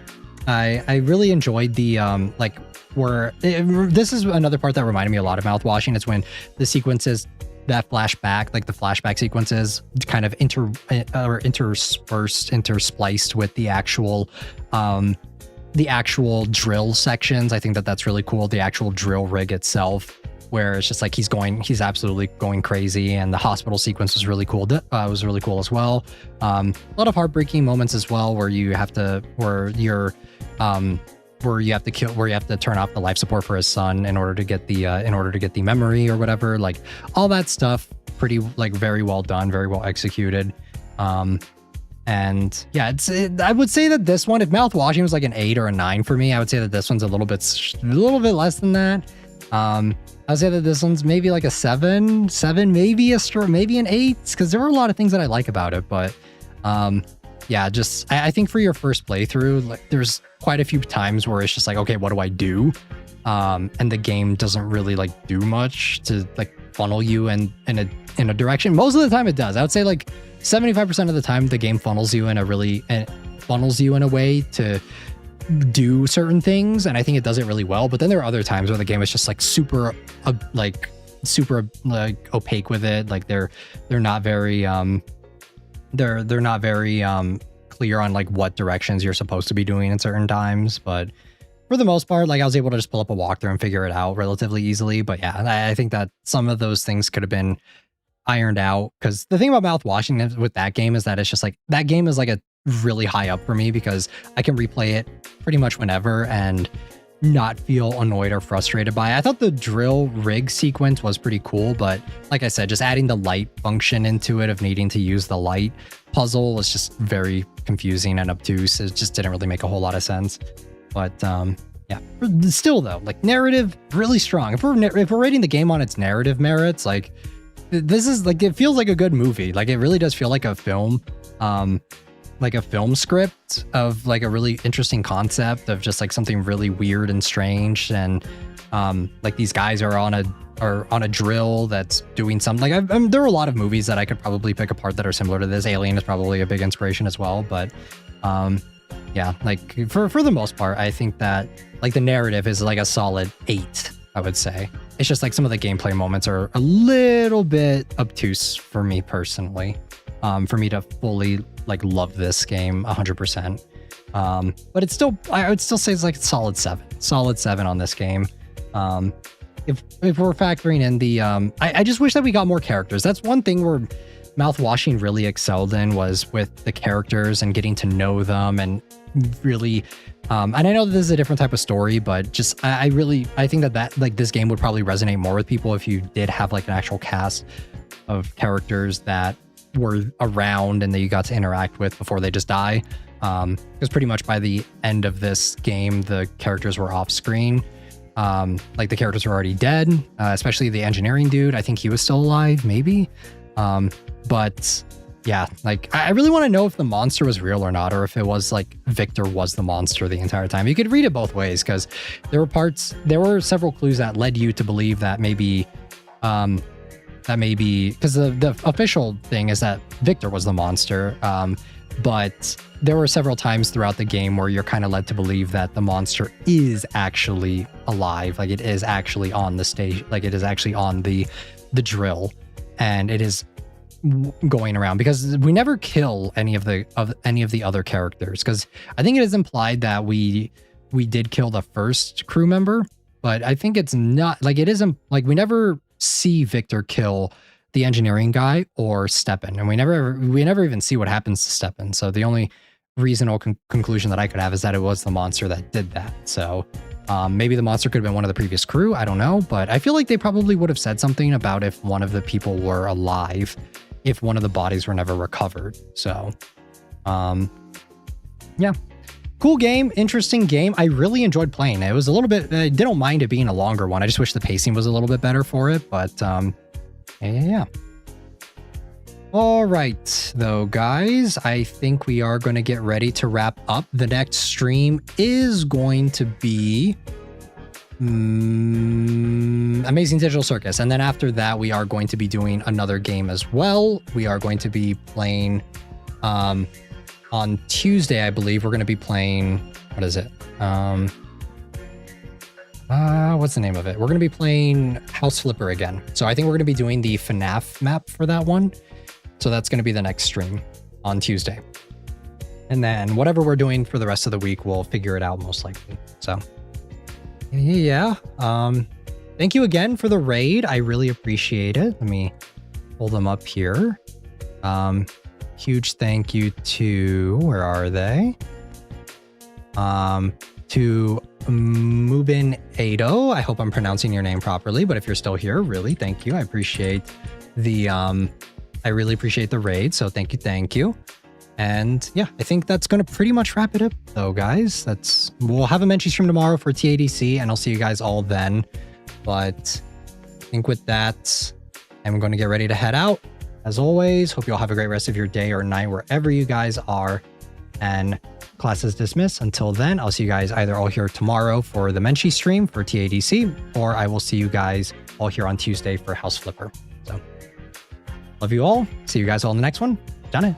really enjoyed the this is another part that reminded me a lot of Mouthwashing. It's when the sequences that flashback, like the flashback sequences, kind of interspliced with the actual drill sections. I think that's really cool. The actual drill rig itself, where it's just like he's absolutely going crazy, and the hospital sequence was really cool. Was really cool as well. A lot of heartbreaking moments as well, where you have to turn off the life support for his son in order to get the memory or whatever. Like all that stuff, pretty like very well done, very well executed. And yeah, I would say that this one, if Mouthwashing was like an 8 or a 9 for me, I would say that this one's a little bit less than that. I'd say that this one's maybe like a 7, maybe an 8, because there were a lot of things that I like about it. But yeah, just I think for your first playthrough, like there's quite a few times where it's just like, okay, what do I do? And the game doesn't really like do much to like funnel you in a direction. Most of the time it does. I would say like 75% of the time the game funnels you in a way to do certain things, and I think it does it really well. But then there are other times where the game is just like super opaque with it. Like they're not very they're not very clear on like what directions you're supposed to be doing in certain times. But for the most part, like I was able to just pull up a walkthrough and figure it out relatively easily. But yeah, I think that some of those things could have been ironed out, because the thing about Mouthwashing with that game is that it's just like that game is like a really high up for me, because I can replay it pretty much whenever, and not feel annoyed or frustrated by it. I thought the drill rig sequence was pretty cool, but like I said, just adding the light function into it of needing to use the light puzzle was just very confusing and obtuse. It just didn't really make a whole lot of sense. But yeah, still though, like narrative really strong. If we're rating the game on its narrative merits, like this is like, it feels like a good movie. Like it really does feel like a film. Like a film script of like a really interesting concept of just like something really weird and strange, and like these guys are on a drill that's doing something. Like there are a lot of movies that I could probably pick apart that are similar to this. Alien is probably a big inspiration as well, but yeah, like for the most part, I think that like the narrative is like a solid 8, I would say. It's just like some of the gameplay moments are a little bit obtuse for me personally. For me to fully like love this game 100%. But it's still, I would still say it's like a solid 7 on this game. If we're factoring in the, I just wish that we got more characters. That's one thing where Mouthwashing really excelled in, was with the characters and getting to know them, and really, and I know that this is a different type of story, but just, I think that like this game would probably resonate more with people if you did have like an actual cast of characters that were around and that you got to interact with before they just die. Because pretty much by the end of this game, the characters were off screen. Like the characters were already dead, especially the engineering dude. I think he was still alive, maybe. But yeah, like I really want to know if the monster was real or not, or if it was like Victor was the monster the entire time. You could read it both ways, because there were several clues that led you to believe that maybe, because the official thing is that Victor was the monster, but there were several times throughout the game where you're kind of led to believe that the monster is actually alive, like it is actually on the stage, like it is actually on the drill, and it is going around, because we never kill any of the other characters, because I think it is implied that we did kill the first crew member, but I think it's not like, it isn't like we never see Victor kill the engineering guy or Steppen, and we never even see what happens to Steppen. So the only reasonable conclusion that I could have is that it was the monster that did that. So maybe the monster could have been one of the previous crew, I don't know, but I feel like they probably would have said something about if one of the people were alive, if one of the bodies were never recovered. So yeah, cool game, interesting game. I really enjoyed playing it. It was a little bit, I didn't mind it being a longer one. I just wish the pacing was a little bit better for it, but yeah. All right, though, guys, I think we are going to get ready to wrap up. The next stream is going to be Amazing Digital Circus. And then after that, we are going to be doing another game as well. We are going to be playing on Tuesday, I believe. We're going to be playing, what is it? What's the name of it? We're going to be playing House Flipper again. So I think we're going to be doing the FNAF map for that one. So that's going to be the next stream on Tuesday. And then whatever we're doing for the rest of the week, we'll figure it out most likely. So yeah. Thank you again for the raid. I really appreciate it. Let me pull them up here. Huge thank you to, where are they? To Mubin Ado. I hope I'm pronouncing your name properly, but if you're still here, really, thank you. I appreciate the, I really appreciate the raid. So thank you. And yeah, I think that's going to pretty much wrap it up though, guys. We'll have a Menchie stream tomorrow for TADC, and I'll see you guys all then. But I think with that, I'm going to get ready to head out. As always, hope you all have a great rest of your day or night wherever you guys are. And class is dismissed. Until then, I'll see you guys either all here tomorrow for the Menchie stream for TADC, or I will see you guys all here on Tuesday for House Flipper. So love you all. See you guys all in the next one. Done it.